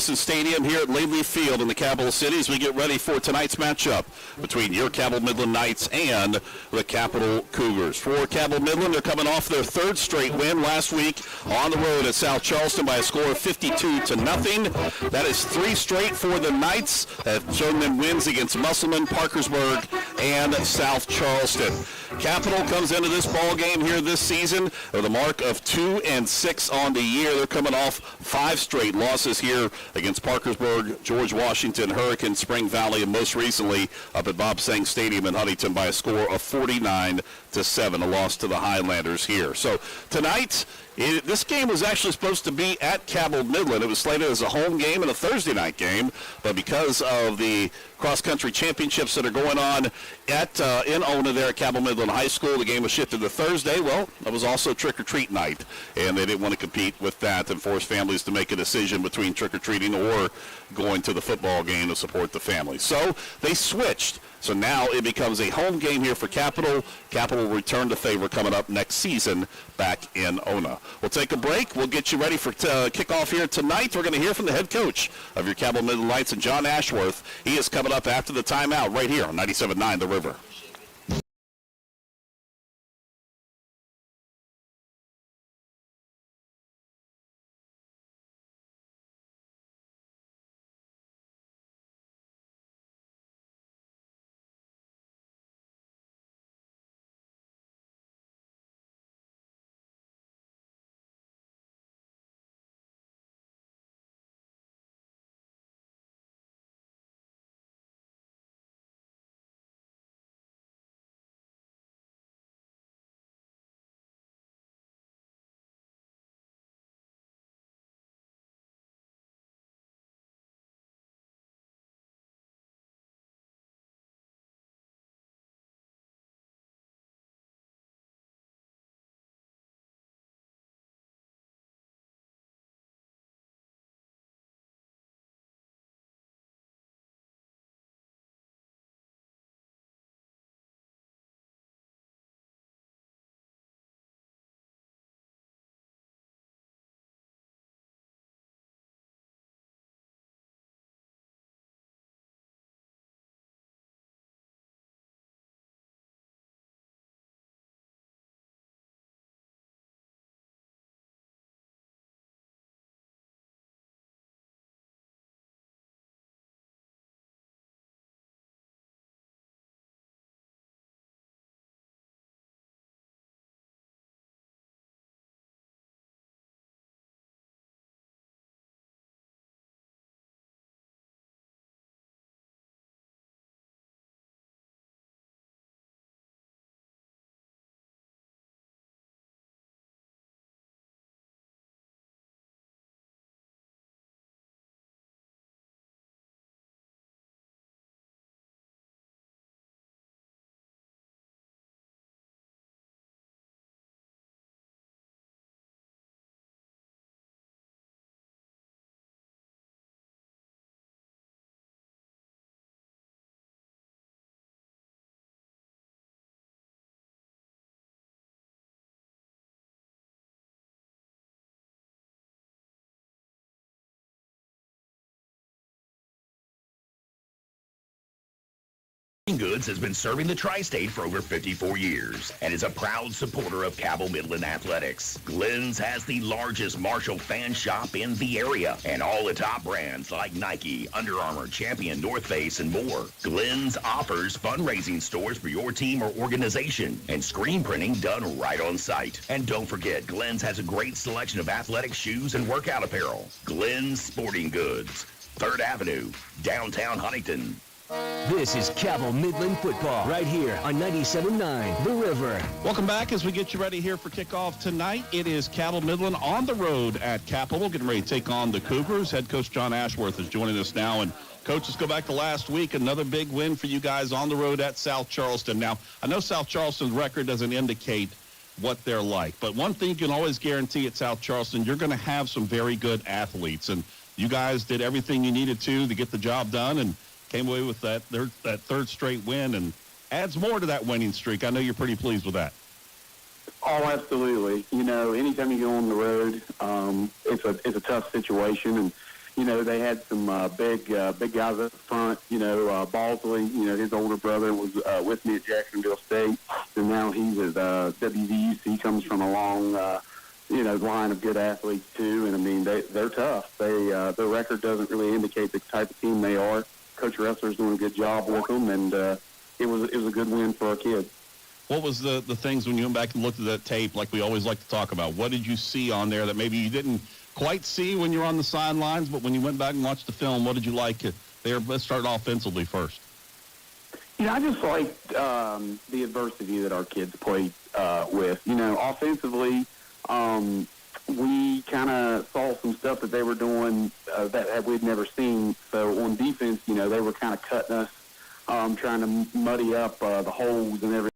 Charleston Stadium here at Lately Field in the capital city as we get ready for tonight's matchup between your Cabell Midland Knights and the Capital Cougars. For Cabell Midland, they're coming off their third straight win last week on the road at South Charleston by a score of 52-0. That is 3 straight for the Knights that have shown them wins against Musselman, Parkersburg, and South Charleston. Capital comes into this ball game here this season with a mark of 2-6 on the year. They're coming off 5 straight losses here against Parkersburg, George Washington, Hurricane, Spring Valley, and most recently up at Bob Sang Stadium in Huntington by a score of 49-7, a loss to the Highlanders here. So tonight, this game was actually supposed to be at Cabell Midland. It was slated as a home game and a Thursday night game, but because of the cross-country championships that are going on in Ona there at Cabell Midland High School, the game was shifted to Thursday. Well, that was also trick-or-treat night, and they didn't want to compete with that and force families to make a decision between trick-or-treating or going to the football game to support the family. So they switched. So now it becomes a home game here for Capital. Capital will return to favor coming up next season back in Ona. We'll take a break. We'll get you ready for kickoff here tonight. We're going to hear from the head coach of your Cabell Midland Knights, and John Ashworth. He is coming up after the timeout right here on 97.9 The River. Goods has been serving the tri-state for over 54 years and is a proud supporter of Cabell Midland Athletics. Glenn's has the largest Marshall fan shop in the area and all the top brands like Nike, Under Armour, Champion, North Face, and more. Glenn's offers fundraising stores for your team or organization and screen printing done right on site. And don't forget, Glenn's has a great selection of athletic shoes and workout apparel. Glenn's Sporting Goods, 3rd Avenue, downtown Huntington. This is Cabell Midland football right here on 97.9 The River. Welcome back as we get you ready here for kickoff tonight. It is Cabell Midland on the road at Capital, getting ready to take on the Cougars. Head coach John Ashworth is joining us now. And coach, let's go back to last week. Another big win for you guys on the road at South Charleston. Now, I know South Charleston's record doesn't indicate what they're like, but one thing you can always guarantee at South Charleston, you're going to have some very good athletes. And you guys did everything you needed to get the job done and came away with that 3rd straight win and adds more to that winning streak. I know you're pretty pleased with that. Oh, absolutely. You know, anytime you go on the road, it's a tough situation. And, they had some big guys up front. Ballsley, his older brother was with me at Jacksonville State, and now he's at WVUC. He comes from a long, line of good athletes too. And I mean, they're tough. Their record doesn't really indicate the type of team they are. Coach Ressler's doing a good job with them, and it was a good win for our kids. What was the things when you went back and looked at that tape, like we always like to talk about? What did you see on there that maybe you didn't quite see when you were on the sidelines, but when you went back and watched the film, what did you like there? Let's start offensively first. I just liked the adversity that our kids played with. Offensively, we kind of saw some stuff that they were doing that we'd never seen. So on defense, they were kind of cutting us, trying to muddy up the holes and everything.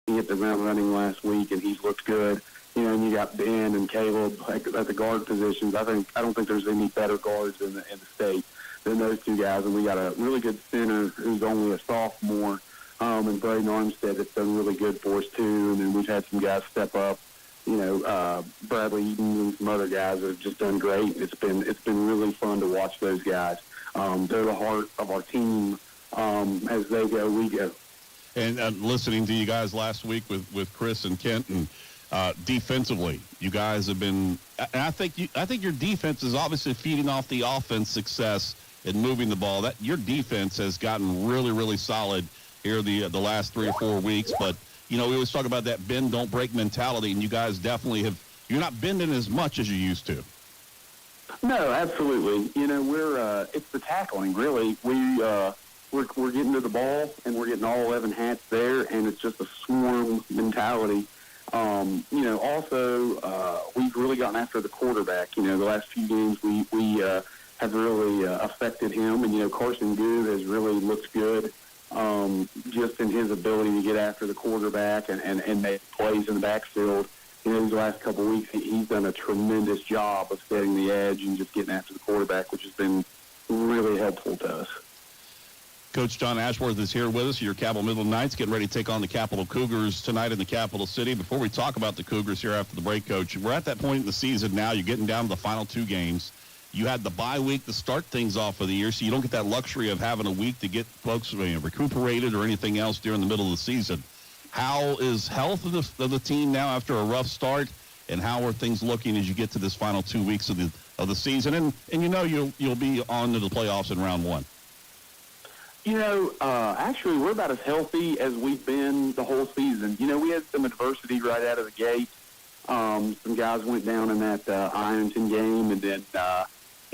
He hit the ground running last week, and he's looked good. And you got Ben and Caleb at the guard positions. I don't think there's any better guards in the state than those two guys. And we got a really good center who's only a sophomore, and Braden Armstead that's done really good for us too. And then we've had some guys step up. Bradley Eaton and some other guys have just done great. It's been really fun to watch those guys. They're the heart of our team. As they go, we go. And listening to you guys last week with Chris and Kent, and defensively, you guys have been. And I think your defense is obviously feeding off the offense success and moving the ball. That your defense has gotten really, really solid here the last 3 or 4 weeks. But we always talk about that bend don't break mentality, and you guys definitely have. You're not bending as much as you used to. No, absolutely. We're it's the tackling really. We're getting to the ball, and we're getting all 11 hats there, and it's just a swarm mentality. Also, we've really gotten after the quarterback. The last few games we have really affected him, and Carson Goode has really looked good just in his ability to get after the quarterback and make plays in the backfield. These last couple of weeks, he's done a tremendous job of setting the edge and just getting after the quarterback, which has been really helpful to us. Coach John Ashworth is here with us. Your Cabell Midland Knights getting ready to take on the Capital Cougars tonight in the capital city. Before we talk about the Cougars here after the break, Coach, we're at that point in the season now. You're getting down to the final 2 games. You had the bye week to start things off for the year, so you don't get that luxury of having a week to get folks recuperated or anything else during the middle of the season. How is health of the team now after a rough start, and how are things looking as you get to this final 2 weeks of the season? And you'll be on to the playoffs in round 1. Actually, we're about as healthy as we've been the whole season. We had some adversity right out of the gate. Some guys went down in that Ironton game, and then,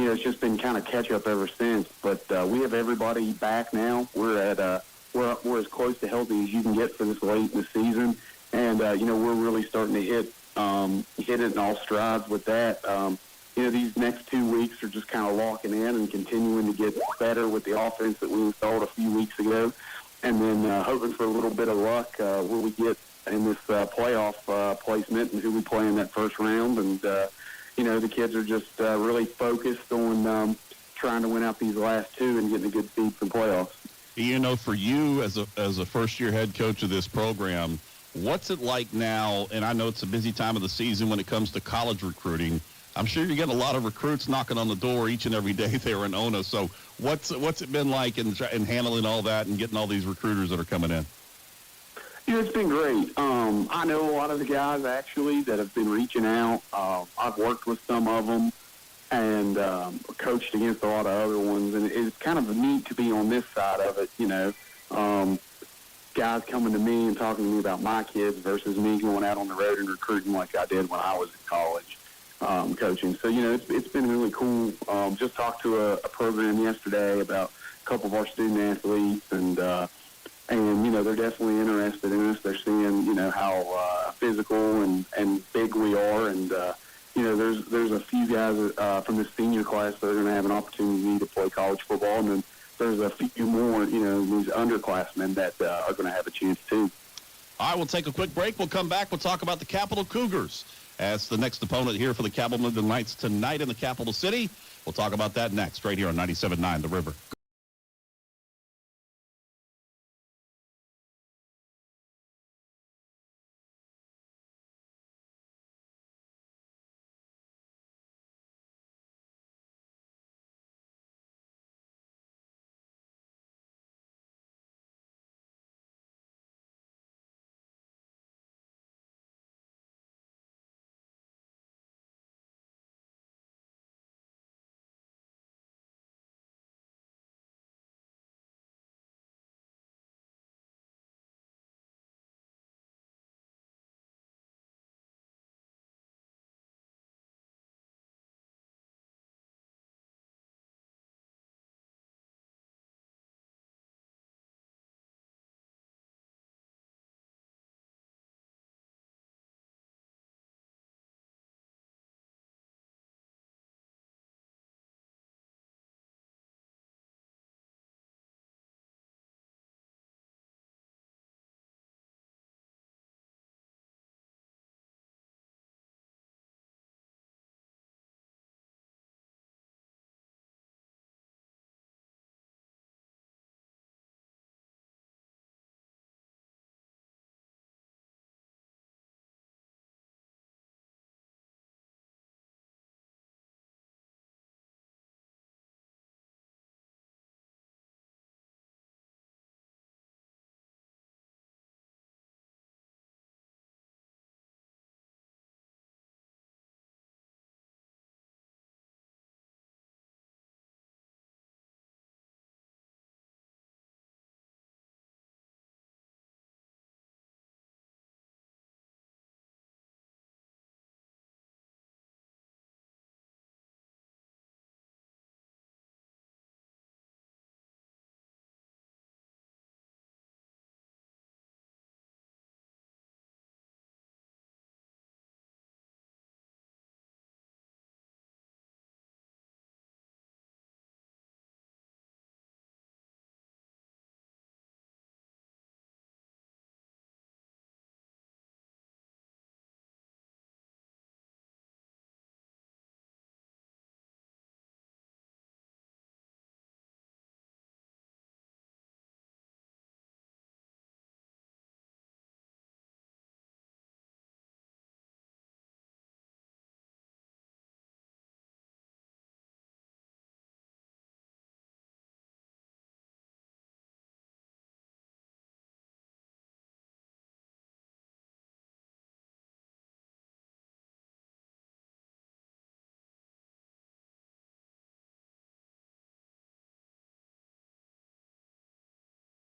it's just been kind of catch-up ever since. But we have everybody back now. We're as close to healthy as you can get for this late in the season. And, we're really starting to hit it in all strides with that. These next 2 weeks are just kind of locking in and continuing to get better with the offense that we installed a few weeks ago. And then hoping for a little bit of luck where we get in this playoff placement and who we play in that first round. And, the kids are just really focused on trying to win out these last 2 and getting a good seed for the playoffs. For you as a first-year head coach of this program, what's it like now? And I know it's a busy time of the season when it comes to college recruiting. I'm sure you're getting a lot of recruits knocking on the door each and every day there in Ona. So what's it been like in handling all that and getting all these recruiters that are coming in? It's been great. I know a lot of the guys, actually, that have been reaching out. I've worked with some of them and coached against a lot of other ones. And it's kind of neat to be on this side of it, guys coming to me and talking to me about my kids versus me going out on the road and recruiting like I did when I was in college. coaching. So, it's been really cool. Just talked to a program yesterday about a couple of our student athletes, and they're definitely interested in us. They're seeing, how physical and big we are, and there's a few guys from this senior class that are going to have an opportunity to play college football, and then there's a few more, these underclassmen that are going to have a chance too. All right, we'll take a quick break. We'll come back. We'll talk about the Capital Cougars as the next opponent here for the Cabell Midland Knights tonight in the capital city. We'll talk about that next right here on 97.9 The River.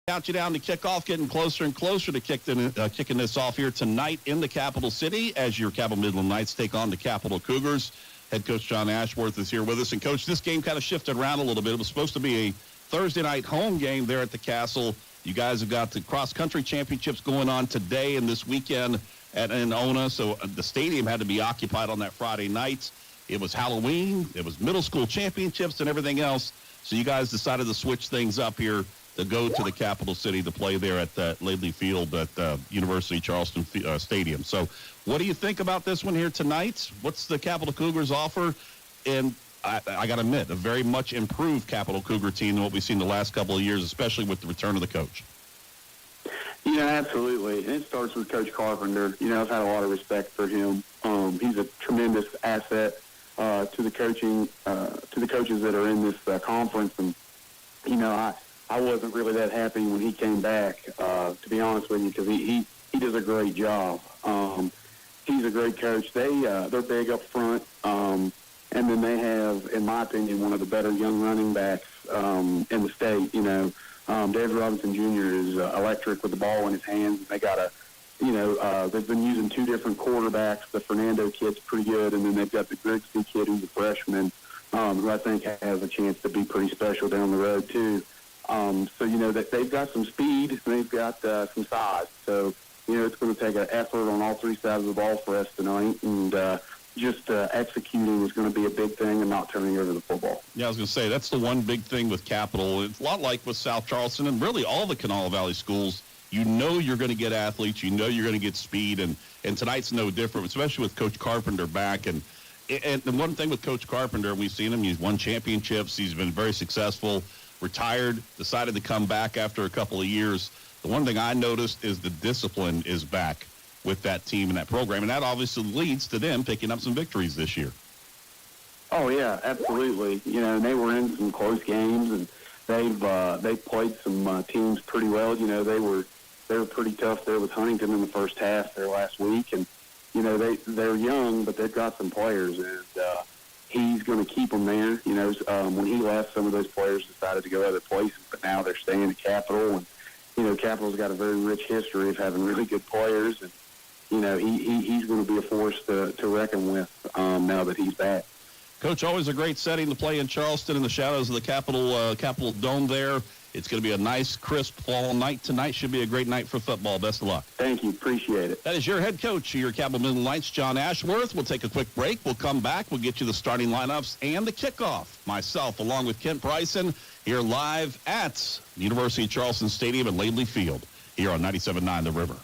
Count you down to kickoff, getting closer and closer to kicking this off here tonight in the capital city as your Cabell Midland Knights take on the Capital Cougars. Head coach John Ashworth is here with us. And, Coach, this game kind of shifted around a little bit. It was supposed to be a Thursday night home game there at the Castle. You guys have got the cross-country championships going on today and this weekend in Ona, so the stadium had to be occupied on that Friday night. It was Halloween. It was middle school championships and everything else. So you guys decided to switch things up here to go to the capital city to play there at Laidley Field at University Charleston Stadium. So what do you think about this one here tonight? What's the Capital Cougars offer? And I got to admit, a very much improved Capital Cougar team than what we've seen the last couple of years, especially with the return of the coach. Absolutely. And it starts with Coach Carpenter. I've had a lot of respect for him. He's a tremendous asset to the coaches that are in this conference. And, I wasn't really that happy when he came back, to be honest with you, because he does a great job. He's a great coach. They're big up front, and then they have, in my opinion, one of the better young running backs in the state. David Robinson Jr. is electric with the ball in his hands. They got a they've been using two different quarterbacks. The Fernando kid's pretty good, and then they've got the Grigsby kid who's a freshman, who I think has a chance to be pretty special down the road, too. That they've got some speed, and they've got some size. So, it's going to take an effort on all three sides of the ball for us tonight, and just executing is going to be a big thing and not turning over the football. Yeah, I was going to say, that's the one big thing with Capital. It's a lot like with South Charleston and really all the Kanawha Valley schools. You know you're going to get athletes. You know you're going to get speed, and tonight's no different, especially with Coach Carpenter back. And the one thing with Coach Carpenter, we've seen him, he's won championships. He's been very successful, retired, decided to come back after a couple of years. The one thing I noticed is the discipline is back with that team and that program, and that obviously leads to them picking up some victories this year. Oh, yeah, absolutely. And they were in some close games, and they've played some teams pretty well. They were pretty tough there with Huntington in the first half there last week, and they're young, but they've got some players, and he's going to keep them there. When he left, some of those players decided to go other places, but now they're staying at Capital, and Capital's got a very rich history of having really good players, and he's going to be a force to reckon with now that he's back. Coach, always a great setting to play in Charleston in the shadows of the Capitol Dome there. It's going to be a nice, crisp fall night tonight. Should be a great night for football. Best of luck. Thank you. Appreciate it. That is your head coach, your Cabell Midland Lights, John Ashworth. We'll take a quick break. We'll come back. We'll get you the starting lineups and the kickoff. Myself, along with Kent Bryson, here live at the University of Charleston Stadium and Laidley Field here on 97.9 The River.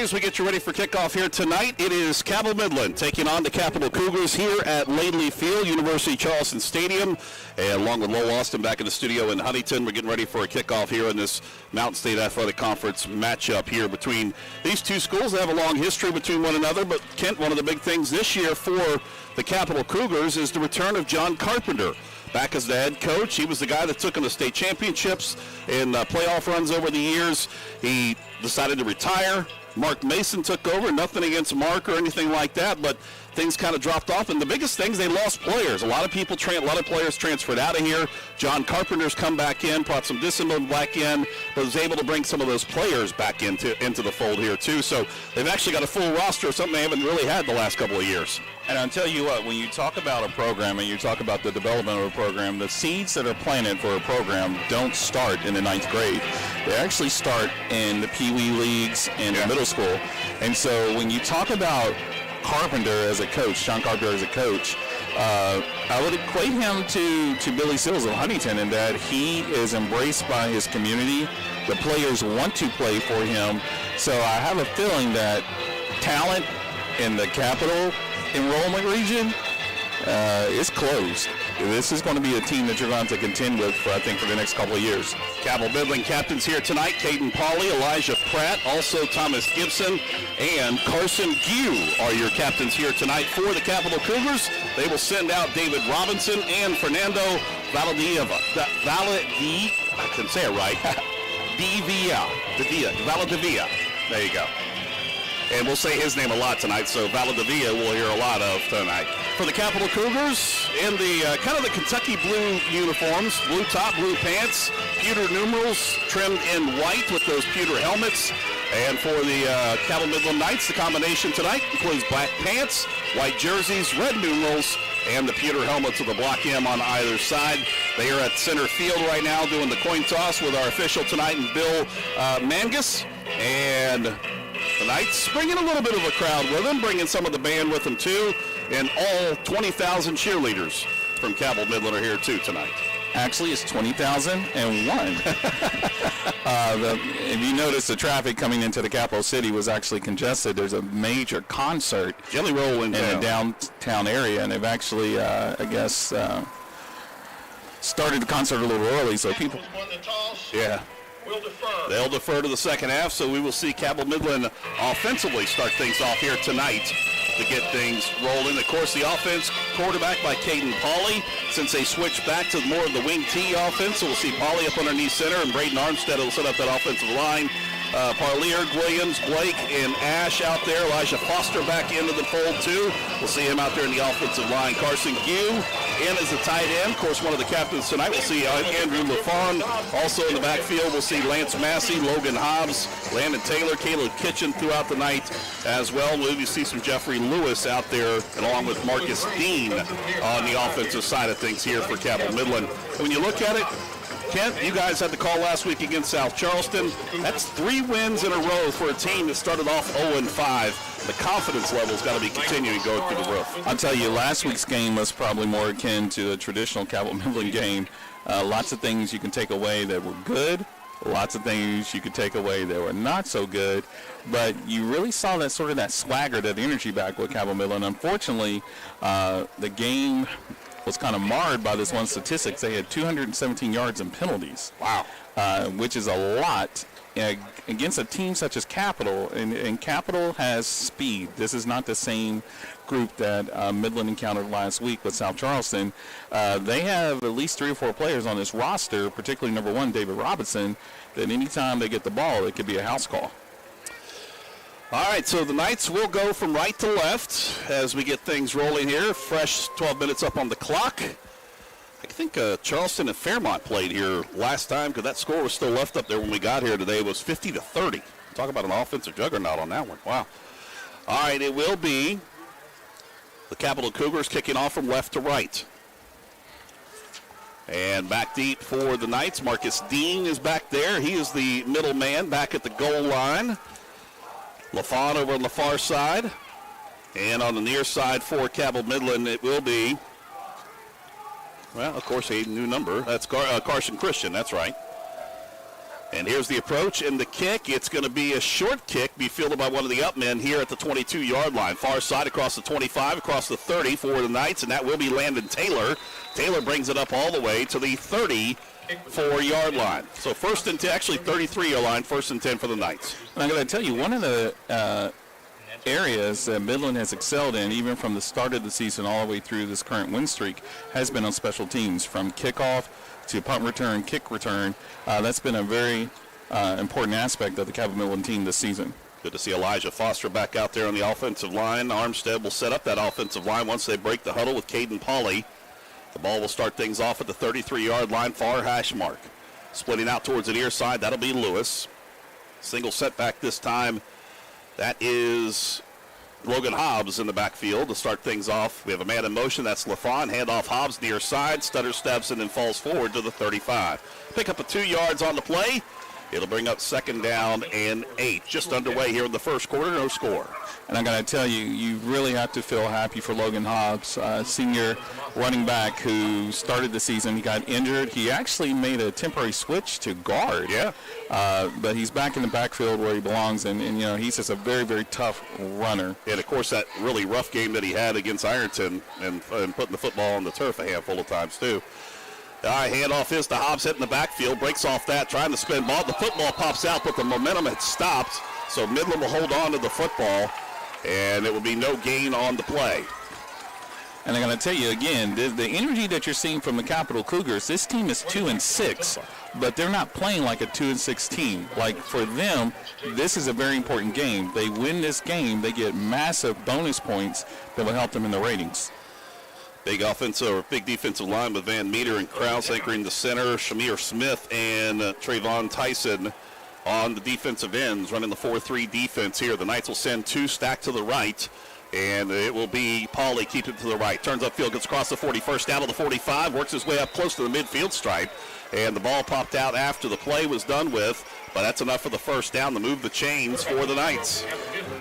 everybody, as we get you ready for kickoff here tonight, it is Cabell Midland taking on the Capital Cougars here at Laidley Field, University Charleston Stadium, and along with Lowell Austin back in the studio in Huntington. We're getting ready for a kickoff here in this Mountain State Athletic Conference matchup here between these two schools. They have a long history between one another, but Kent, one of the big things this year for the Capital Cougars is the return of John Carpenter back as the head coach. He was the guy that took them to state championships and playoff runs over the years. He decided to retire. Mark Mason took over. Nothing against Mark or anything like that, but things kind of dropped off. And the biggest things, they lost players. A lot of players transferred out of here. John Carpenter's come back in, brought some discipline back in, but was able to bring some of those players back into the fold here too. So they've actually got a full roster of something they haven't really had the last couple of years. And I'll tell you what, when you talk about a program and you talk about the development of a program, the seeds that are planted for a program don't start in the 9th grade. They actually start in the Pee Wee leagues and the middle school. And so when you talk about Carpenter as a coach, John Carpenter as a coach, I would equate him to Billy Sills of Huntington in that he is embraced by his community. The players want to play for him. So I have a feeling that talent in the Capital enrollment region is closed. This is going to be a team that you're going to contend with, for the next couple of years. Cabell Midland captains here tonight: Caden Pauley, Elijah Pratt, also Thomas Gibson, and Carson Gue are your captains here tonight for the Capital Cougars. They will send out David Robinson and Fernando Valdivia. I can say it right. Valdivia. There you go. And we'll say his name a lot tonight, so Valdivia we'll hear a lot of tonight. For the Capital Cougars, in the kind of the Kentucky blue uniforms, blue top, blue pants, pewter numerals trimmed in white with those pewter helmets. And for the Cabell Midland Knights, the combination tonight includes black pants, white jerseys, red numerals, and the pewter helmets with the block M on either side. They are at center field right now doing the coin toss with our official tonight, and Bill Mangus. And the Knights bringing a little bit of a crowd with them, bringing some of the band with them too, and all 20,000 cheerleaders from Cabell Midland are here too tonight. Actually, it's 20,001. If you notice, the traffic coming into the capital city was actually congested. There's a major concert Jelly Roll in the downtown area, and they've actually, started the concert a little early, so people. Yeah. They'll defer to the second half, so we will see Cabell Midland offensively start things off here tonight to get things rolling. Of course, the offense quarterbacked by Caden Pauley. Since they switched back to more of the wing T offense, so we'll see Pauley up underneath center, and Braden Armstead will set up that offensive line. Parlier, Williams, Blake, and Ash out there. Elijah Foster back into the fold too. We'll see him out there in the offensive line. Carson Gue in as the tight end. Of course, one of the captains tonight. We'll see Andrew LaFawn. Also in the backfield, we'll see Lance Massey, Logan Hobbs, Landon Taylor, Caleb Kitchen throughout the night as well. We'll see some Jeffrey Lewis out there, and along with Marcus Dean on the offensive side of things here for Cabell Midland. When you look at it, Kent, you guys had the call last week against South Charleston. That's 3 wins in a row for a team that started off 0-5. The confidence level's got to be continuing going through the roof. I'll tell you, last week's game was probably more akin to a traditional Cabell Midland game. Lots of things you can take away that were good. Lots of things you could take away that were not so good. But you really saw that sort of that swagger, that energy back with Cabell Midland. Unfortunately, the game was kind of marred by this one statistic. They had 217 yards in penalties. Wow. Which is a lot against a team such as Capital. And Capital has speed. This is not the same group that Midland encountered last week with South Charleston. They have at least 3 or 4 players on this roster, particularly number 1, David Robinson, that anytime they get the ball, it could be a house call. All right, so the Knights will go from right to left as we get things rolling here. Fresh 12 minutes up on the clock. I think Charleston and Fairmont played here last time, because that score was still left up there when we got here today. It was 50-30. Talk about an offensive juggernaut on that one. Wow. All right, it will be the Capital Cougars kicking off from left to right. And back deep for the Knights. Marcus Dean is back there. He is the middle man back at the goal line. LaFawn over on the far side. And on the near side for Cabell Midland, it will be, well, of course, a new number. That's Carson Christian. That's right. And here's the approach and the kick. It's going to be a short kick, be fielded by one of the up men here at the 22-yard line. Far side across the 25, across the 30 for the Knights, and that will be Landon Taylor. Taylor brings it up all the way to the 34-yard line. So first and 10, actually 33-yard line, first and 10 for the Knights. And I'm going to tell you, one of the areas that Midland has excelled in, even from the start of the season all the way through this current win streak, has been on special teams, from kickoff to punt return, kick return. That's been a very important aspect of the Cabell Midland team this season. Good to see Elijah Foster back out there on the offensive line. Armstead will set up that offensive line once they break the huddle with Caden Pauley. The ball will start things off at the 33-yard line, far hash mark. Splitting out towards the near side, that'll be Lewis. Single setback this time. That is Logan Hobbs in the backfield to start things off. We have a man in motion. That's LaFawn. Handoff Hobbs near side. Stutter steps and then falls forward to the 35. Pick up a 2 yards on the play. It'll bring up second down and 8. Just underway here in the first quarter. No score. And I got to tell you, you really have to feel happy for Logan Hobbs, senior running back who started the season. He got injured. He actually made a temporary switch to guard. Yeah. But he's back in the backfield where he belongs, and you know, he's just a very, very tough runner. And, of course, that really rough game that he had against Ironton and putting the football on the turf a handful of times, too. All right, handoff is to Hobbs, hitting the backfield, breaks off that, trying to spin ball. The football pops out, but the momentum had stopped, so Midland will hold on to the football, and it will be no gain on the play. And I'm going to tell you again, the energy that you're seeing from the Capital Cougars, this team is 2-6, but they're not playing like a 2-6 team. Like, for them, this is a very important game. They win this game, they get massive bonus points that will help them in the ratings. Big defensive line with Van Meter and Krause anchoring the center. Shamir Smith and Trayvon Tyson on the defensive ends, running the 4-3 defense here. The Knights will send 2 stacked to the right, and it will be Pauley keeping it to the right. Turns upfield, gets across the 40, first down to the 45, works his way up close to the midfield stripe, and the ball popped out after the play was done with, but that's enough for the first down to move the chains for the Knights.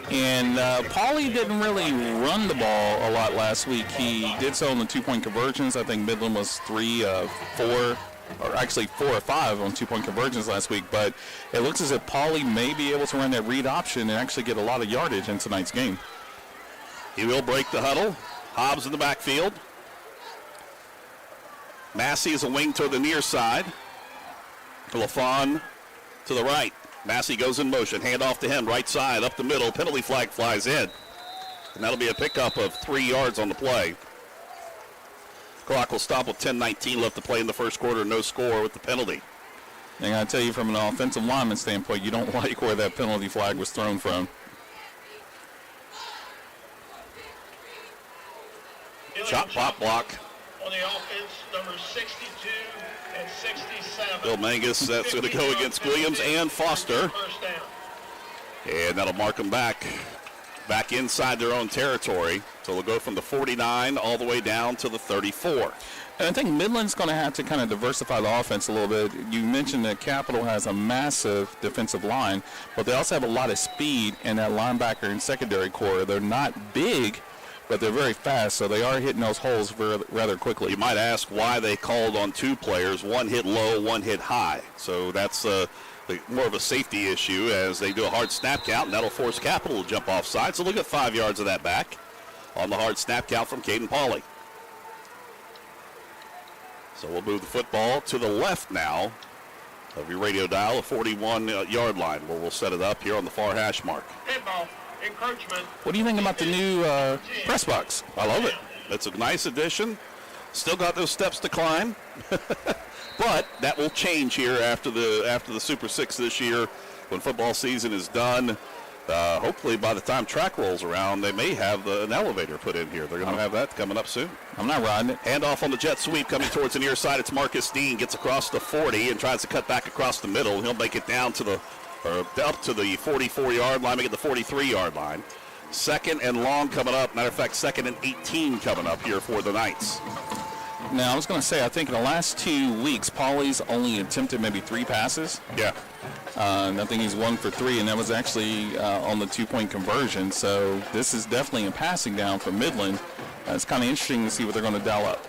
And Pauley didn't really run the ball a lot last week. He did so on the 2-point conversions. I think Midland was 3 of 4, or actually 4 or 5 on 2-point conversions last week. But it looks as if Pauley may be able to run that read option and actually get a lot of yardage in tonight's game. He will break the huddle. Hobbs in the backfield. Massey is a wing to the near side. LaFawn to the right. Massey goes in motion. Hand off to him. Right side, up the middle. Penalty flag flies in. And that'll be a pickup of 3 yards on the play. Clock will stop with 10:19 left to play in the first quarter. No score with the penalty. And I got to tell you, from an offensive lineman standpoint, you don't like where that penalty flag was thrown from. Shot, pop, block. On the offense, number 62 and 67. Bill Mangus, that's going to go against Williams and Foster. First down. And that'll mark them back inside their own territory. So they'll go from the 49 all the way down to the 34. And I think Midland's going to have to kind of diversify the offense a little bit. You mentioned that Capital has a massive defensive line, but they also have a lot of speed in that linebacker and secondary core. They're not big, but they're very fast, so they are hitting those holes rather quickly. You might ask why they called on 2 players. One hit low, one hit high. So that's more of a safety issue as they do a hard snap count, and that'll force Capital to jump offside. So look at 5 yards of that back on the hard snap count from Caden Pauley. So we'll move the football to the left now of your radio dial, a 41-yard line, where we'll set it up here on the far hash mark. Handball. Encroachment. What do you think about the new press box? I love it. It's a nice addition. Still got those steps to climb. But that will change here after the Super 6 this year when football season is done. Hopefully by the time track rolls around, they may have an elevator put in here. They're going to have that coming up soon. I'm not riding it. Handoff on the jet sweep coming towards the near side. It's Marcus Dean. Gets across the 40 and tries to cut back across the middle. He'll make it down to up to the 44-yard line, make it the 43-yard line. Second and long coming up. Matter of fact, second and 18 coming up here for the Knights. Now, I was going to say, I think in the last 2 weeks, Pauley's only attempted maybe 3 passes. Yeah. And I think he's 1 for 3, and that was actually on the 2-point conversion. So this is definitely a passing down for Midland. It's kind of interesting to see what they're going to dial up.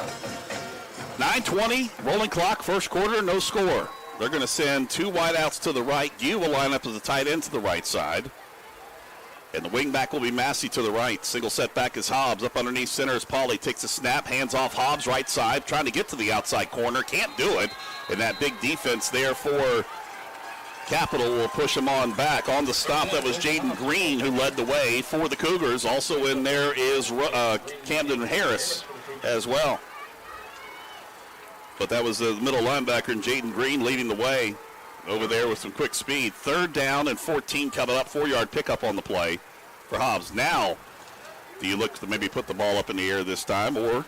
9:20, rolling clock, first quarter, no score. They're going to send two wideouts to the right. You will line up as the tight end to the right side. And the wingback will be Massey to the right. Single setback is Hobbs. Up underneath center is Pauly. Takes a snap, hands off Hobbs right side, trying to get to the outside corner. Can't do it. And that big defense there for Capital will push him on back. On the stop, that was Jaden Green who led the way for the Cougars. Also in there is Camden Harris as well. But that was the middle linebacker, and Jaden Green leading the way over there with some quick speed. 3rd down and 14 coming up. 4-yard pickup on the play for Hobbs. Now, do you look to maybe put the ball up in the air this time, or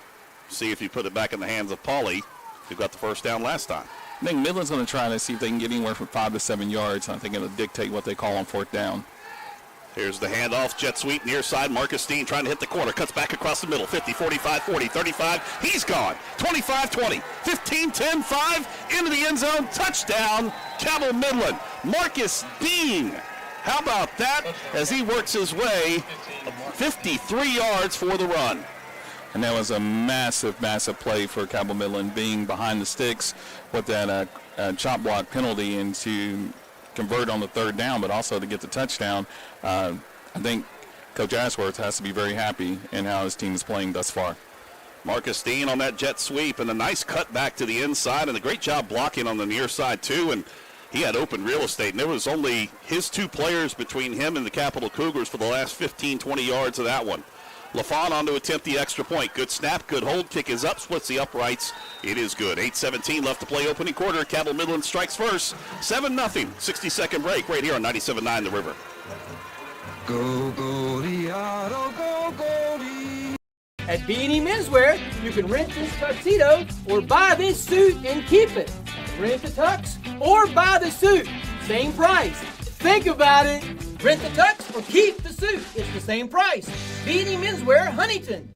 see if you put it back in the hands of Pauly, who got the first down last time? I think Midland's going to try to see if they can get anywhere from 5 to 7 yards. I think it'll dictate what they call on 4th down. Here's the handoff, jet sweep near side. Marcus Steen trying to hit the corner, cuts back across the middle. 50, 45, 40, 35. He's gone. 25, 20, 15, 10, 5. Into the end zone. Touchdown, Cabell Midland. Marcus Dean. How about that as he works his way 53 yards for the run. And that was a massive, massive play for Cabell Midland, being behind the sticks with that chop block penalty, and to convert on the 3rd down, but also to get the touchdown. I think Coach Ashworth has to be very happy in how his team is playing thus far. Marcus Dean on that jet sweep, and a nice cut back to the inside, and a great job blocking on the near side too. And he had open real estate, and there was only his 2 players between him and the Capital Cougars for the last 15, 20 yards of that one. LaFawn on to attempt the extra point. Good snap, good hold. Kick is up, splits the uprights. It is good. 8:17 left to play opening quarter. Cabell Midland strikes first. 7-0. 60-second break right here on 97.9 The River. Go, Goldie, Otto, go, Goldie. At B&E Menswear, you can rent this tuxedo or buy this suit and keep it. Rent the tux or buy the suit. Same price. Think about it. Rent the tux or keep the suit. It's the same price. B&E Menswear, Huntington.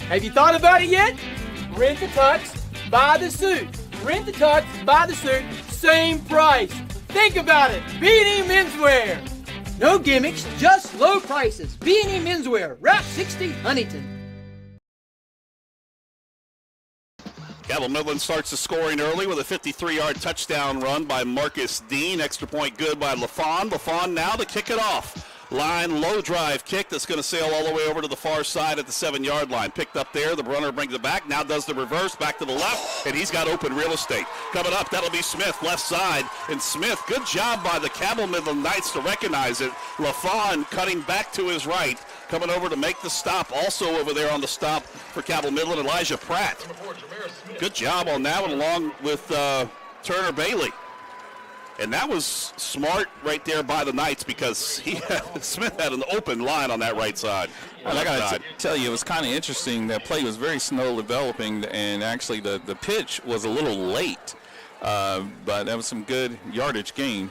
Have you thought about it yet? Rent the tux, buy the suit. Rent the tux, buy the suit, same price. Think about it. B&E Menswear. No gimmicks, just low prices. B&E Menswear, Route 60, Huntington. Cabell Midland starts the scoring early with a 53-yard touchdown run by Marcus Dean. Extra point good by LaFawn. LaFawn now to kick it off. Line, low drive kick that's going to sail all the way over to the far side at the 7-yard line. Picked up there, the runner brings it back, now does the reverse, back to the left, and he's got open real estate. Coming up, that'll be Smith, left side, and Smith, good job by the Cabell Midland Knights to recognize it. LaFawn cutting back to his right, coming over to make the stop. Also over there on the stop for Cabell Midland, Elijah Pratt. Good job on that one, along with Turner Bailey. And that was smart right there by the Knights, because Smith had an open line on that right side. And I got to tell you, it was kind of interesting. That play was very slow developing, and actually the pitch was a little late. But that was some good yardage gain.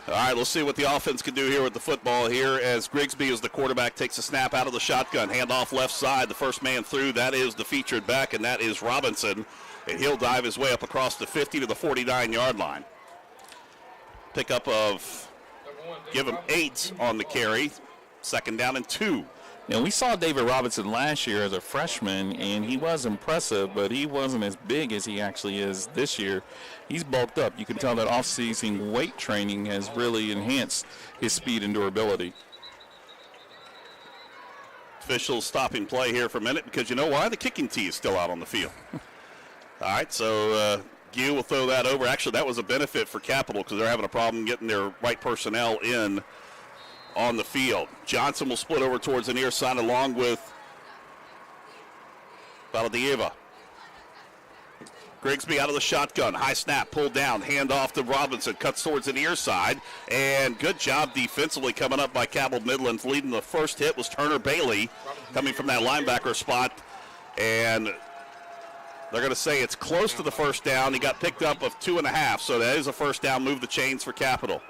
All right, let's see what the offense can do here with the football here, as Grigsby, as the quarterback, takes a snap out of the shotgun. Handoff left side, the first man through. That is the featured back, and that is Robinson. And he'll dive his way up across the 50 to the 49-yard line. Pickup of, give him 8 on the carry. 2nd down and 2. Now, we saw David Robinson last year as a freshman, and he was impressive, but he wasn't as big as he actually is this year. He's bulked up. You can tell that off-season weight training has really enhanced his speed and durability. Officials stopping play here for a minute, because you know why? The kicking tee is still out on the field. All right, so Gil will throw that over. Actually, that was a benefit for Capital, because they're having a problem getting their right personnel in on the field. Johnson will split over towards the near side along with Valdeva. Grigsby out of the shotgun. High snap, pulled down, hand off to Robinson, cuts towards the near side, and good job defensively coming up by Cabell Midland. Leading the first hit was Turner Bailey, coming from that linebacker spot, and They're going to say it's close to the first down. He got picked up of 2.5, so that is a first down. Move the chains for Capital.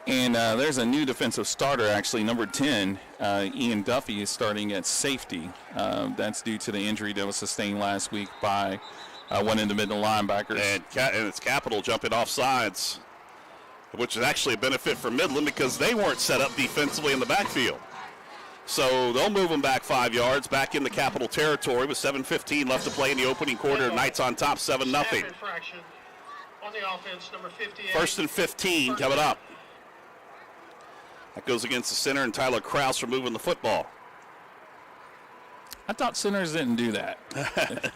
And there's a new defensive starter, actually, number 10. Ian Duffy is starting at safety. That's due to the injury that was sustained last week by one of the middle linebackers. And it's Capital jumping off sides, which is actually a benefit for Midland because they weren't set up defensively in the backfield. So they'll move them back 5 yards, back into Capital territory with 7:15 left to play in the opening quarter. Knights on top, 7-0. On the offense, number 58. 1st and 15 coming up. That goes against the center and Tyler Krause for moving the football. I thought centers didn't do that.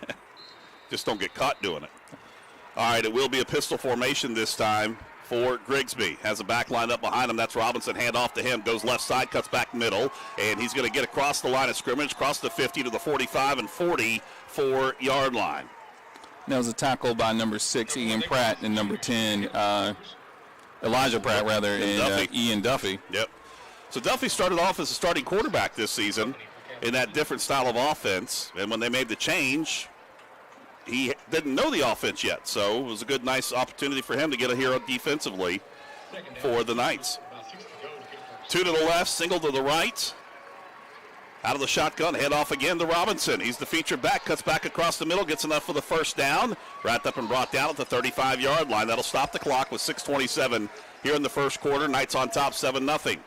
Just don't get caught doing it. All right, it will be a pistol formation this time for Grigsby. Has a back line up behind him. That's Robinson. Hand off to him. Goes left side, cuts back middle. And he's going to get across the line of scrimmage, across the 50 to the 45 and 44-yard line. That was a tackle by number 6, Ian Pratt, and number 10, Elijah Pratt, rather, and Ian Duffy. Yep. So Duffy started off as a starting quarterback this season in that different style of offense. And when they made the change, he didn't know the offense yet. So it was a good, nice opportunity for him to get a hero defensively for the Knights. 2 to the left, single to the right. Out of the shotgun, head off again to Robinson. He's the featured back, cuts back across the middle, gets enough for the first down. Wrapped up and brought down at the 35-yard line. That'll stop the clock with 6:27 here in the first quarter. Knights on top, 7-0.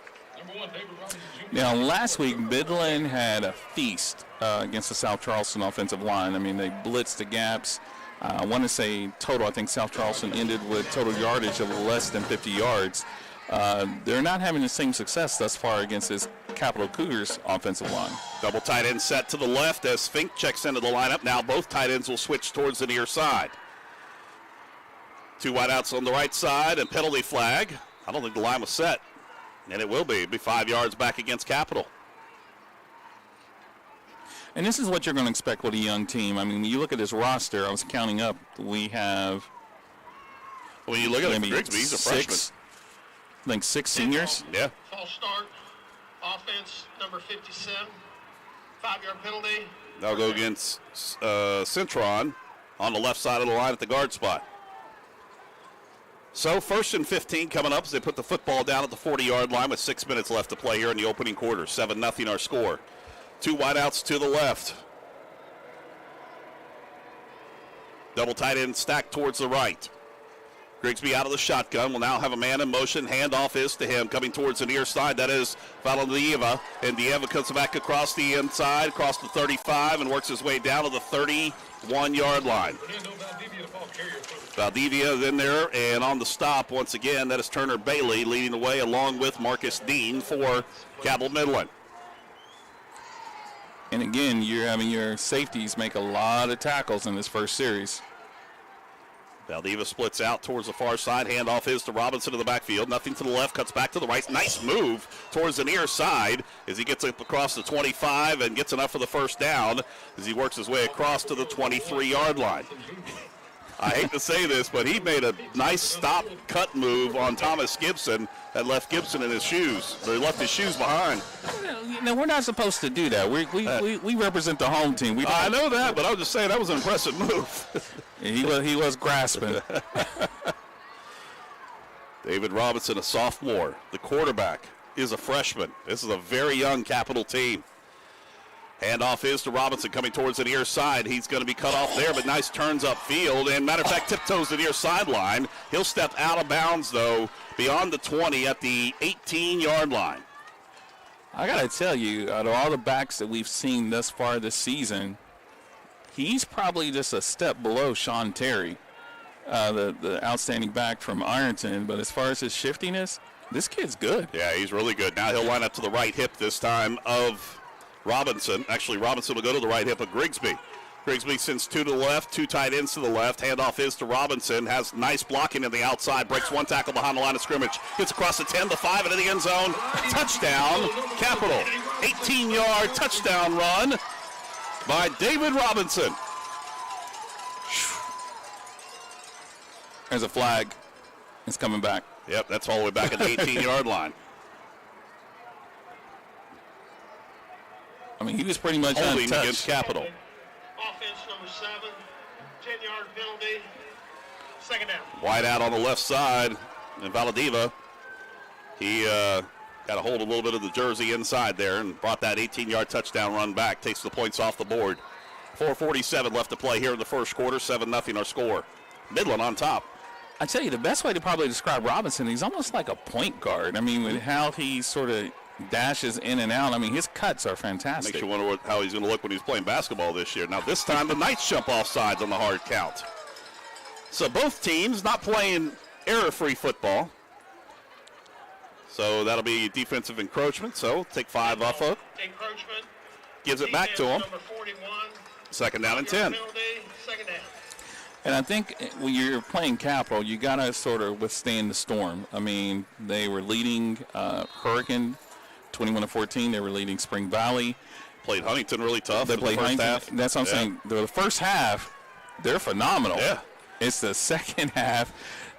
Now, last week, Midland had a feast against the South Charleston offensive line. I mean, they blitzed the gaps. I want to say total, I think South Charleston ended with total yardage of less than 50 yards. They're not having the same success thus far against this Capital Cougars offensive line. Double tight end set to the left as Fink checks into the lineup. Now both tight ends will switch towards the near side. 2 wideouts on the right side and penalty flag. I don't think the line was set, and it will be. It'll be 5 yards back against Capital. And this is what you're going to expect with a young team. I mean, when you look at this roster, I was counting up, we have... When you look at Grigsby, he's a freshman. I think 6 seniors. Yeah. False start. Offense, number 57. 5-yard penalty. They'll go against Centron on the left side of the line at the guard spot. So 1st and 15 coming up as they put the football down at the 40-yard line with 6 minutes left to play here in the opening quarter. 7-0 our score. 2 wideouts to the left. Double tight end stacked towards the right. Grigsby out of the shotgun will now have a man in motion. Handoff is to him coming towards the near side. That is Valadieva. And Dieva comes back across the inside, across the 35, and works his way down to the 31-yard line. Valdivia is in there, and on the stop once again, that is Turner Bailey leading the way along with Marcus Dean for Cabell Midland. And again, you're having your safeties make a lot of tackles in this first series. Valdivia splits out towards the far side. Handoff is to Robinson in the backfield. Nothing to the left, cuts back to the right. Nice move towards the near side as he gets up across the 25 and gets enough for the first down as he works his way across to the 23-yard line. I hate to say this, but he made a nice stop cut move on Thomas Gibson that left Gibson in his shoes. They left his shoes behind. No, we're not supposed to do that. We represent the home team. I know that, but I was just saying that was an impressive move. He was grasping. David Robinson, a sophomore. The quarterback is a freshman. This is a very young Capital team. Handoff is to Robinson coming towards the near side. He's going to be cut off there, but nice turns upfield. And matter of fact, tiptoes the near sideline. He'll step out of bounds, though, beyond the 20 at the 18-yard line. I got to tell you, out of all the backs that we've seen thus far this season, he's probably just a step below Sean Terry, the outstanding back from Ironton. But as far as his shiftiness, this kid's good. Yeah, he's really good. Now he'll line up to the right hip this time of Robinson. Actually, Robinson will go to the right hip of Grigsby. Grigsby sends 2 to the left, 2 tight ends to the left. Handoff is to Robinson. Has nice blocking in the outside. Breaks 1 tackle behind the line of scrimmage. Gets across the 10, the 5, into the end zone. Touchdown, Capital. 18-yard touchdown run by David Robinson. There's a flag. It's coming back. Yep, that's all the way back at the 18-yard line. I mean, he was pretty much holding untouched against Capital. Offense, number 7, 10-yard penalty, second down. Wide out on the left side, and Valadiva, he got a hold of a little bit of the jersey inside there and brought that 18-yard touchdown run back, takes the points off the board. 4:47 left to play here in the first quarter, 7-0 our score. Midland on top. I tell you, the best way to probably describe Robinson, he's almost like a point guard. I mean, with how he sort of dashes in and out, I mean, his cuts are fantastic. Makes you wonder how he's going to look when he's playing basketball this year. Now, this time the Knights jump off sides on the hard count. So both teams not playing error-free football. So that'll be defensive encroachment. So take 5 off of. Encroachment. Gives it back to him. Number 41. Second down and 10. Penalty, second down. And I think when you're playing Capital, you got to sort of withstand the storm. I mean, they were leading Hurricane 21-14. They were leading Spring Valley. Played Huntington really tough. They played Huntington. Half. That's what I'm saying. The first half, they're phenomenal. Yeah. It's the second half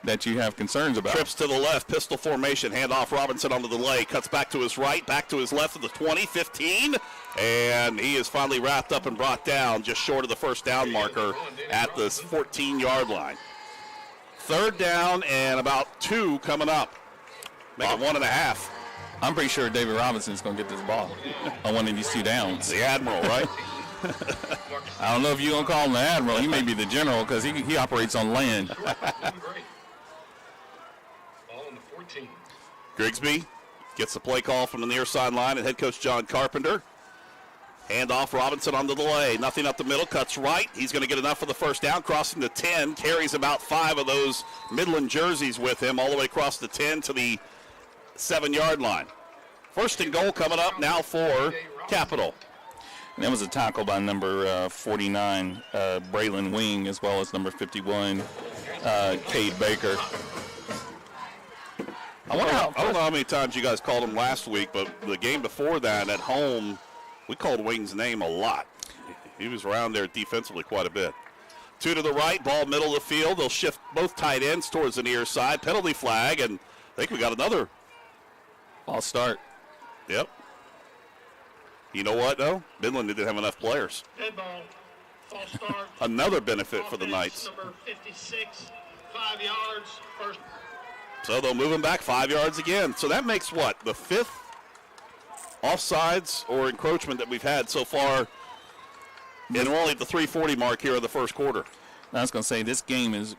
that you have concerns about. Trips to the left, pistol formation, handoff Robinson on the delay, cuts back to his right, back to his left at the 20, 15, and he is finally wrapped up and brought down just short of the first down marker at the 14-yard line. Third down and about 2 coming up. Make it 1.5. I'm pretty sure David Robinson's going to get this ball on one of these 2 downs. The Admiral, right? I don't know if you're going to call him the Admiral. He may be the General because he operates on land. Ball on the 14. Grigsby gets the play call from the near sideline and head coach John Carpenter. Hand off Robinson on the delay. Nothing up the middle, cuts right. He's going to get enough for the first down, crossing the 10, carries about 5 of those Midland jerseys with him all the way across the 10 to the 7-yard line. First and goal coming up now for Capital. And that was a tackle by number 49, Braylon Wing, as well as number 51, Cade Baker. I don't know how many times you guys called him last week, but the game before that at home, we called Wing's name a lot. He was around there defensively quite a bit. 2 to the right, ball middle of the field. They'll shift both tight ends towards the near side. Penalty flag, and I think we got another. Ball start. Yep. You know what, though? Midland didn't have enough players. Dead ball. False start. Another benefit for the Knights. Number 56, 5 yards. First. So they'll move him back 5 yards again. So that makes what? The 5th offsides or encroachment that we've had so far, and we're only at the 3:40 mark here in the first quarter. I was going to say, this game is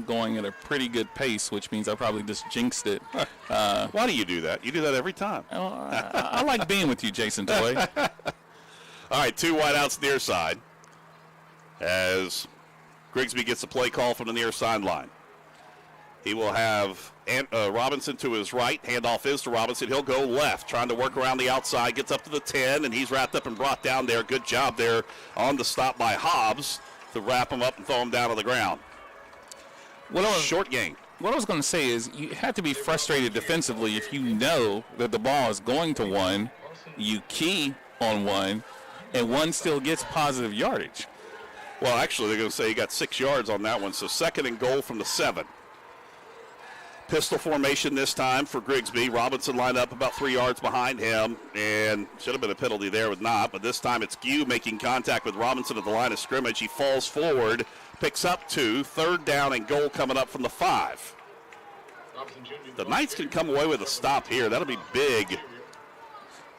going at a pretty good pace, which means I probably just jinxed it. Why do you do that? You do that every time. I like being with you, Jason Toy. All right, 2 wideouts near side as Grigsby gets a play call from the near sideline. He will have Robinson to his right. Handoff is to Robinson. He'll go left, trying to work around the outside. Gets up to the 10, and he's wrapped up and brought down there. Good job there on the stop by Hobbs to wrap him up and throw him down to the ground. Short game. What I was going to say is you have to be frustrated defensively if you know that the ball is going to one, you key on one, and one still gets positive yardage. Well, actually, they're going to say he got 6 yards on that one, so second and goal from the 7. Pistol formation this time for Grigsby. Robinson lined up about 3 yards behind him, and should have been a penalty there with not, but this time it's Gue making contact with Robinson at the line of scrimmage. He falls forward, picks up 2, third down and goal coming up from the 5. The Knights can come away with a stop here. That'll be big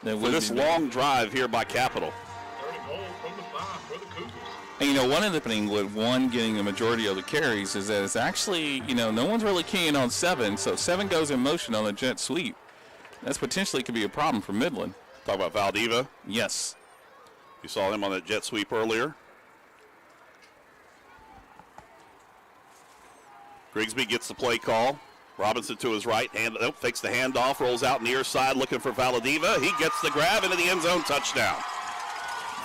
for this long drive here by Capital. Third and goal from the 5 for the Cougars. And, one of the things with one getting the majority of the carries is that it's actually, no one's really keying on 7, so 7 goes in motion on a jet sweep. That's potentially could be a problem for Midland. Talk about Valdiva. Yes. You saw him on that jet sweep earlier. Grigsby gets the play call. Robinson to his right, fakes the handoff, rolls out near side looking for Valadiva. He gets the grab into the end zone, touchdown.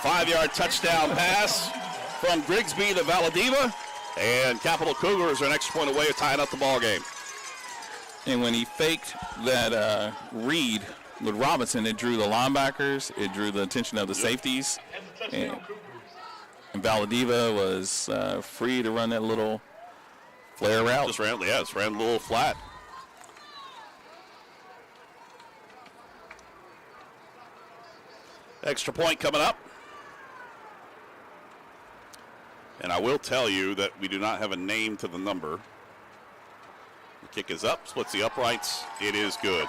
5-yard touchdown pass from Grigsby to Valadiva, and Capital Cougars are an extra point away of tying up the ball game. And when he faked that read with Robinson, it drew the linebackers, it drew the attention of the safeties, and Valadiva was free to run that little flare route. Just ran a little flat. Extra point coming up. And I will tell you that we do not have a name to the number. The kick is up, splits the uprights. It is good.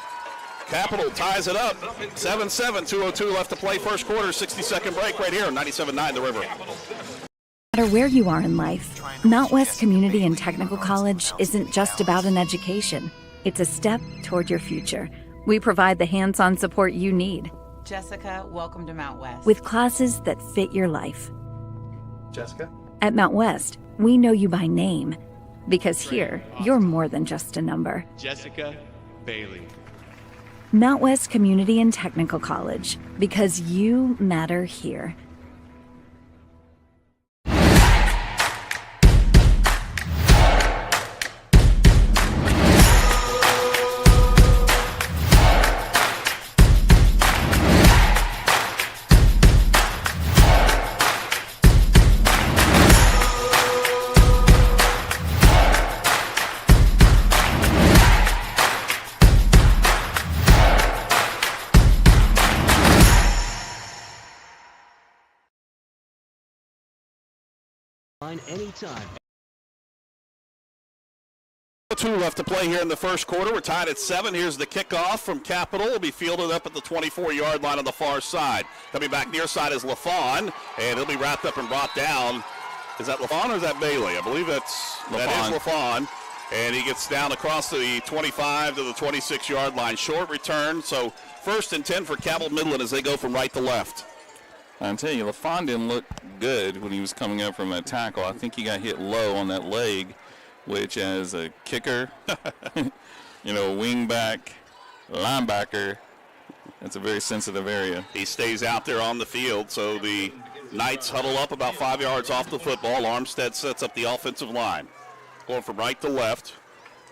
Capital ties it up. 7-7, 2:02 left to play first quarter, 60-second break right here on 97.9 The River. No matter where you are in life, Mount West Community and Technical College isn't just about an education. It's a step toward your future. We provide the hands-on support you need. Jessica, welcome to Mount West. With classes that fit your life. Jessica? At Mount West, we know you by name. Because here, you're more than just a number. Jessica Bailey. Mount West Community and Technical College. Because you matter here. Anytime. 2 left to play here in the first quarter. We're tied at 7. Here's the kickoff from Capital. Will be fielded up at the 24-yard line on the far side. Coming back near side is LaFawn, and he'll be wrapped up and brought down. Is that LaFawn or is that Bailey? I believe that is LaFawn. And he gets down across the 25 to the 26-yard line. Short return, so 1st and 10 for Cabell Midland as they go from right to left. I'll tell you, LaFawn didn't look good when he was coming up from that tackle. I think he got hit low on that leg, which as a kicker, wing back, linebacker, that's a very sensitive area. He stays out there on the field, so the Knights huddle up about 5 yards off the football. Armstead sets up the offensive line. Going from right to left.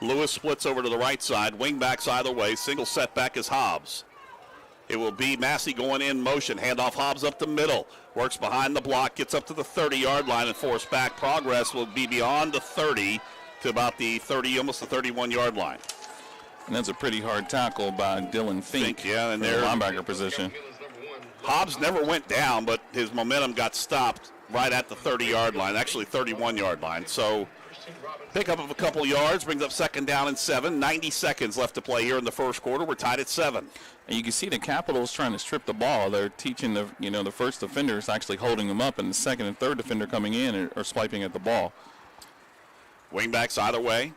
Lewis splits over to the right side. Wing backs either way. Single setback is Hobbs. It will be Massey going in motion. Handoff Hobbs up the middle. Works behind the block. Gets up to the 30-yard line and forced back. Progress will be beyond the 30 to about the 30, almost the 31-yard line. And that's a pretty hard tackle by Dylan Fink. Yeah, and their linebacker position. Hobbs never went down, but his momentum got stopped right at the 30-yard line, actually 31-yard line. So pick up of a couple yards, brings up 2nd down and 7. 90 seconds left to play here in the first quarter. We're tied at 7. And you can see the Capitals trying to strip the ball. They're teaching the first defenders actually holding them up, and the 2nd and 3rd defender coming in are swiping at the ball. Wingbacks either way.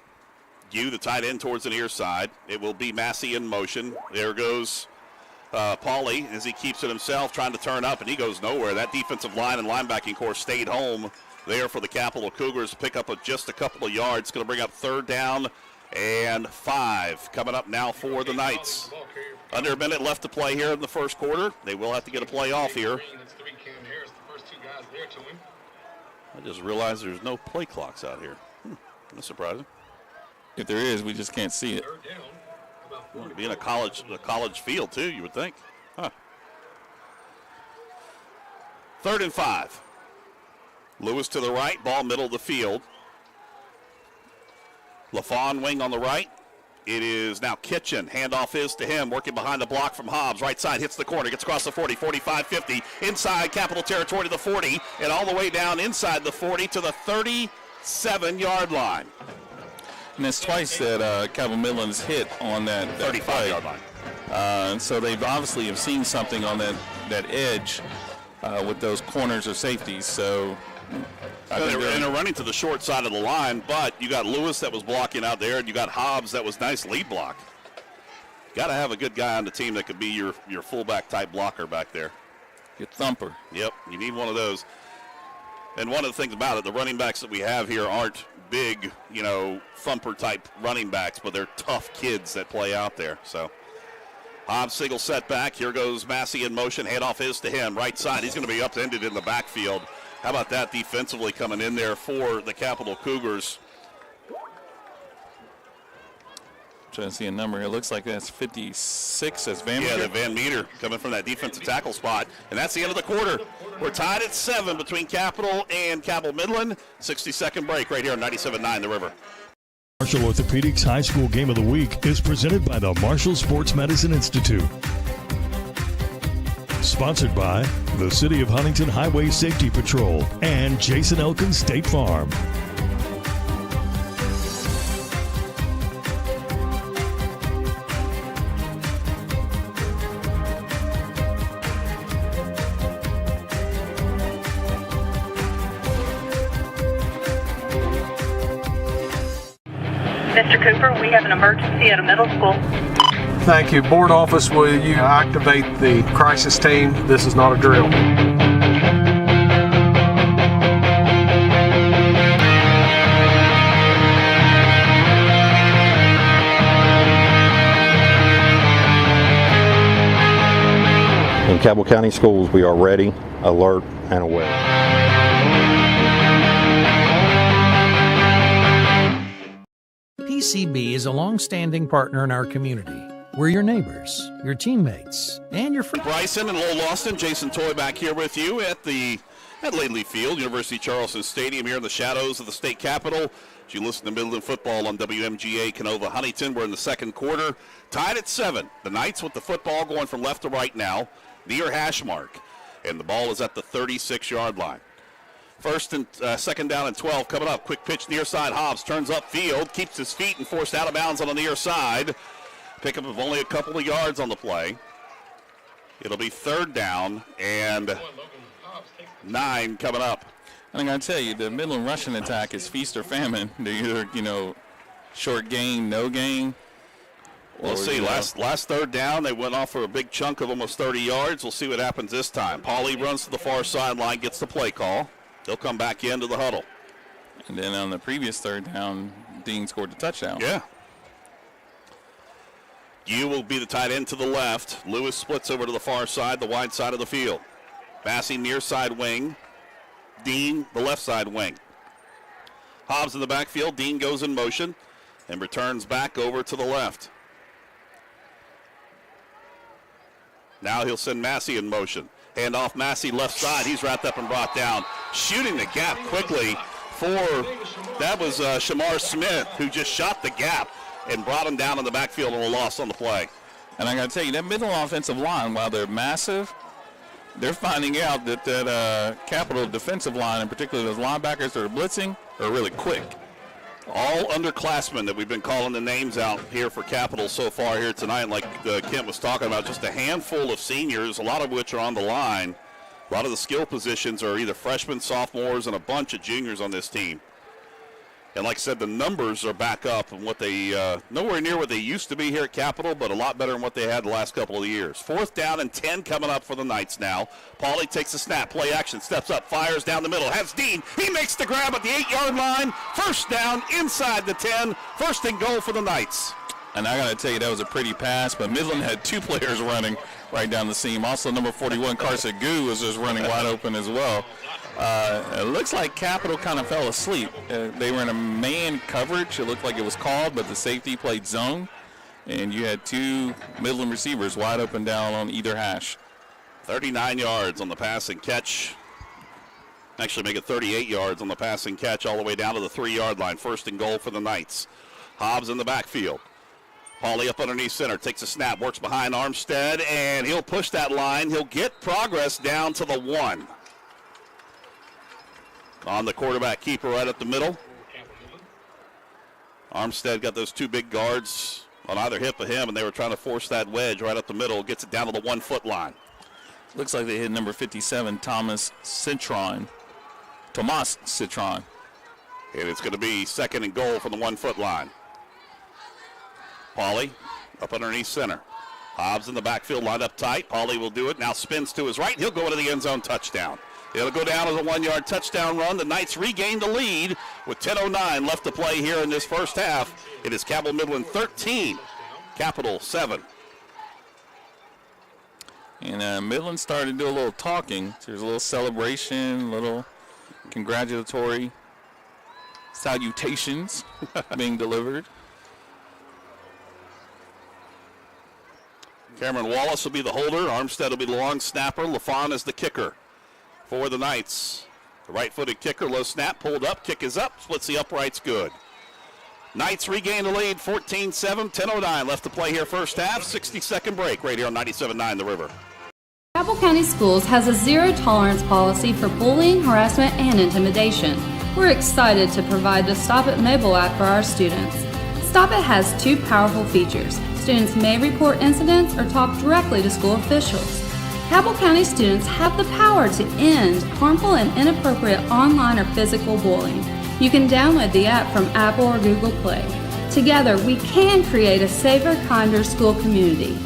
The tight end towards the near side. It will be Massey in motion. There goes Pauly as he keeps it himself, trying to turn up, and he goes nowhere. That defensive line and linebacking core stayed home there for the Capital Cougars. Pick up just a couple of yards. Going to bring up 3rd down and 5. Coming up now for the Knights. Under a minute left to play here in the first quarter. They will have to get a play off here. I just realized there's no play clocks out here. That's surprising. If there is, we just can't see it. Well, it'd be in a college field too, you would think. Huh. 3rd and 5. Lewis to the right, ball middle of the field. LaFawn wing on the right. It is now Kitchen. Handoff is to him, working behind the block from Hobbs. Right side hits the corner, gets across the 40, 45, 50. Inside Capital territory to the 40, and all the way down inside the 40 to the 37-yard line. And that's twice that Cabell Midland has hit on that 35-yard line. So they've obviously have seen something on that edge with those corners or safeties. So they're running to the short side of the line, but you got Lewis that was blocking out there, and you got Hobbs that was nice lead block. Got to have a good guy on the team that could be your fullback type blocker back there. Your thumper. Yep, you need one of those. And one of the things about it, the running backs that we have here aren't big, thumper type running backs, but they're tough kids that play out there. So Hobbs single setback. Here goes Massey in motion. Handoff is to him. Right side. He's going to be upended in the backfield. How about that defensively coming in there for the Capital Cougars? Trying to see a number here. It looks like that's 56 as Van Meter. Yeah, Van Meter coming from that defensive tackle spot. And that's the end of the quarter. We're tied at 7 between Capital and Cabell Midland. 60-second break right here on 97.9 The River. Marshall Orthopedics High School Game of the Week is presented by the Marshall Sports Medicine Institute. Sponsored by the City of Huntington Highway Safety Patrol and Jason Elkins State Farm. Mr. Cooper, we have an emergency at a middle school. Thank you. Board office, will you activate the crisis team? This is not a drill. In Cabell County Schools, we are ready, alert, and aware. PCB is a long-standing partner in our community. We're your neighbors, your teammates, and your friends. Bryson and Lowell Austin, Jason Toy back here with you at Lately Field, University Charleston Stadium here in the shadows of the state capitol. As you listen to Midland football on WMGA Canova Huntington, we're in the second quarter, tied at 7. The Knights with the football going from left to right now, near hash mark, and the ball is at the 36-yard line. First and second down and 12 coming up. Quick pitch near side. Hobbs turns upfield, keeps his feet and forced out of bounds on the near side. Pickup of only a couple of yards on the play. It'll be third down and 9 coming up. And I got to tell you, the Midland rushing attack is feast or famine. They're either, short gain, no gain. We'll see. Last third down, they went off for a big chunk of almost 30 yards. We'll see what happens this time. Pauly runs to the far sideline, gets the play call. They'll come back into the huddle. And then on the previous third down, Dean scored the touchdown. Yeah. You will be the tight end to the left. Lewis splits over to the far side, the wide side of the field. Massey near side wing. Dean, the left side wing. Hobbs in the backfield. Dean goes in motion and returns back over to the left. Now he'll send Massey in motion. Hand off Massey left side. He's wrapped up and brought down. Shooting the gap quickly that was Shamar Smith, who just shot the gap and brought him down in the backfield on a loss on the play. And I got to tell you, that middle offensive line, while they're massive, they're finding out that Capital defensive line, in particular those linebackers that are blitzing, are really quick. All underclassmen that we've been calling the names out here for Capital so far here tonight, like Kent was talking about, just a handful of seniors, a lot of which are on the line. A lot of the skill positions are either freshmen, sophomores, and a bunch of juniors on this team. And like I said, the numbers are back up and what they nowhere near what they used to be here at Capital, but a lot better than what they had the last couple of years. 4th down and 10 coming up for the Knights now. Pauly takes a snap, play action, steps up, fires down the middle, has Dean. He makes the grab at the 8-yard line. 1st down inside the 10. 1st and goal for the Knights. And I got to tell you, that was a pretty pass, but Midland had 2 players running right down the seam. Also, number 41, Carson Goo, was just running wide open as well. It looks like Capital kind of fell asleep. They were in a man coverage. It looked like it was called, but the safety played zone. And you had 2 Midland receivers wide open down on either hash. 39 yards on the passing catch. Actually make it 38 yards on the passing catch all the way down to the 3-yard line. 1st and goal for the Knights. Hobbs in the backfield. Pauly up underneath center, takes a snap, works behind Armstead, and he'll push that line. He'll get progress down to the 1. On the quarterback keeper right up the middle. Armstead got those 2 big guards on either hip of him, and they were trying to force that wedge right up the middle. Gets it down to the 1-foot line. Looks like they hit number 57, Tomas Citron. And it's going to be 2nd and goal from the 1-foot line. Pauly up underneath center. Hobbs in the backfield, lined up tight. Pauly will do it. Now spins to his right. He'll go into the end zone, touchdown. It'll go down as a 1-yard touchdown run. The Knights regain the lead with 10:09 left to play here in this first half. It is Cabell Midland 13, Capital 7. And Midland started to do a little talking. There's a little celebration, a little congratulatory salutations being delivered. Cameron Wallace will be the holder. Armstead will be the long snapper. LaFawn is the kicker for the Knights. The right-footed kicker, low snap, pulled up, kick is up, splits the uprights, good. Knights regain the lead, 14-7, 10:09 left to play here first half, 60-second break right here on 97.9 The River. Cabell County Schools has a zero-tolerance policy for bullying, harassment, and intimidation. We're excited to provide the Stop It mobile app for our students. Stop It has 2 powerful features. Students may report incidents or talk directly to school officials. Cabell County students have the power to end harmful and inappropriate online or physical bullying. You can download the app from Apple or Google Play. Together, we can create a safer, kinder school community.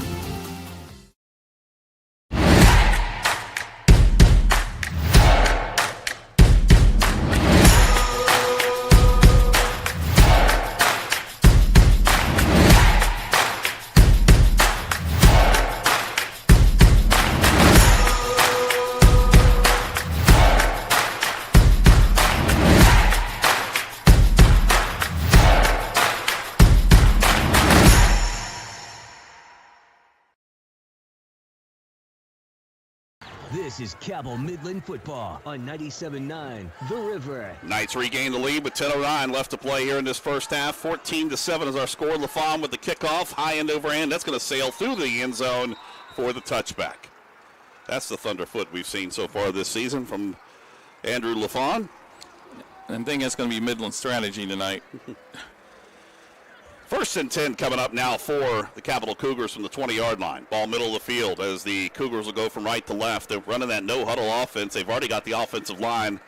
This is Cabell Midland football on 97.9 The River. Knights regain the lead with 10:09 left to play here in this first half. 14-7 is our score. LaFawn with the kickoff, high end overhand. That's going to sail through the end zone for the touchback. That's the thunderfoot we've seen so far this season from Andrew LaFawn. I think that's going to be Midland's strategy tonight. 1st and 10 coming up now for the Capital Cougars from the 20-yard line. Ball middle of the field as the Cougars will go from right to left. They're running that no-huddle offense. They've already got the offensive line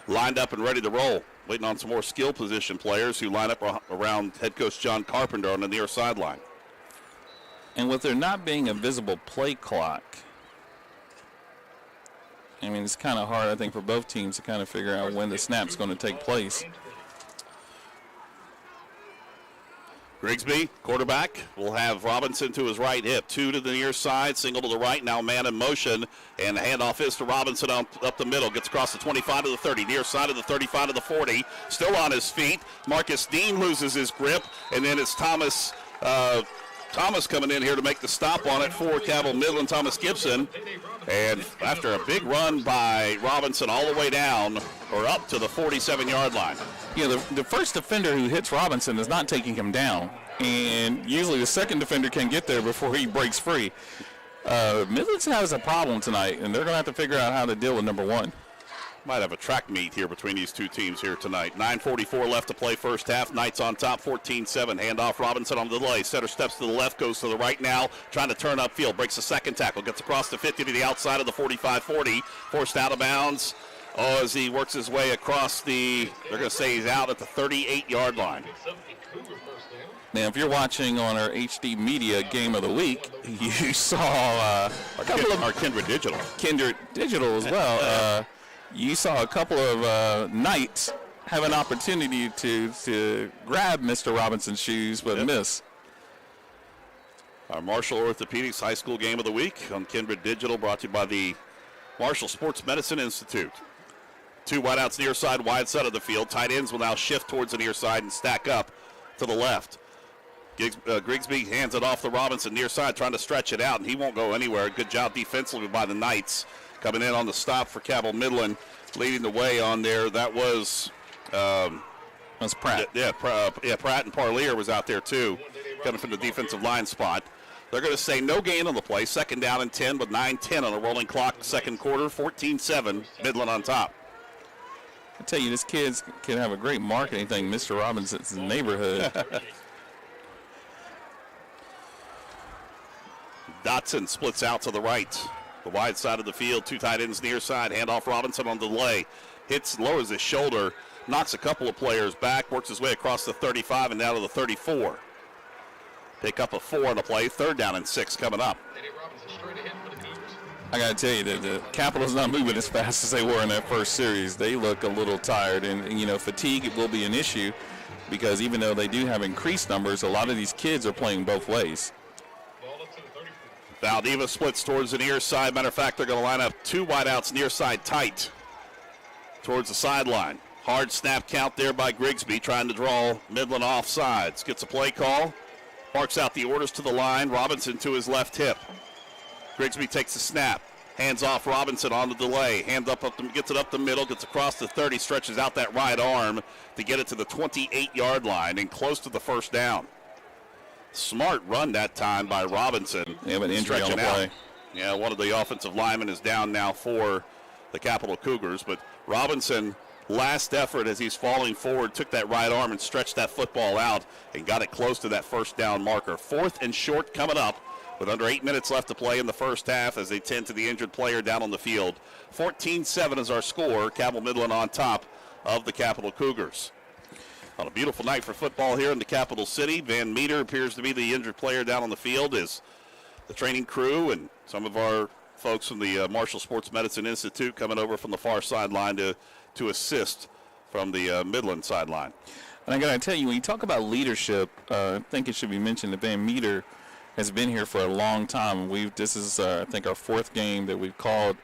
lined up and ready to roll. Waiting on some more skill position players who line up around head coach John Carpenter on the near sideline. And with there not being a visible play clock, I mean, it's kind of hard, I think, for both teams to kind of figure out when the snap's going to take place. Grigsby, quarterback, will have Robinson to his right hip. 2 to the near side, single to the right, now man in motion. And the handoff is to Robinson up the middle. Gets across the 25 to the 30, near side of the 35 to the 40. Still on his feet. Marcus Dean loses his grip. And then it's Thomas coming in here to make the stop on it for Cabell Midland, Thomas Gibson. And after a big run by Robinson all the way down, or up to the 47-yard line. Yeah, the first defender who hits Robinson is not taking him down. And usually the second defender can get there before he breaks free. Midlands has a problem tonight, and they're going to have to figure out how to deal with number 1. Might have a track meet here between these two teams here tonight. 9:44 left to play first half. Knights on top, 14-7. Handoff, Robinson on the delay. Setter steps to the left, goes to the right now, trying to turn upfield. Breaks the second tackle, gets across the 50 to the outside of the 45-40. Forced out of bounds. Oh, as he works his way across they're going to say he's out at the 38-yard line. Now, if you're watching on our HD Media Game of the Week, you saw our Kindred Digital. Kindred Digital as well. You saw a couple of Knights have an opportunity to grab Mr. Robinson's shoes, but miss. Our Marshall Orthopedics High School Game of the Week on Kindred Digital, brought to you by the Marshall Sports Medicine Institute. 2 wideouts near side, wide side of the field. Tight ends will now shift towards the near side and stack up to the left. Grigsby hands it off to Robinson near side, trying to stretch it out, and he won't go anywhere. Good job defensively by the Knights. Coming in on the stop for Cabell Midland, leading the way on there. That was Pratt. Pratt and Parlier was out there too, coming from the defensive line spot. They're going to say no gain on the play. 2nd down and 10 with 9:10 on a rolling clock. Second quarter, 14-7. Midland on top. I tell you, this kid can have a great marketing thing. Mr. Robinson's neighborhood. Dotson splits out to the right. The wide side of the field, 2 tight ends near side. Handoff Robinson on the delay. Lowers his shoulder, knocks a couple of players back, works his way across the 35 and down to the 34. Pick up a 4 on the play. 3rd down and 6 coming up. I got to tell you that the Capitals not moving as fast as they were in that first series. They look a little tired, and fatigue will be an issue because even though they do have increased numbers, a lot of these kids are playing both ways. Valdeva splits towards the near side. Matter of fact, they're going to line up 2 wideouts near side tight towards the sideline. Hard snap count there by Grigsby, trying to draw Midland off sides. Gets a play call. Marks out the orders to the line. Robinson to his left hip. Grigsby takes the snap. Hands off Robinson on the delay. Gets it up the middle. Gets across the 30. Stretches out that right arm to get it to the 28-yard line and close to the 1st down. Smart run that time by Robinson. They have an injury on the play. Yeah, one of the offensive linemen is down now for the Capital Cougars, but Robinson, last effort as he's falling forward, took that right arm and stretched that football out and got it close to that first down marker. 4th and short coming up with under 8 minutes left to play in the first half as they tend to the injured player down on the field. 14-7 is our score. Cabell Midland on top of the Capital Cougars. On a beautiful night for football here in the capital city. Van Meter appears to be the injured player down on the field as the training crew and some of our folks from the Marshall Sports Medicine Institute coming over from the far sideline to assist from the Midland sideline. And I got to tell you, when you talk about leadership, I think it should be mentioned that Van Meter has been here for a long time. This is, I think, our 4th game that we've called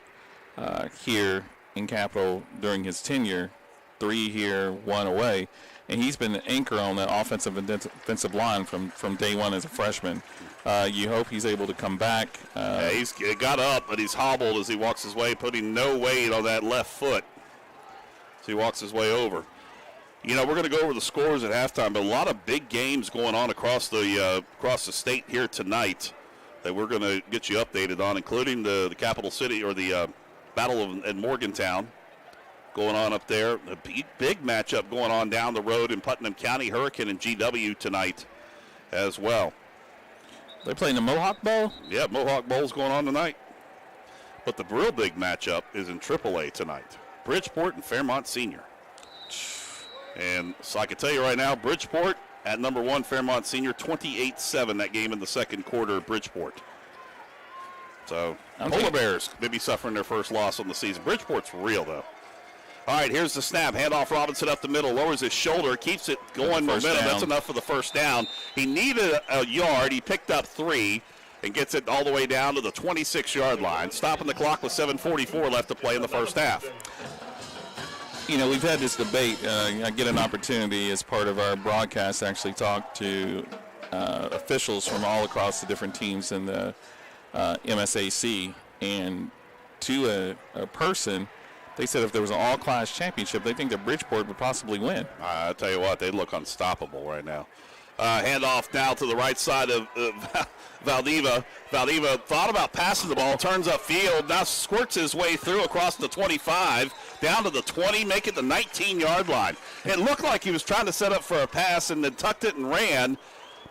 here in Capital during his tenure. 3 here, 1 away. And he's been an anchor on that offensive and defensive line from day one as a freshman. You hope he's able to come back. Yeah, he's got up, but he's hobbled as he walks his way, putting no weight on that left foot. So he walks his way over. You know, we're going to go over the scores at halftime, but a lot of big games going on across the state here tonight that we're going to get you updated on, including the capital city or the Battle in Morgantown going on up there. A big matchup going on down the road in Putnam County, Hurricane and GW tonight as well. They're playing the Mohawk Bowl? Yeah, Mohawk Bowl's going on tonight. But the real big matchup is in AAA tonight. Bridgeport and Fairmont Senior. And so I can tell you right now, Bridgeport at number 1, Fairmont Senior, 28-7 that game in the second quarter, Bridgeport. So Polar Bears may be suffering their first loss on the season. Bridgeport's real, though. All right, here's the snap. Handoff Robinson up the middle, lowers his shoulder, keeps it going momentum. That's enough for the first down. He needed a yard. He picked up 3 and gets it all the way down to the 26-yard line, stopping the clock with 7:44 left to play in the first half. You know, we've had this debate. I get an opportunity as part of our broadcast to actually talk to officials from all across the different teams in the MSAC. And to a person, they said if there was an all-class championship, they think that Bridgeport would possibly win. I'll tell you what, they look unstoppable right now. Handoff now to the right side of Valdeva. Valdeva thought about passing the ball, turns upfield, now squirts his way through across the 25, down to the 20, make it the 19-yard line. It looked like he was trying to set up for a pass and then tucked it and ran.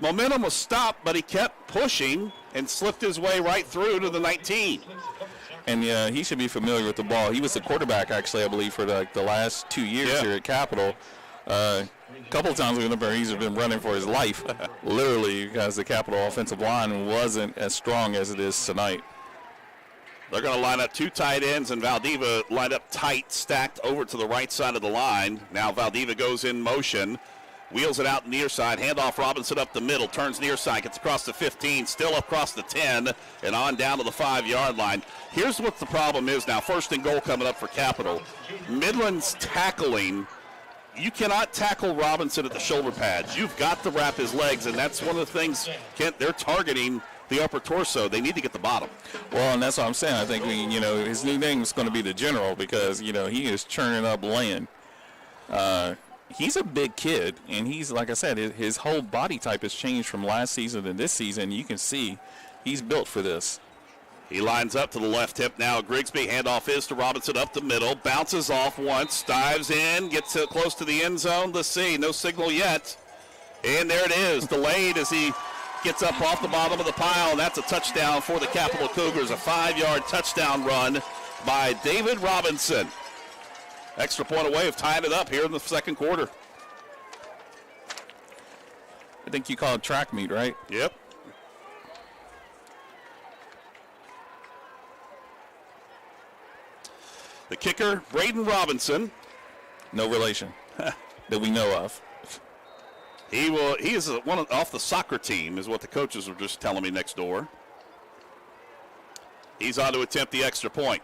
Momentum was stopped, but he kept pushing and slipped his way right through to the 19. And he should be familiar with the ball. He was the quarterback, actually, I believe, for the last 2 years here at Capital. A couple of times he's been running for his life, literally, because the Capital offensive line wasn't as strong as it is tonight. They're going to line up 2 tight ends, and Valdeva lined up tight, stacked over to the right side of the line. Now Valdeva goes in motion, wheels it out near side, handoff Robinson up the middle, turns near side, gets across the 15, still across the 10, and on down to the 5-yard line. Here's what the problem is now. 1st and goal coming up for Capital. Midland's tackling. You cannot tackle Robinson at the shoulder pads. You've got to wrap his legs, and that's one of the things, Kent, they're targeting the upper torso. They need to get the bottom. Well, and that's what I'm saying. I think, his new name is going to be the General because, he is churning up land. He's a big kid, and he's, like I said, his whole body type has changed from last season to this season. You can see he's built for this. He lines up to the left hip now. Grigsby, handoff is to Robinson up the middle. Bounces off once, dives in, gets close to the end zone. Let's see, no signal yet. And there it is, delayed as he gets up off the bottom of the pile. And that's a touchdown for the Capital Cougars, a 5-yard touchdown run by David Robinson. Extra point away of tying it up here in the second quarter. I think you call it track meet, right? Yep. The kicker, Braden Robinson. No relation that we know of. He is off the soccer team, is what the coaches were just telling me next door. He's on to attempt the extra point.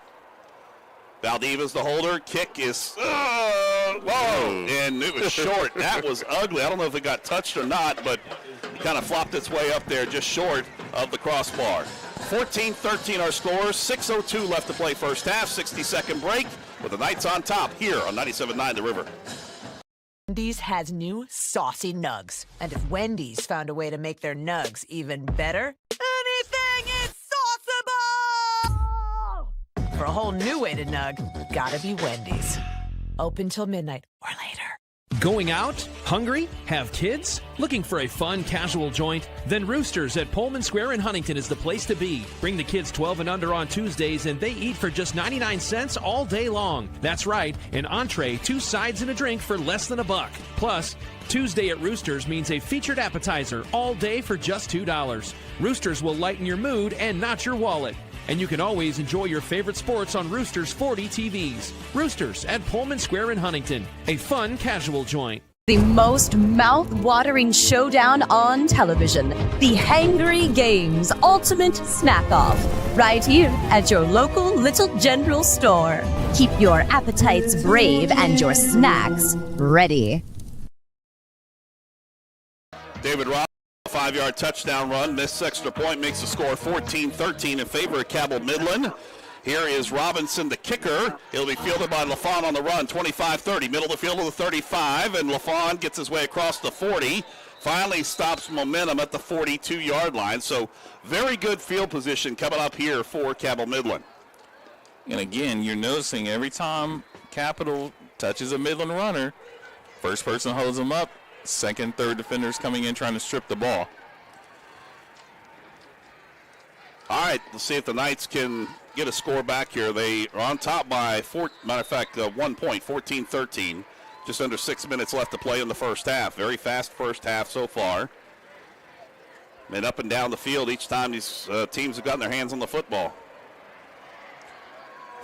Valdeva's the holder. Kick is, whoa, and it was short. That was ugly. I don't know if it got touched or not, but it kind of flopped its way up there just short of the crossbar. 14-13 our scores, 6:02 left to play first half, 60-second break with the Knights on top here on 97.9 The River. Wendy's has new saucy nugs. And if Wendy's found a way to make their nugs even better, anything is sauceable! whole new way to nug. Gotta be Wendy's. Open till midnight or later. Going out? Hungry? Have kids? Looking for a fun, casual joint? Then Roosters at Pullman Square in Huntington is the place to be. Bring the kids 12 and under on Tuesdays, and they eat for just 99 cents all day long. That's right, an entree, 2 sides, and a drink for less than $1. Plus, Tuesday at Roosters means a featured appetizer all day for just $2. Roosters will lighten your mood and not your wallet. And you can always enjoy your favorite sports on Roosters 40 TVs. Roosters at Pullman Square in Huntington. A fun, casual joint. The most mouth-watering showdown on television. The Hangry Games Ultimate Snack-Off. Right here at your local Little General store. Keep your appetites brave and your snacks ready. David Ross. 5-yard touchdown run, missed extra point, makes the score 14-13 in favor of Cabell Midland. Here is Robinson, the kicker. He'll be fielded by LaFawn on the run, 25-30, middle of the field of the 35, and LaFawn gets his way across the 40. Finally stops momentum at the 42-yard line. So very good field position coming up here for Cabell Midland. And again, you're noticing every time Capital touches a Midland runner, first person holds them up, second, third defenders coming in trying to strip the ball. All right, let's see if the Knights can get a score back here. They are on top by 1 point, 14-13. Just under 6 minutes left to play in the first half. Very fast first half so far. And up and down the field each time these teams have gotten their hands on the football.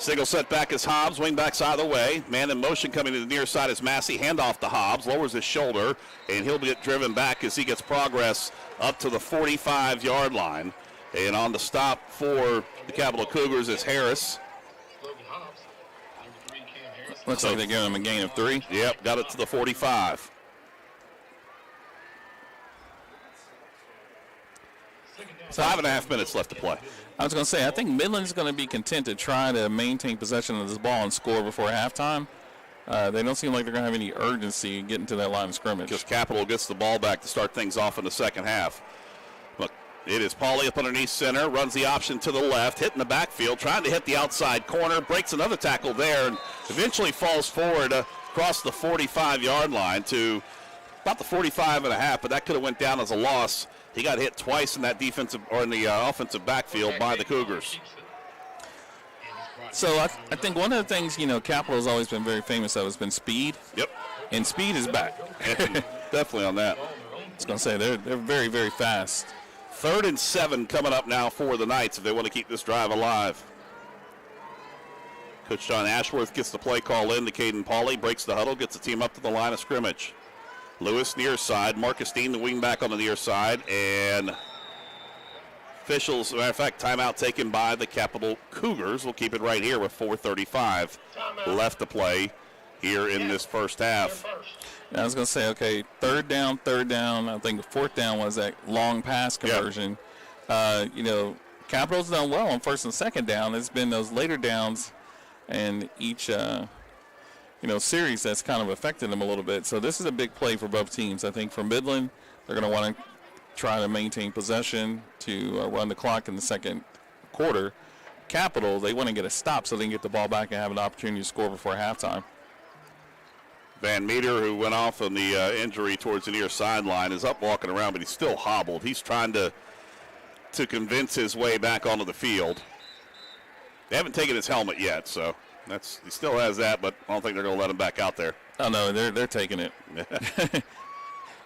Single set back is Hobbs, wingbacks out of the way. Man in motion coming to the near side is Massey. Handoff to Hobbs, lowers his shoulder, and he'll get driven back as he gets progress up to the 45-yard line. And on the stop for the Capital Cougars is Harris. Looks like they're giving him a gain of 3. Yep, got it to the 45. So 5.5 minutes left to play. I was going to say, I think Midland's going to be content to try to maintain possession of this ball and score before halftime. They don't seem like they're going to have any urgency getting to that line of scrimmage. Because Capital gets the ball back to start things off in the second half. Look, it is Pauly up underneath center, runs the option to the left, hitting the backfield, trying to hit the outside corner, breaks another tackle there, and eventually falls forward across the 45-yard line to about the 45.5, but that could have went down as a loss. He got hit twice in that defensive or in the offensive backfield by the Cougars. So I think one of the things, Capital has always been very famous of has been speed. Yep. And speed is back. Definitely on that. I was going to say, they're very, very fast. 3rd and 7 coming up now for the Knights if they want to keep this drive alive. Coach John Ashworth gets the play call in to Caden Pauly, breaks the huddle, gets the team up to the line of scrimmage. Lewis near side, Marcus Dean the wing back on the near side, and officials, as a matter of fact, timeout taken by the Capital Cougars. We'll keep it right here with 4:35 left to play here in this first half. I was going to say, okay, third down. I think fourth down was that long pass conversion. Yep. Capital's done well on first and second down. It's been those later downs and each series that's kind of affected them a little bit. So this is a big play for both teams. I think for Midland, they're going to want to try to maintain possession to run the clock in the second quarter. Capital, they want to get a stop so they can get the ball back and have an opportunity to score before halftime. Van Meter, who went off on the injury towards the near sideline, is up walking around, but he's still hobbled. He's trying to convince his way back onto the field. They haven't taken his helmet yet, so he still has that, but I don't think they're going to let him back out there. Oh, no, they're taking it.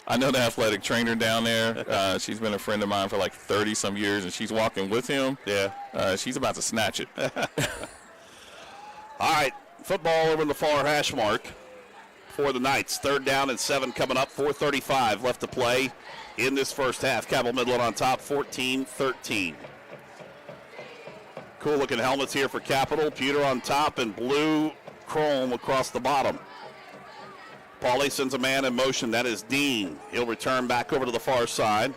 I know the athletic trainer down there. She's been a friend of mine for like 30-some years, and she's walking with him. Yeah. She's about to snatch it. All right, football over in the far hash mark for the Knights. 3rd down and 7 coming up, 4:35 left to play in this first half. Cabell Midland on top, 14-13. Cool-looking helmets here for Capital. Pewter on top and blue chrome across the bottom. Pauly sends a man in motion. That is Dean. He'll return back over to the far side.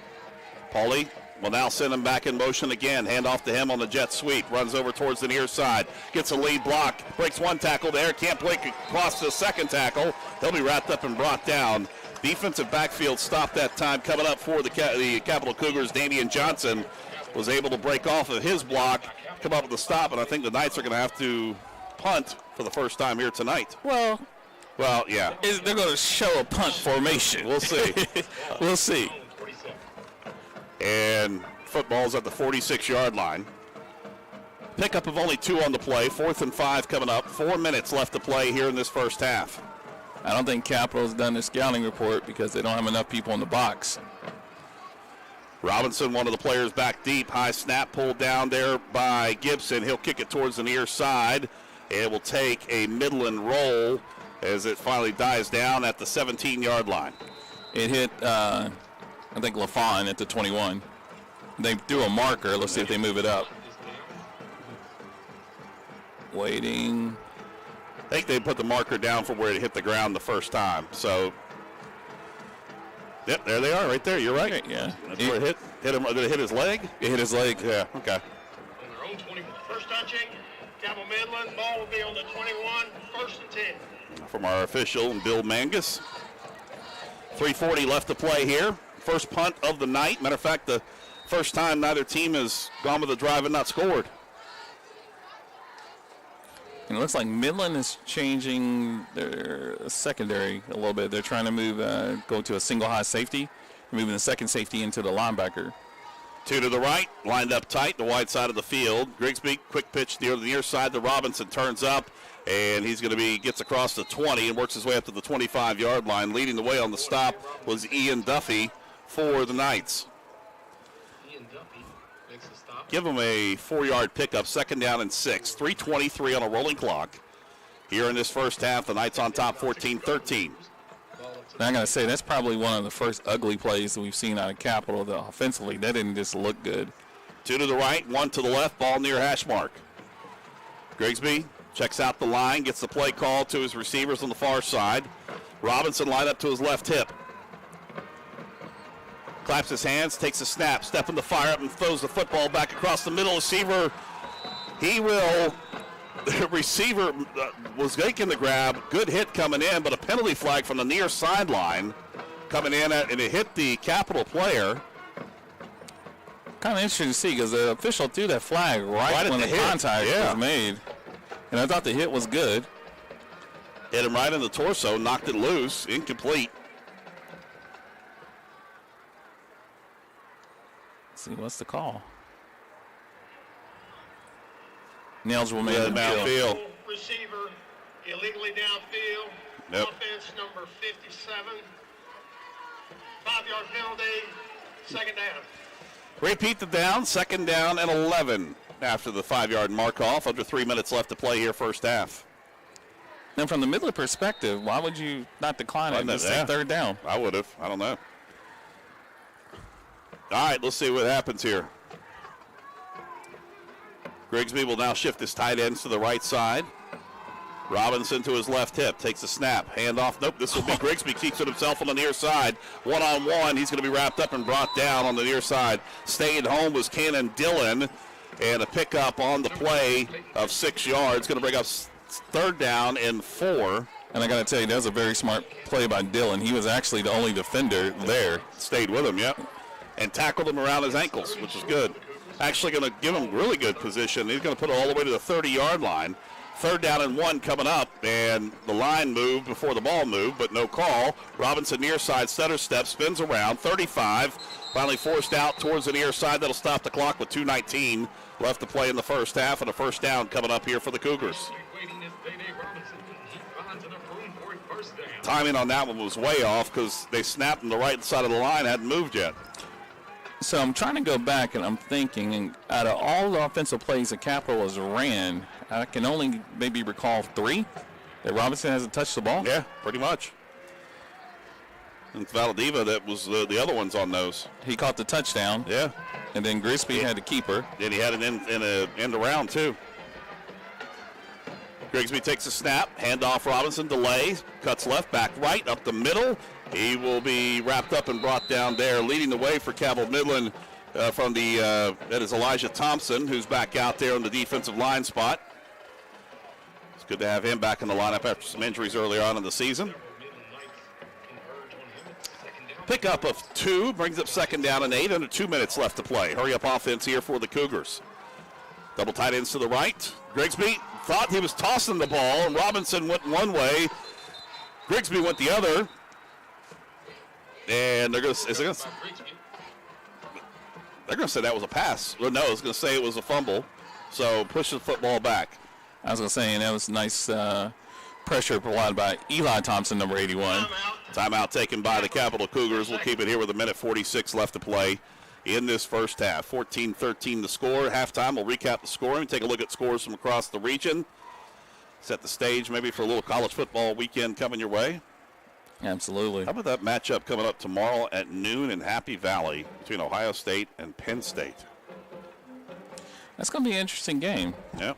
Pauly will now send him back in motion again. Hand off to him on the jet sweep. Runs over towards the near side. Gets a lead block. Breaks one tackle there. Can't break across the second tackle. He'll be wrapped up and brought down. Defensive backfield stop that time coming up for the Capital Cougars. Damian Johnson was able to break off of his block, come up with a stop, and I think the Knights are going to have to punt for the first time here tonight. Well, yeah. They're going to show a punt formation. We'll see. We'll see. And football's at the 46-yard line. Pickup of only 2 on the play. 4th and 5 coming up. 4 minutes left to play here in this first half. I don't think Capital's done their scouting report because they don't have enough people in the box. Robinson, one of the players back deep. High snap pulled down there by Gibson. He'll kick it towards the near side. It will take a Midland roll as it finally dies down at the 17-yard line. It hit, I think, LaFawn at the 21. They threw a marker. Let's see if they move it up. Waiting. I think they put the marker down for where it hit the ground the first time. So, yep, there they are right there. You're right. Okay, yeah. That's where it hit. Hit him. Did it hit his leg? It hit his leg. Yeah, okay. On their own 21. First touching, Cabell Midland. Ball will be on the 21. 1st and 10. From our official, Bill Mangus. 3:40 left to play here. First punt of the night. Matter of fact, the first time neither team has gone with a drive and not scored. And it looks like Midland is changing their secondary a little bit. They're trying to move, go to a single high safety, moving the second safety into the linebacker. 2 to the right, lined up tight, the wide side of the field. Grigsby, quick pitch near the near side to Robinson, turns up, and he's going to gets across the 20 and works his way up to the 25-yard line. Leading the way on the stop was Ian Duffy for the Knights. Give them a 4-yard pickup, 2nd down and 6. 3:23 on a rolling clock. Here in this first half, the Knights on top 14-13. Now I got to say, that's probably one of the first ugly plays that we've seen out of Capital. Offensively, that didn't just look good. 2 to the right, 1 to the left, ball near hash mark. Grigsby checks out the line, gets the play call to his receivers on the far side. Robinson lined up to his left hip. Claps his hands, takes a snap, stepping the fire up and throws the football back across the middle. Receiver, the receiver was making the grab. Good hit coming in, but a penalty flag from the near sideline coming in, and it hit the Capital player. Kind of interesting to see because the official threw that flag right when the contact was made. And I thought the hit was good. Hit him right in the torso, knocked it loose, incomplete. See, what's the call? Nails will make downfield. Receiver illegally downfield. Yep. Offense number 57. 5-yard penalty. 2nd down. Repeat the down, 2nd down and 11 after the 5-yard mark off. Under 3 minutes left to play here first half. Now, from the Midland perspective, why would you not decline it and just say 3rd down? I would have. I don't know. All right, let's see what happens here. Grigsby will now shift his tight ends to the right side. Robinson to his left hip, takes a snap, handoff. Nope, this will be Grigsby, keeps it himself on the near side. One-on-one, he's going to be wrapped up and brought down on the near side. Staying home was Cannon Dillon, and a pickup on the play of 6 yards. Going to bring up 3rd down and 4. And I got to tell you, that was a very smart play by Dillon. He was actually the only defender there. Stayed with him, yep. And tackled him around his ankles, which is good. Actually going to give him really good position. He's going to put it all the way to the 30-yard line. 3rd down and 1 coming up, and the line moved before the ball moved, but no call. Robinson near side, stutter step, spins around, 35, finally forced out towards the near side. That'll stop the clock with 2:19 left to play in the first half, and a first down coming up here for the Cougars. Timing on that one was way off because they snapped on the right side of the line, hadn't moved yet. So I'm trying to go back, and I'm thinking, and out of all the offensive plays that Capital has ran, I can only maybe recall 3 that Robinson hasn't touched the ball. Yeah, pretty much. And Valadiva, that was the other ones on those. He caught the touchdown. Yeah. And then Grigsby had the keeper. Then he had an end around, too. Grigsby takes a snap, handoff Robinson, delay, cuts left, back right, up the middle. He will be wrapped up and brought down there. Leading the way for Cabell Midland that is Elijah Thompson, who's back out there on the defensive line spot. It's good to have him back in the lineup after some injuries early on in the season. Pickup of 2 brings up 2nd down and 8 under 2 minutes left to play. Hurry up offense here for the Cougars. Double tight ends to the right. Grigsby thought he was tossing the ball, and Robinson went one way. Grigsby went the other. And they're going to say that was a pass. Well, no, it's going to say it was a fumble. So push the football back. I was going to say, and that was nice pressure provided by Eli Thompson, number 81. Timeout taken by the Capital Cougars. We'll keep it here with 1:46 left to play in this first half. 14-13 the score. Halftime, we'll recap the scoring, take a look at scores from across the region. Set the stage maybe for a little college football weekend coming your way. Absolutely. How about that matchup coming up tomorrow at noon in Happy Valley between Ohio State and Penn State? That's going to be an interesting game. Yeah.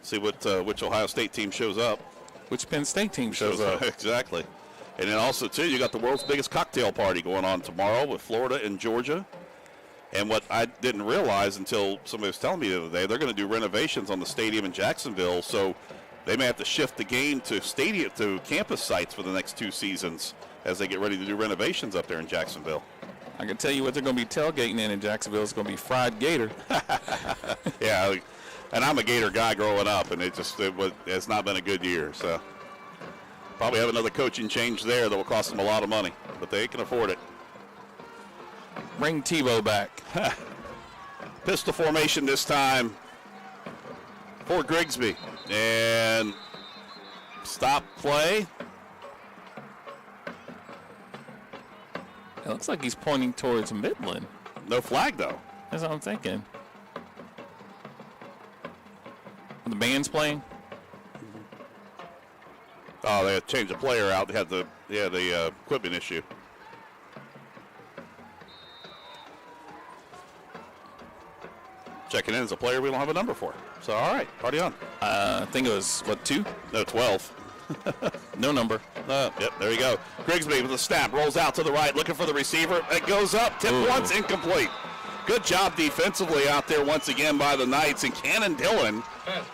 See which Ohio State team shows up. Which Penn State team shows up. Exactly. And then also, too, you got the world's biggest cocktail party going on tomorrow with Florida and Georgia. And what I didn't realize until somebody was telling me the other day, they're going to do renovations on the stadium in Jacksonville, so they may have to shift the game to campus sites for the next 2 seasons as they get ready to do renovations up there in Jacksonville. I can tell you what they're going to be tailgating in Jacksonville. It's going to be fried gator. Yeah, and I'm a gator guy growing up, and it's not been a good year. So probably have another coaching change there that will cost them a lot of money, but they can afford it. Bring Tebow back. Pistol formation this time for Grigsby. And stop play. It looks like he's pointing towards Midland. No flag, though. That's what I'm thinking. The band's playing? Oh, they had to change the player out. They had the equipment issue. Checking in as a player we don't have a number for. So, all right, party on. I think it was, 2? No, 12. No number. Yep, there you go. Grigsby with a snap, rolls out to the right, looking for the receiver. It goes up, tip once, incomplete. Good job defensively out there once again by the Knights. And Cannon Dillon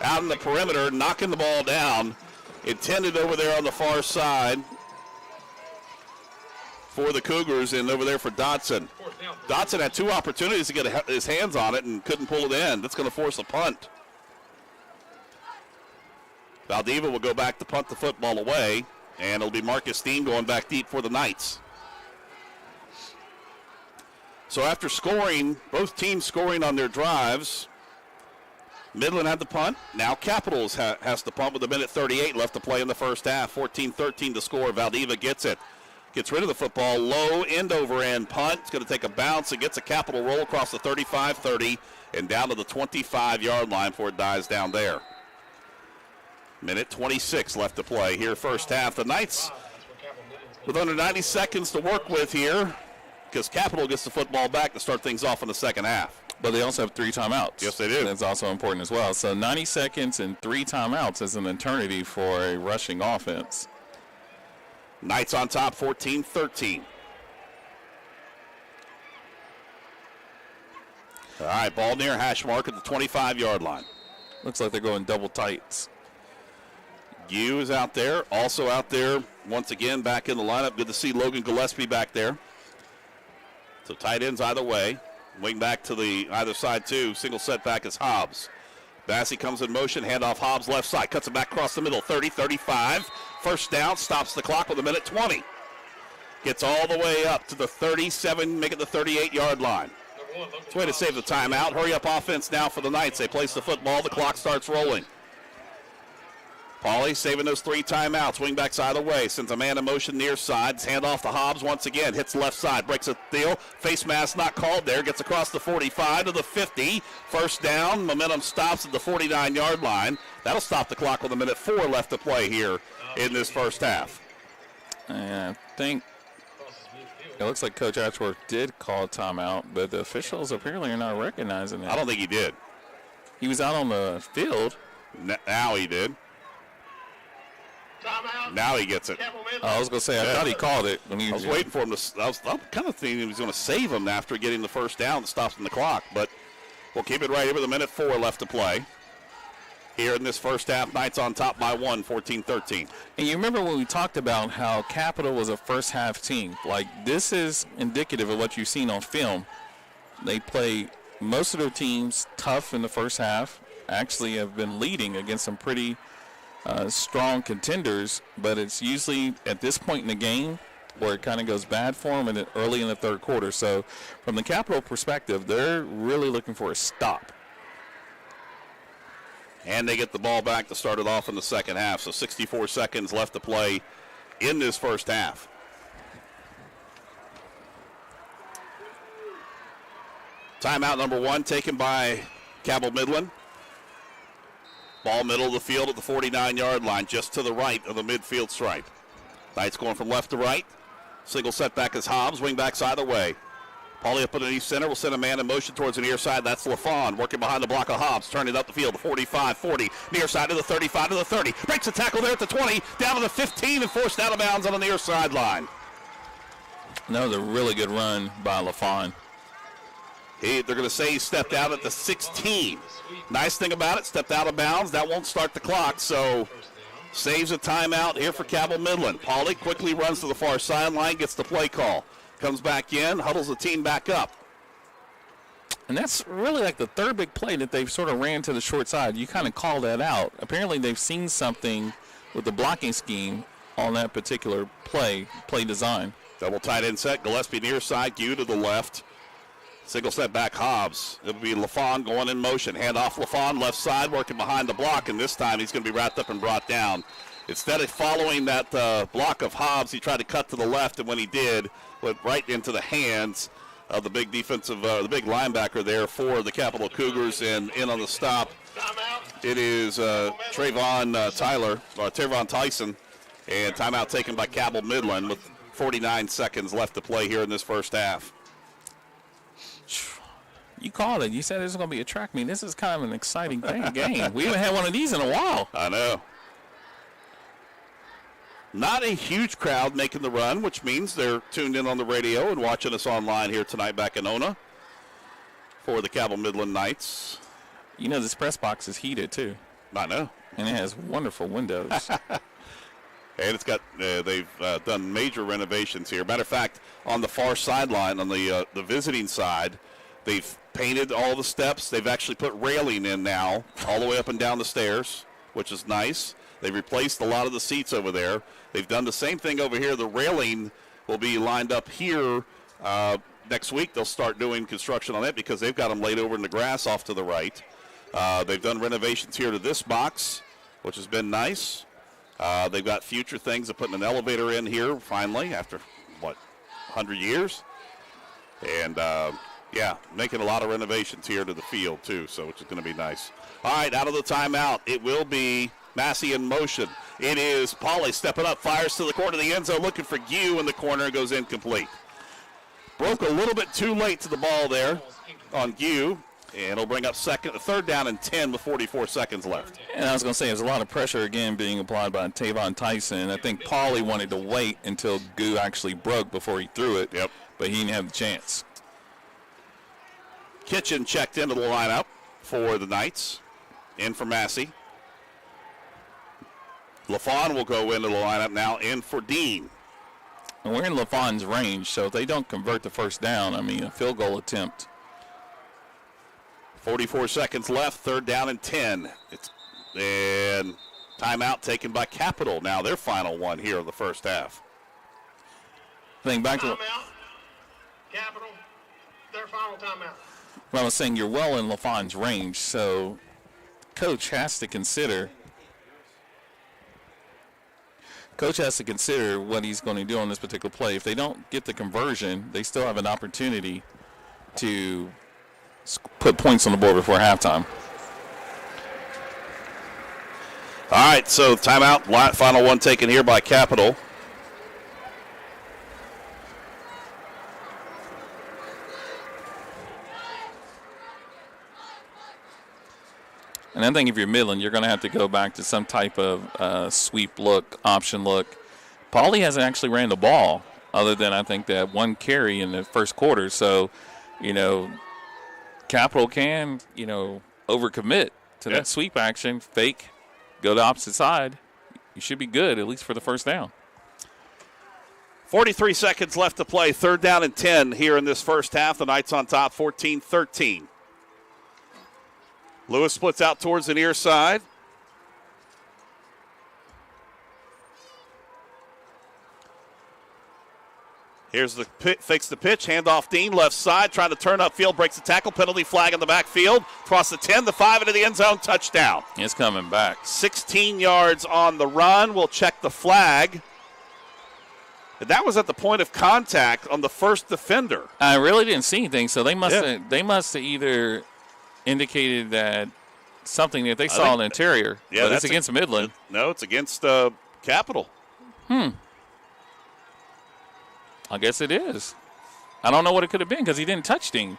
out in the perimeter, knocking the ball down. Intended over there on the far side for the Cougars, and over there for Dotson. Dotson had 2 opportunities to get his hands on it and couldn't pull it in. That's going to force a punt. Valdeva will go back to punt the football away, and it'll be Marcus Steen going back deep for the Knights. So after scoring, both teams scoring on their drives, Midland had the punt. Now Capitals has the punt with 1:38 left to play in the first half. 14-13 to score. Valdeva gets it. Gets rid of the football. Low end over end punt. It's going to take a bounce. It gets a Capital roll across the 35-30 and down to the 25-yard line before it dies down there. 1:26 left to play here first half. The Knights with under 90 seconds to work with here because Capital gets the football back to start things off in the second half. But they also have 3 timeouts. Yes, they do. That's also important as well. So 90 seconds and 3 timeouts is an eternity for a rushing offense. Knights on top, 14-13. All right, ball near hash mark at the 25-yard line. Looks like they're going double tights. Yu is out there, also out there once again back in the lineup. Good to see Logan Gillespie back there. So tight ends either way. Wing back to the either side too. Single setback is Hobbs. Bassey comes in motion, handoff Hobbs left side, cuts it back across the middle, 30-35. First down, stops the clock with 1:20. Gets all the way up to the 37, make it the 38-yard line. It's a way to save the timeout. Hurry up offense now for the Knights. They place the football, the clock starts rolling. Pauly saving those 3 timeouts. Wingbacks either way. Sends a man in motion near side. Hand off to Hobbs once again. Hits left side. Breaks a deal. Face mask not called there. Gets across the 45 to the 50. First down. Momentum stops at the 49-yard line. That'll stop the clock with 1:04 left to play here in this first half. And I think it looks like Coach Atchworth did call a timeout, but the officials apparently are not recognizing it. I don't think he did. He was out on the field. Now he did. Now he gets it. I was going to say, I thought he called it. When he I was waiting for him to. I was kind of thinking he was going to save him after getting the first down that stops him the clock. But we'll keep it right here with 1:04 left to play. here in this first half. Knights on top by 1, 14-13. And you remember when we talked about how Capital was a first half team. Like, this is indicative of what you've seen on film. They play most of their teams tough in the first half. Actually have been leading against some pretty strong contenders, but it's usually at this point in the game where it kind of goes bad for them and early in the third quarter. So from the Capital perspective, they're really looking for a stop. And they get the ball back to start it off in the second half. So 64 seconds left to play in this first half. Timeout number 1 taken by Cabell Midland. Ball middle of the field at the 49-yard line, just to the right of the midfield stripe. Knights going from left to right. Single setback is Hobbs, wing backs either way. Paulie up underneath center will send a man in motion towards the near side. That's LaFawn working behind the block of Hobbs, turning up the field to 45, 40, near side to the 35 to the 30. Breaks a tackle there at the 20, down to the 15 and forced out of bounds on the near sideline. That was a really good run by LaFawn. They're going to say he stepped out at the 16. Nice thing about it, stepped out of bounds. That won't start the clock, so saves a timeout here for Cabell Midland. Paulie quickly runs to the far sideline, gets the play call. Comes back in, huddles the team back up. And that's really like the third big play that they've sort of ran to the short side. You kind of call that out. Apparently they've seen something with the blocking scheme on that particular play design. Double tight end set, Gillespie near side, Gue to the left. Single step back, Hobbs. It'll be LaFawn going in motion. Hand off LaFawn, left side, working behind the block, and this time he's going to be wrapped up and brought down. Instead of following that block of Hobbs, he tried to cut to the left, and when he did, went right into the hands of the big defensive, the big linebacker there for the Capital Cougars, and in on the stop. It is Trayvon Tyson, and timeout taken by Cabell Midland with 49 seconds left to play here in this first half. You called it. You said this is going to be a track meet. This is kind of an exciting game. We haven't had one of these in a while. I know. Not a huge crowd making the run, which means they're tuned in on the radio and watching us online here tonight back in Ona for the Cabell Midland Knights. You know, this press box is heated, too. I know. And it has wonderful windows. And it's got, they've done major renovations here. Matter of fact, on the far sideline, on the visiting side, they've painted all the steps. They've actually put railing in now all the way up and down the stairs, which is nice. They've replaced a lot of the seats over there. They've done the same thing over here. The railing will be lined up here. Next week they'll start doing construction on it because they've got them laid over in the grass off to the right. They've done renovations here to this box, which has been nice. They've got future things of putting an elevator in here finally after, 100 years? And, making a lot of renovations here to the field, too, so which is going to be nice. All right, out of the timeout, it will be Massey in motion. It is Paulie stepping up, fires to the corner of the end zone, looking for Gue in the corner, and goes incomplete. Broke a little bit too late to the ball there on Gue, and it'll bring up third down and 10 with 44 seconds left. And I was going to say, there's a lot of pressure again being applied by Trayvon Tyson. I think Paulie wanted to wait until Gue actually broke before he threw it, but he didn't have the chance. Kitchen checked into the lineup for the Knights. In for Massey. LaFawn will go into the lineup now, in for Dean. And we're in LaFawn's range, so if they don't convert the first down, a field goal attempt. 44 seconds left, third down and 10. And timeout taken by Capital. Now their final one here of the first half. I think back to Capital, their final timeout. Well, I was saying you're well in LaFawn's range, so coach has to consider what he's going to do on this particular play. If they don't get the conversion, they still have an opportunity to put points on the board before halftime. All right, so timeout, final one taken here by Capital. And I think if you're Midland, you're going to have to go back to some type of sweep look, option look. Paulie hasn't actually ran the ball other than I think that one carry in the first quarter. So, Capital can, overcommit to that sweep action, fake, go to opposite side. You should be good, at least for the first down. 43 seconds left to play. 3rd down and 10 here in this first half. The Knights on top, 14-13. Lewis splits out towards the near side. Here's the fakes the pitch, handoff Dean, left side, trying to turn upfield, breaks the tackle, penalty flag in the backfield, across the 10, the 5 into the end zone, touchdown. It's coming back. 16 yards on the run. We'll check the flag. And that was at the point of contact on the first defender. I really didn't see anything, so they must have either indicated that something that they saw in the interior. Yeah, but it's against Midland. No, it's against Capital. I guess it is. I don't know what it could have been because he didn't touch Dean.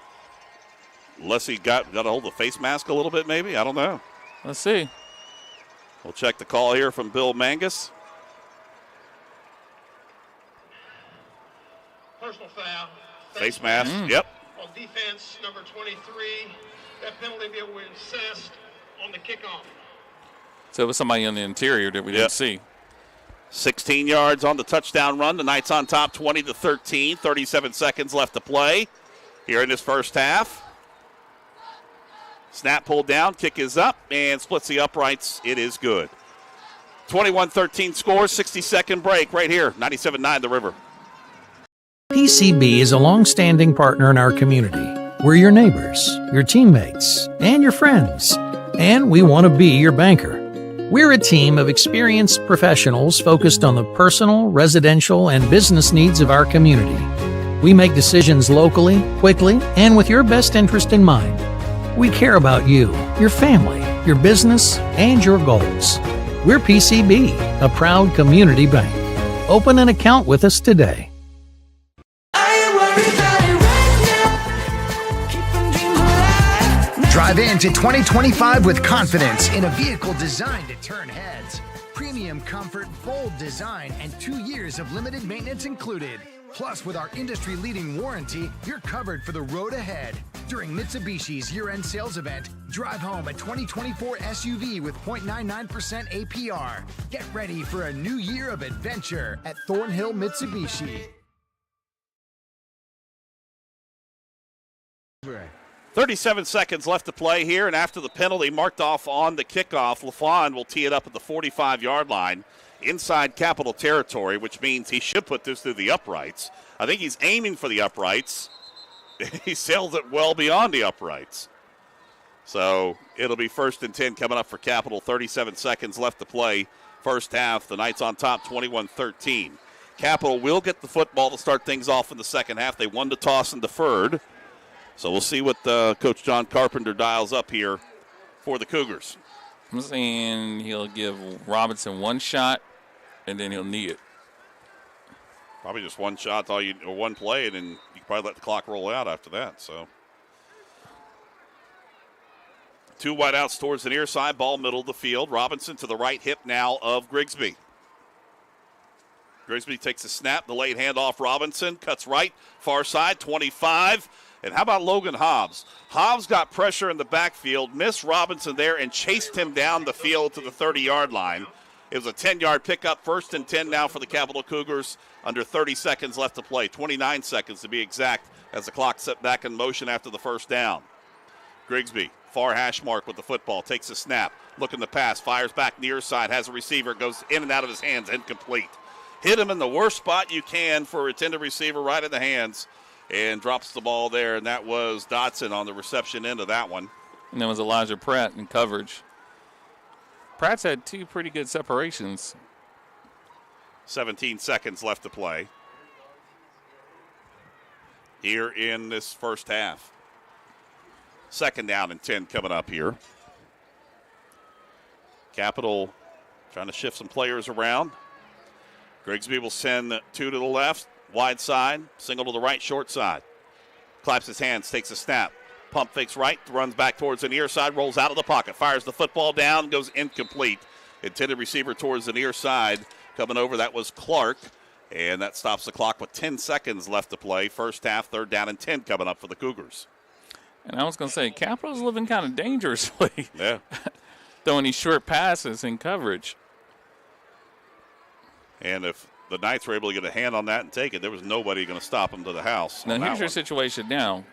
Unless he got a hold of the face mask a little bit, maybe. I don't know. Let's see. We'll check the call here from Bill Mangus. Personal foul. Face mask, yep. On defense, number 23. That penalty will be assessed on the kickoff. So it was somebody on the interior that we didn't see. 16 yards on the touchdown run. The Knights on top, 20-13. 37 seconds left to play here in this first half. Snap pulled down, kick is up, and splits the uprights. It is good. 21-13 scores, 60-second break right here, 97.9 The River. PCB is a long-standing partner in our community. We're your neighbors, your teammates, and your friends. And we want to be your banker. We're a team of experienced professionals focused on the personal, residential, and business needs of our community. We make decisions locally, quickly, and with your best interest in mind. We care about you, your family, your business, and your goals. We're PCB, a proud community bank. Open an account with us today. Drive into 2025 with confidence in a vehicle designed to turn heads. Premium comfort, bold design, and 2 years of limited maintenance included. Plus, with our industry-leading warranty, you're covered for the road ahead. During Mitsubishi's year-end sales event, drive home a 2024 SUV with 0.99% APR. Get ready for a new year of adventure at Thornhill Mitsubishi. 37 seconds left to play here, and after the penalty marked off on the kickoff, LaFawn will tee it up at the 45-yard line inside Capital territory, which means he should put this through the uprights. I think he's aiming for the uprights. He sails it well beyond the uprights. So it'll be 1st and 10 coming up for Capital. 37 seconds left to play. First half, the Knights on top, 21-13. Capital will get the football to start things off in the second half. They won the toss and deferred. So we'll see what Coach John Carpenter dials up here for the Cougars. I'm saying he'll give Robinson one shot, and then he'll knee it. Probably just one shot, or one play, and then you can probably let the clock roll out after that. So 2 wideouts towards the near side, ball middle of the field. Robinson to the right hip now of Grigsby. Grigsby takes a snap, the late handoff. Robinson cuts right, far side, 25. And how about Logan Hobbs? Hobbs got pressure in the backfield, missed Robinson there, and chased him down the field to the 30-yard line. It was a 10-yard pickup, 1st and 10 now for the Capital Cougars, under 30 seconds left to play, 29 seconds to be exact, as the clock set back in motion after the first down. Grigsby, far hash mark with the football, takes a snap, looking to pass, fires back near side, has a receiver, goes in and out of his hands, incomplete. Hit him in the worst spot you can for a intended receiver, right in the hands, and drops the ball there, and that was Dotson on the reception end of that one. And that was Elijah Pratt in coverage. Pratt's had 2 pretty good separations. 17 seconds left to play here in this first half. 2nd down and 10 coming up here. Capital trying to shift some players around. Grigsby will send 2 to the left. Wide side, single to the right, short side. Claps his hands, takes a snap. Pump fakes right, runs back towards the near side, rolls out of the pocket, fires the football down, goes incomplete. Intended receiver towards the near side. Coming over, that was Clark. And that stops the clock with 10 seconds left to play. First half, 3rd down and 10 coming up for the Cougars. And I was going to say, Capitol's living kind of dangerously. Yeah. Throwing these short passes in coverage. And if the Knights were able to get a hand on that and take it, there was nobody going to stop them to the house. Now, here's your situation now.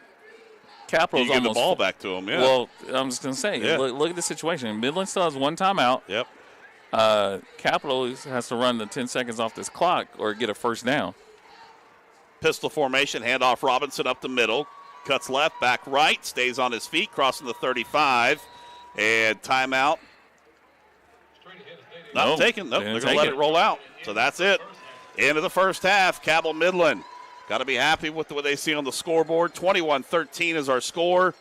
Capitol's you give almost the ball back to them, yeah. Well, I'm just going to say, look at the situation. Midland still has one timeout. Yep. Capital has to run the 10 seconds off this clock or get a first down. Pistol formation, handoff Robinson up the middle. Cuts left, back right, stays on his feet, crossing the 35. And timeout. Not taken. Nope, they're going to let it roll out. So that's it. End of the first half. Cabell Midland got to be happy with what they see on the scoreboard. 21-13 is our score.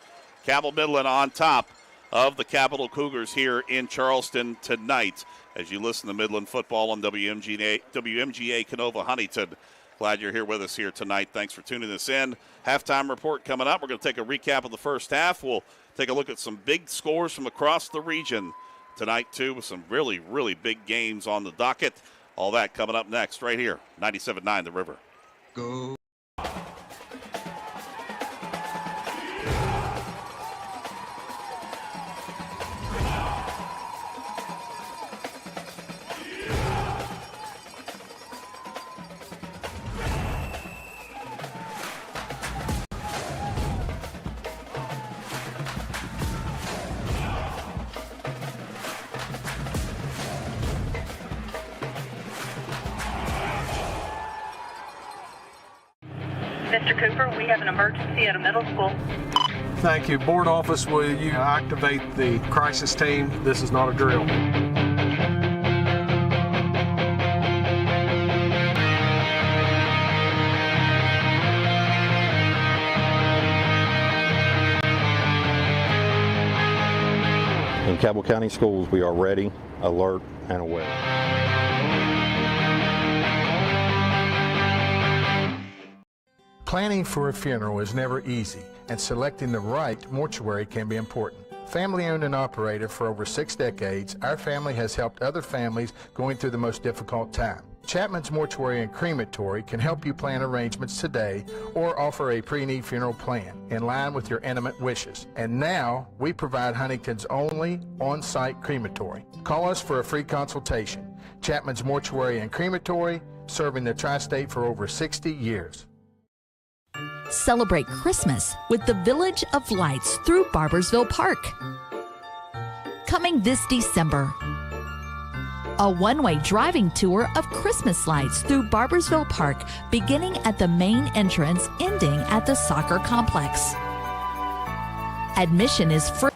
Cabell Midland on top of the Capital Cougars here in Charleston tonight. As you listen to Midland football on WMGA Canova Huntington. Glad you're here with us here tonight. Thanks for tuning us in. Halftime report coming up. We're going to take a recap of the first half. We'll take a look at some big scores from across the region tonight, too, with some really, really big games on the docket. All that coming up next right here, 97.9 The River. Go. Mr. Cooper, we have an emergency at a middle school. Thank you. Board office, will you activate the crisis team? This is not a drill. In Cabell County Schools, we are ready, alert, and aware. Planning for a funeral is never easy, and selecting the right mortuary can be important. Family-owned and operated for over 6 decades, our family has helped other families going through the most difficult time. Chapman's Mortuary and Crematory can help you plan arrangements today or offer a pre-need funeral plan in line with your intimate wishes. And now, we provide Huntington's only on-site crematory. Call us for a free consultation. Chapman's Mortuary and Crematory, serving the tri-state for over 60 years. Celebrate Christmas with the Village of Lights through Barboursville Park. Coming this December, a one-way driving tour of Christmas lights through Barboursville Park, beginning at the main entrance, ending at the soccer complex. Admission is free.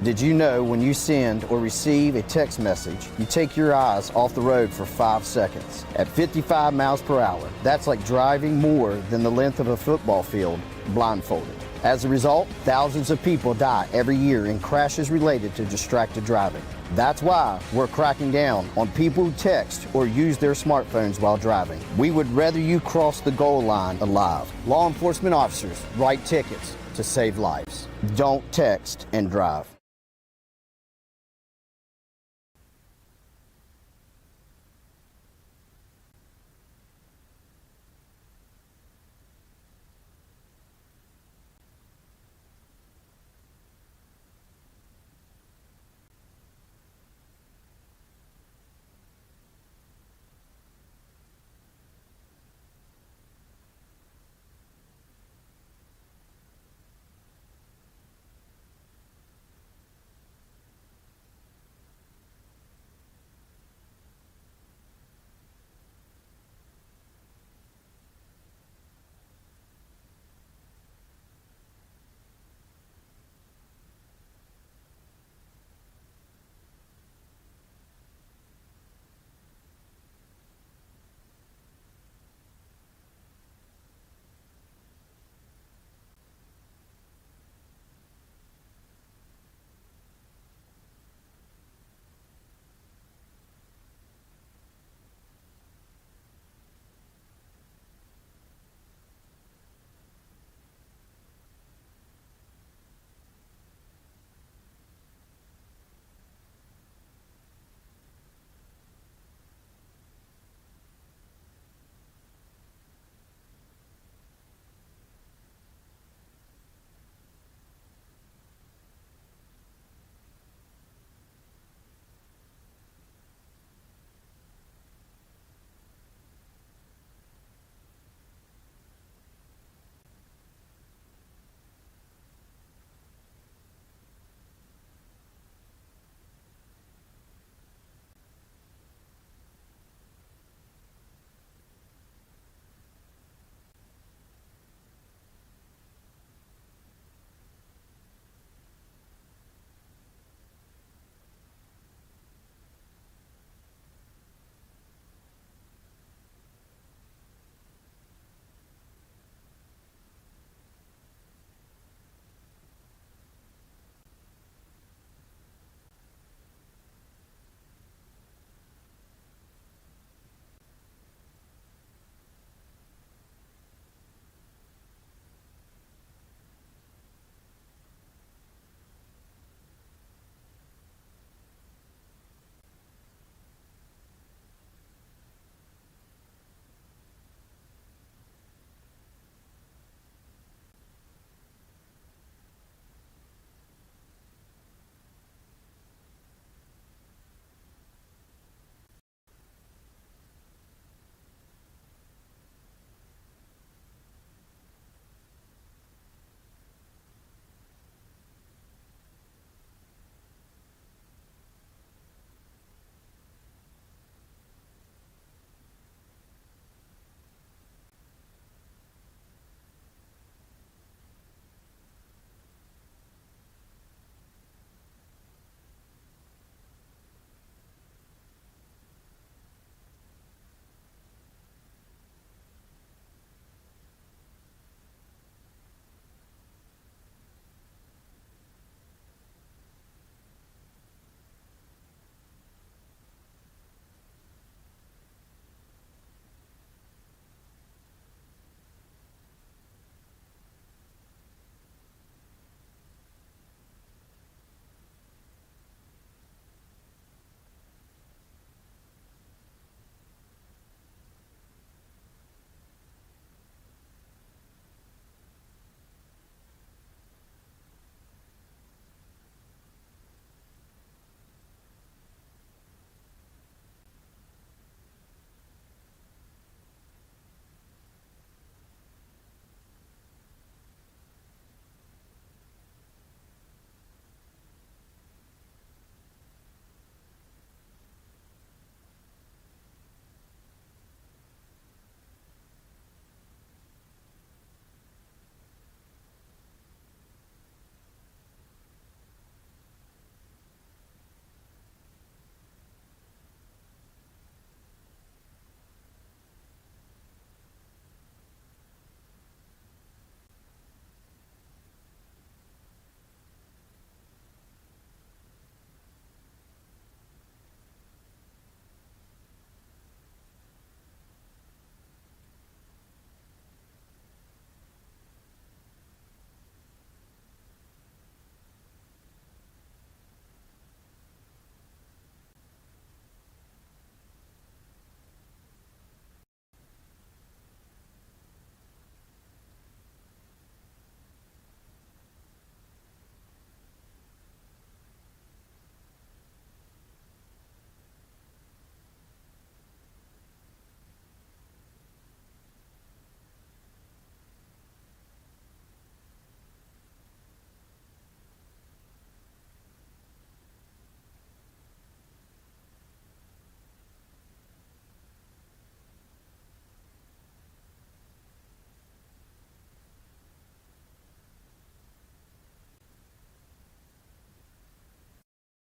Did you know when you send or receive a text message, you take your eyes off the road for 5 seconds? At 55 miles per hour, that's like driving more than the length of a football field blindfolded. As a result, thousands of people die every year in crashes related to distracted driving. That's why we're cracking down on people who text or use their smartphones while driving. We would rather you cross the goal line alive. Law enforcement officers write tickets to save lives. Don't text and drive.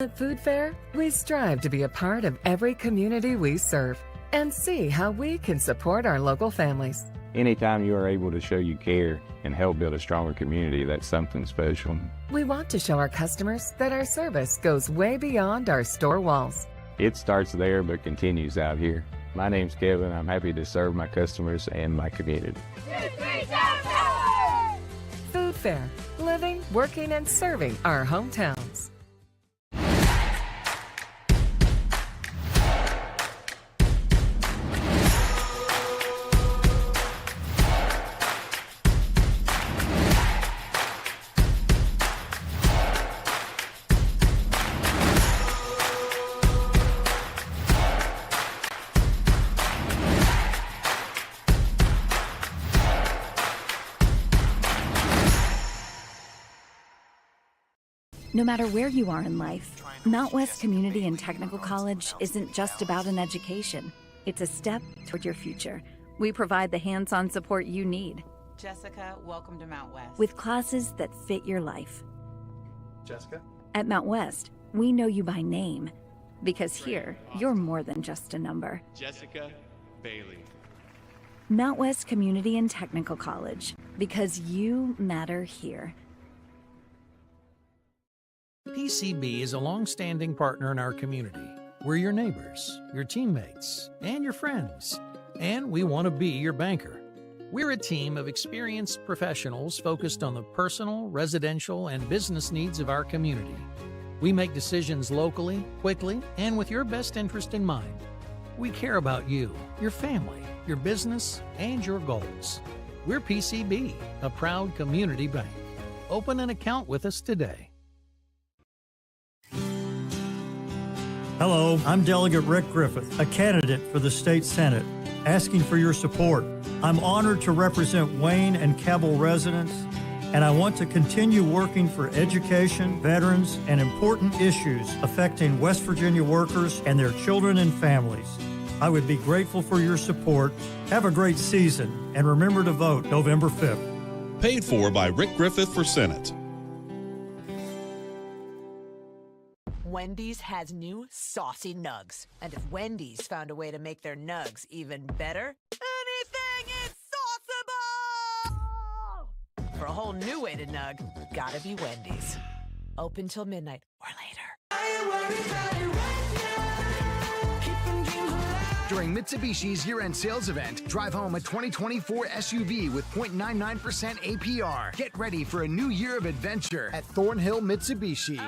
At Food Fair, we strive to be a part of every community we serve and see how we can support our local families. Anytime you are able to show you care and help build a stronger community, that's something special. We want to show our customers that our service goes way beyond our store walls. It starts there but continues out here. My name's Kevin. I'm happy to serve my customers and my community. Food Fair, living, working, and serving our hometowns. No matter where you are in life, Mount West Community and Technical College isn't just about an education. It's a step toward your future. We provide the hands-on support you need. Jessica, welcome to Mount West. With classes that fit your life. Jessica? At Mount West, we know you by name, because here, you're more than just a number. Jessica Bailey. Mount West Community and Technical College, because you matter here. PCB is a long-standing partner in our community. We're your neighbors, your teammates, and your friends, and we want to be your banker. We're a team of experienced professionals focused on the personal, residential, and business needs of our community. We make decisions locally, quickly, and with your best interest in mind. We care about you, your family, your business, and your goals. We're PCB, a proud community bank. Open an account with us today. Hello, I'm Delegate Rick Griffith, a candidate for the State Senate, asking for your support. I'm honored to represent Wayne and Cabell residents, and I want to continue working for education, veterans, and important issues affecting West Virginia workers and their children and families. I would be grateful for your support. Have a great season, and remember to vote November 5th. Paid for by Rick Griffith for Senate. Wendy's has new saucy nugs. And if Wendy's found a way to make their nugs even better, anything is sauceable! For a whole new way to nug, gotta be Wendy's. Open till midnight or later. During Mitsubishi's year-end sales event, drive home a 2024 SUV with 0.99% APR. Get ready for a new year of adventure at Thornhill Mitsubishi.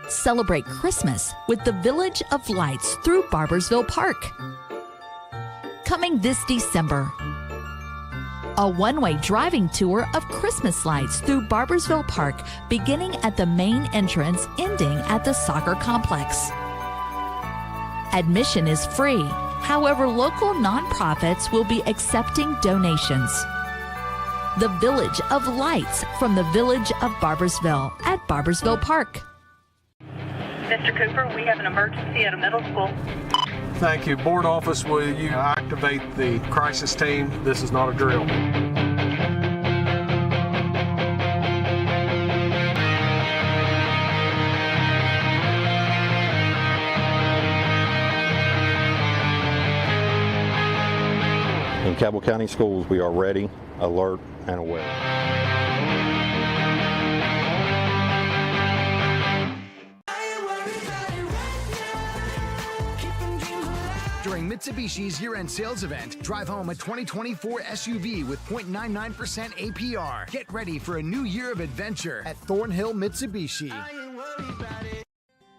Celebrate Christmas with the Village of Lights through Barboursville Park. Coming this December, a one-way driving tour of Christmas lights through Barboursville Park, beginning at the main entrance, ending at the soccer complex. Admission is free. However, local nonprofits will be accepting donations. The Village of Lights from the Village of Barboursville at Barboursville Park. Mr. Cooper, we have an emergency at a middle school. Thank you. Board office, will you activate the crisis team? This is not a drill. In Cabell County Schools, we are ready, alert, and aware. During Mitsubishi's year-end sales event, drive home a 2024 SUV with 0.99% APR. Get ready for a new year of adventure at Thornhill Mitsubishi.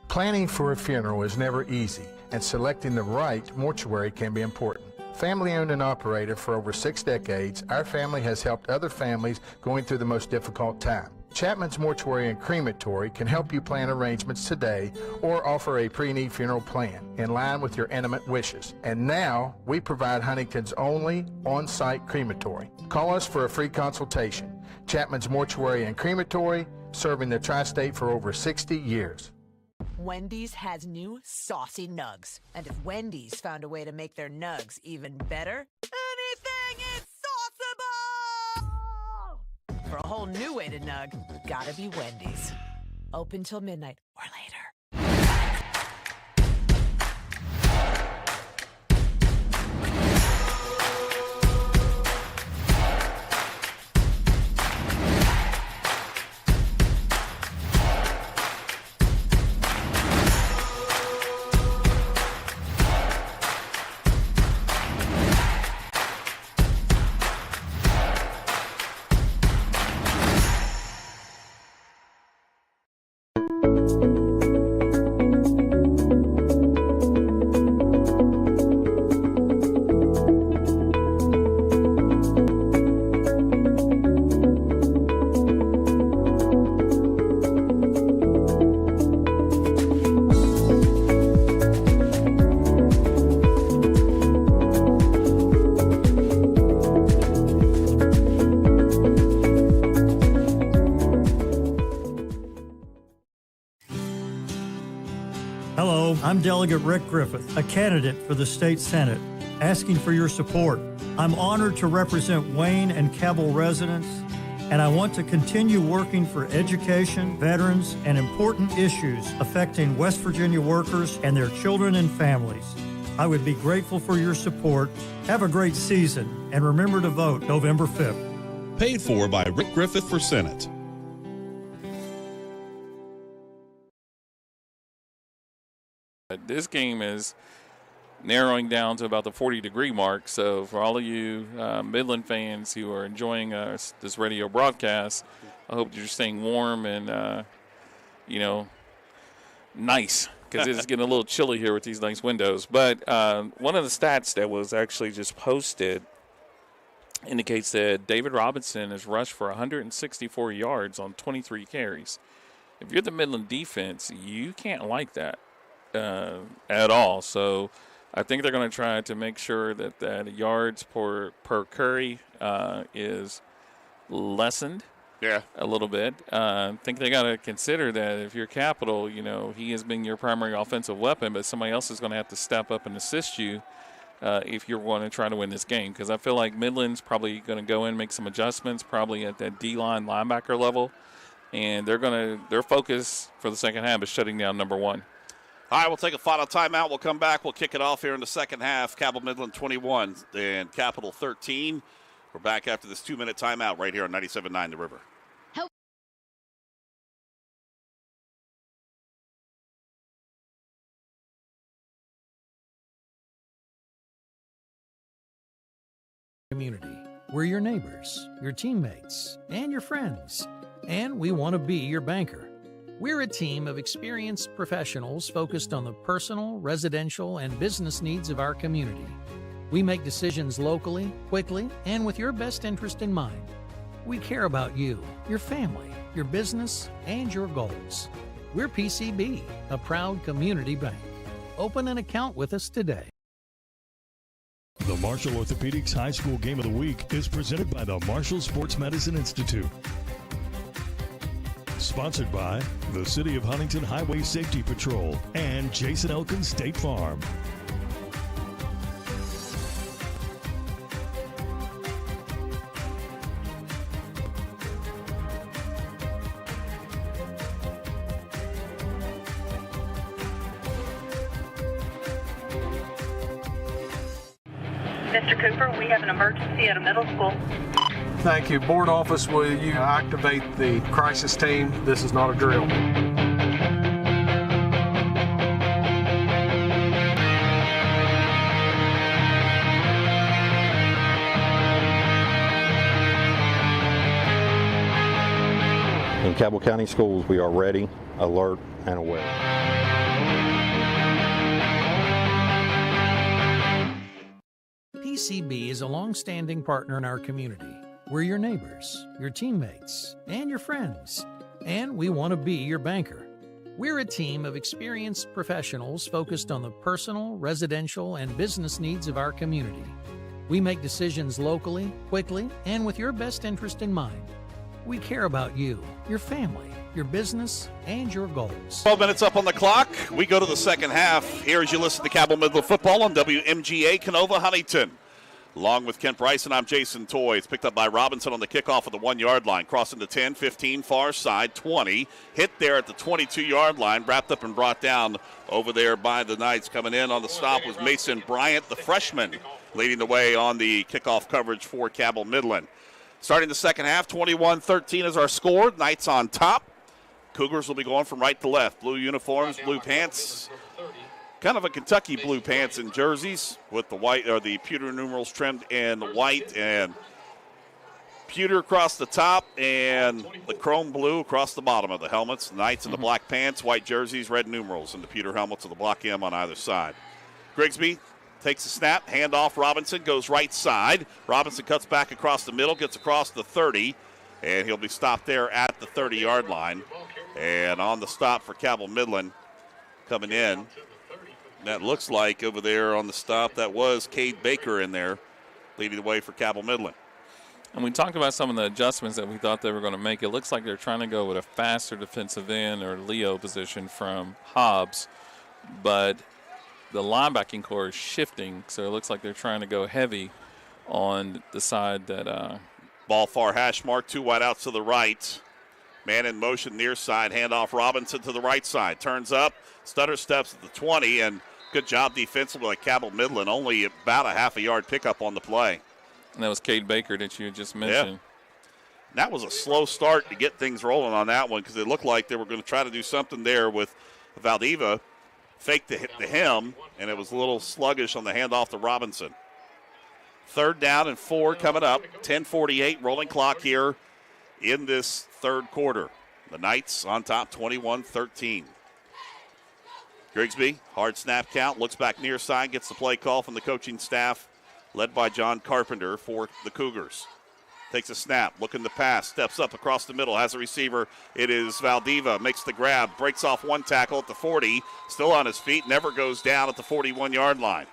Planning for a funeral is never easy, and selecting the right mortuary can be important. Family owned and operated for over 6 decades, our family has helped other families going through the most difficult time. Chapman's Mortuary and Crematory can help you plan arrangements today or offer a pre-need funeral plan in line with your intimate wishes. And now, we provide Huntington's only on-site crematory. Call us for a free consultation. Chapman's Mortuary and Crematory, serving the tri-state for over 60 years. Wendy's has new saucy nugs. And if Wendy's found a way to make their nugs even better, anything is sauceable! For a whole new way to nug, gotta be Wendy's. Open till midnight or later. Hello, I'm Delegate Rick Griffith, a candidate for the state Senate, asking for your support. I'm honored to represent Wayne and Cabell residents, and I want to continue working for education, veterans, and important issues affecting West Virginia workers and their children and families. I would be grateful for your support. Have a great season, and remember to vote November 5th. Paid for by Rick Griffith for Senate. This game is narrowing down to about the 40-degree mark. So for all of you Midland fans who are enjoying this radio broadcast, I hope you're staying warm and, nice, because it's getting a little chilly here with these nice windows. But one of the stats that was actually just posted indicates that David Robinson has rushed for 164 yards on 23 carries. If you're the Midland defense, you can't like that at all. So I think they're going to try to make sure that the yards per carry is lessened a little bit. I think they got to consider that if you're Capital, he has been your primary offensive weapon, but somebody else is going to have to step up and assist you if you're going to try to win this game. Because I feel like Midland's probably going to go in and make some adjustments, probably at that D-line linebacker level, and their focus for the second half is shutting down number one. All right, we'll take a final timeout. We'll come back. We'll kick it off here in the second half. Cabell Midland 21 and Capital 13. We're back after this 2-minute timeout right here on 97.9 The River. Community. We're your neighbors, your teammates, and your friends. And we want to be your banker. We're a team of experienced professionals focused on the personal, residential, and business needs of our community. We make decisions locally, quickly, and with your best interest in mind. We care about you, your family, your business, and your goals. We're PCB, a proud community bank. Open an account with us today. The Marshall Orthopedics High School Game of the Week is presented by the Marshall Sports Medicine Institute. Sponsored by the City of Huntington Highway Safety Patrol and Jason Elkins State Farm. Mr. Cooper, we have an emergency at a middle school. Thank you. Board office, will you activate the crisis team? This is not a drill. In Cabell County Schools, we are ready, alert, and aware. PCB is a long-standing partner in our community. We're your neighbors, your teammates, and your friends, and we want to be your banker. We're a team of experienced professionals focused on the personal, residential, and business needs of our community. We make decisions locally, quickly, and with your best interest in mind. We care about you, your family, your business, and your goals. 12 minutes up on the clock. We go to the second half. Here as you listen to Cabell Midland football on WMGA Canova Huntington. Along with Kent Bryson, I'm Jason Toy. It's picked up by Robinson on the kickoff at the 1 yard line. Crossing the 10, 15, far side, 20. Hit there at the 22 yard line. Wrapped up and brought down over there by the Knights. Coming in on the stop was Mason Bryant, the freshman, leading the way on the kickoff coverage for Cabell Midland. Starting the second half, 21-13 is our score. Knights on top. Cougars will be going from right to left. Blue uniforms, blue pants. Kind of a Kentucky blue pants and jerseys with the white or the pewter numerals trimmed in white and pewter across the top and the chrome blue across the bottom of the helmets. The Knights in the black pants, white jerseys, red numerals, and the pewter helmets with the block M on either side. Grigsby takes a snap, handoff. Robinson goes right side. Robinson cuts back across the middle, gets across the 30, and he'll be stopped there at the 30-yard line. And on the stop for Cabell Midland coming in. That looks like over there on the stop, that was Cade Baker in there, leading the way for Cabell Midland. And we talked about some of the adjustments that we thought they were going to make. It looks like they're trying to go with a faster defensive end or Leo position from Hobbs, but the linebacking core is shifting, so it looks like they're trying to go heavy on the side that ball far hash mark, 2 wideouts to the right. Man in motion near side, handoff Robinson to the right side. Turns up, stutter steps at the 20, and good job defensively by Cabell Midland. Only about a half a yard pickup on the play. And that was Cade Baker that you just mentioned. Yeah. That was a slow start to get things rolling on that one because it looked like they were going to try to do something there with Valdeva. Faked to him, and it was a little sluggish on the handoff to Robinson. 3rd down and 4 coming up. 10:48 rolling clock here in this third quarter. The Knights on top 21-13. Grigsby, hard snap count, looks back near side, gets the play call from the coaching staff led by John Carpenter for the Cougars. Takes a snap, looking to pass, steps up across the middle, has a receiver. It is Valdeva, makes the grab, breaks off one tackle at the 40, still on his feet, never goes down at the 41-yard line.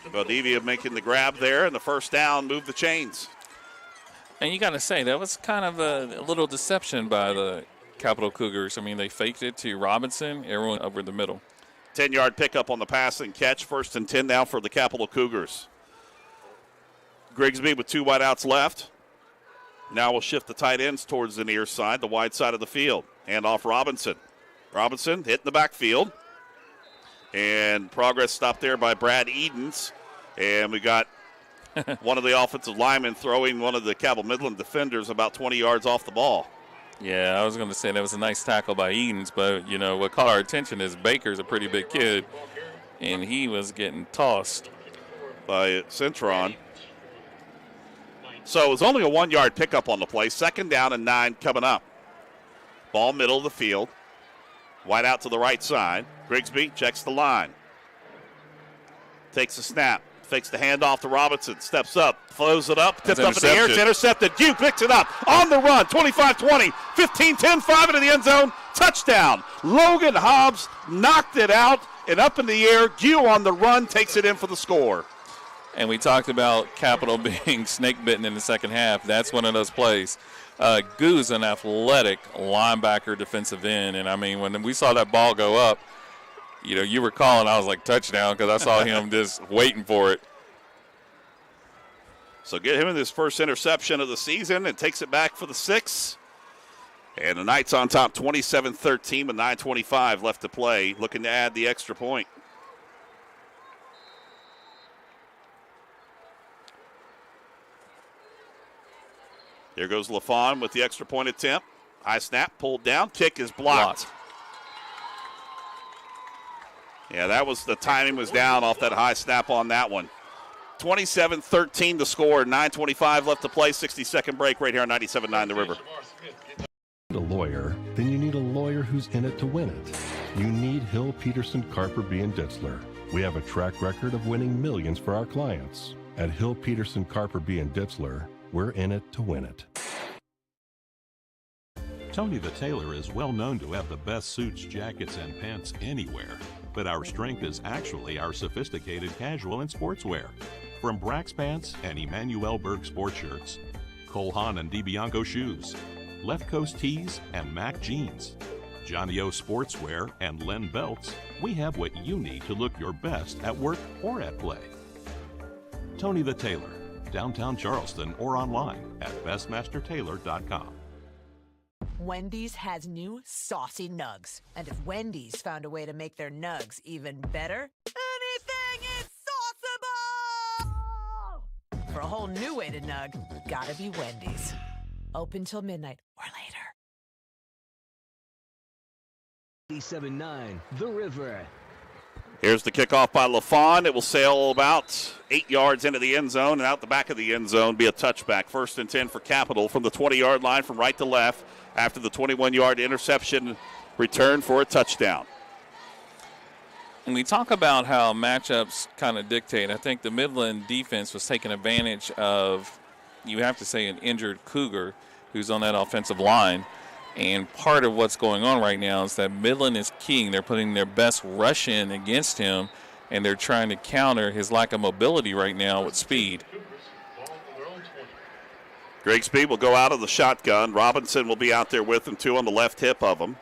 Valdeva making the grab there, and the first down, move the chains. And you got to say, that was kind of a little deception by the Capital Cougars. I mean, they faked it to Robinson, everyone over the middle. 10-yard pickup on the pass and catch, 1st and 10 now for the Capital Cougars. Grigsby with 2 wideouts left. Now we'll shift the tight ends towards the near side, the wide side of the field. Hand off Robinson. Robinson hit in the backfield. And progress stopped there by Brad Edens. And we got one of the offensive linemen throwing one of the Cabell Midland defenders about 20 yards off the ball. Yeah, I was going to say that was a nice tackle by Edens, but, you know, what caught our attention is Baker's a pretty big kid, and he was getting tossed by Centron. So it was only a 1-yard pickup on the play. 2nd down and 9 coming up. Ball middle of the field. Wide out to the right side. Grigsby checks the line. Takes a snap. Fakes the handoff to Robinson. Steps up. Throws it up. Tipped up in the air. It's intercepted. Hugh picks it up. On the run. 25-20. 15-10. 5 into the end zone. Touchdown. Logan Hobbs knocked it out. And up in the air. Hugh on the run. Takes it in for the score. And we talked about Capital being snake-bitten in the second half. That's one of those plays. Goo's an athletic linebacker defensive end. And, I mean, when we saw that ball go up, you know, you were calling, I was like, touchdown, because I saw him just waiting for it. So get him in his first interception of the season and takes it back for the 6. And the Knights on top 27-13 with 9:25 left to play, looking to add the extra point. Here goes LaFawn with the extra point attempt. High snap, pulled down, kick is blocked. Yeah, that was the timing was down off that high snap on that one. 27-13 the score, 9:25 left to play, 60-second break right here on 97.9 The River. A lawyer, then you need a lawyer who's in it to win it. You need Hill, Peterson, Carper, B. & Ditzler. We have a track record of winning millions for our clients. At Hill, Peterson, Carper, B. & Ditzler, we're in it to win it. Tony the Tailor is well known to have the best suits, jackets, and pants anywhere. But our strength is actually our sophisticated casual and sportswear. From Brax pants and Emmanuel Berg sports shirts, Cole Haan and DiBianco shoes, Left Coast tees and Mac jeans, Johnny O sportswear and Len belts, we have what you need to look your best at work or at play. Tony the Tailor, downtown Charleston or online at bestmastertailor.com. Wendy's has new saucy nugs. And if Wendy's found a way to make their nugs even better, anything is sauceable! For a whole new way to nug, gotta be Wendy's. Open till midnight or later. 97.9 The River. Here's the kickoff by LaFawn. It will sail about 8 yards into the end zone and out the back of the end zone, be a touchback. 1st and 10 for Capital from the 20-yard line from right to left after the 21-yard interception return for a touchdown. And we talk about how matchups kind of dictate. I think the Midland defense was taking advantage of, you have to say, an injured Cougar who's on that offensive line. And part of what's going on right now is that Midland is keying. They're putting their best rush in against him, and they're trying to counter his lack of mobility right now with speed. Grigsby will go out of the shotgun. Robinson will be out there with him, 2 on the left hip of him.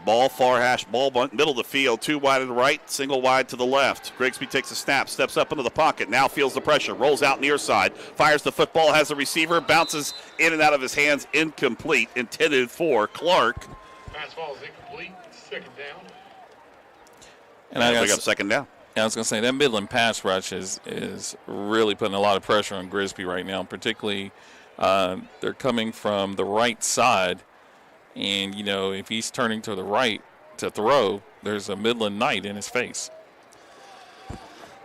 Ball far hash, ball middle of the field, 2 wide to the right, single wide to the left. Grigsby takes a snap, steps up into the pocket, now feels the pressure, rolls out near side, fires the football, has the receiver, bounces in and out of his hands, incomplete, intended for Clark. Pass ball is incomplete, 2nd down. And I got 2nd down. I was going to say, that Midland pass rush is really putting a lot of pressure on Grigsby right now, particularly they're coming from the right side. And, you know, if he's turning to the right to throw, there's a Midland Knight in his face.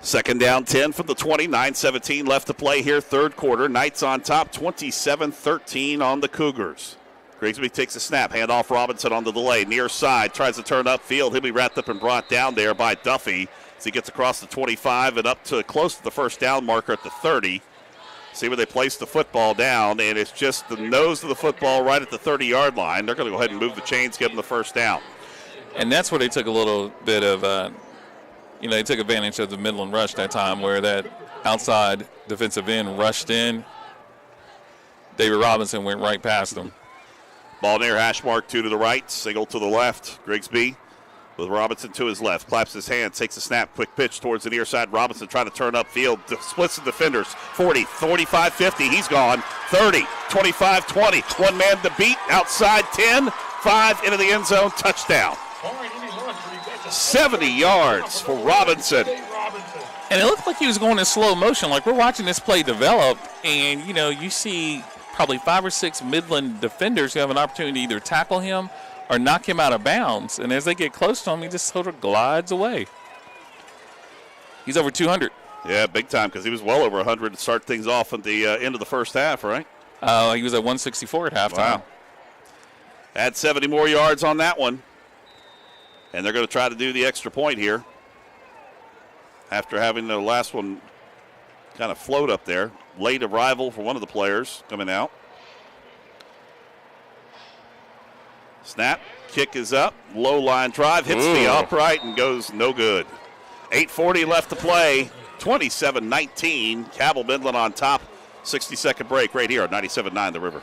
2nd down, 10 from the 20, 9:17 left to play here, 3rd quarter. Knights on top, 27-13 on the Cougars. Grigsby takes a snap, hand off Robinson on the delay, near side, tries to turn upfield. He'll be wrapped up and brought down there by Duffy as he gets across the 25 and up to close to the 1st down marker at the 30. See where they place the football down, and it's just the nose of the football right at the 30-yard line. They're going to go ahead and move the chains, give them the 1st down. And that's where they took a little bit of, they took advantage of the Midland rush that time where that outside defensive end rushed in. David Robinson went right past them. Ball near hash mark, 2 to the right, single to the left. Grigsby with Robinson to his left, claps his hand, takes a snap, quick pitch towards the near side. Robinson trying to turn upfield, splits the defenders, 40, 45, 50, he's gone, 30, 25, 20, one man to beat, outside 10, 5 into the end zone, touchdown. 70 yards for Robinson. And it looked like he was going in slow motion, like we're watching this play develop, and, you see probably 5 or 6 Midland defenders who have an opportunity to either tackle him or knock him out of bounds. And as they get close to him, he just sort of glides away. He's over 200. Yeah, big time, because he was well over 100 to start things off at the end of the first half, right? He was at 164 at halftime. Wow. Add 70 more yards on that one. And they're going to try to do the extra point here after having the last one kind of float up there. Late arrival for one of the players coming out. Snap, kick is up, low line drive, hits the upright and goes no good. 8:40 left to play, 27-19. Cabell Midland on top. 60-second break right here at 97.9 The River.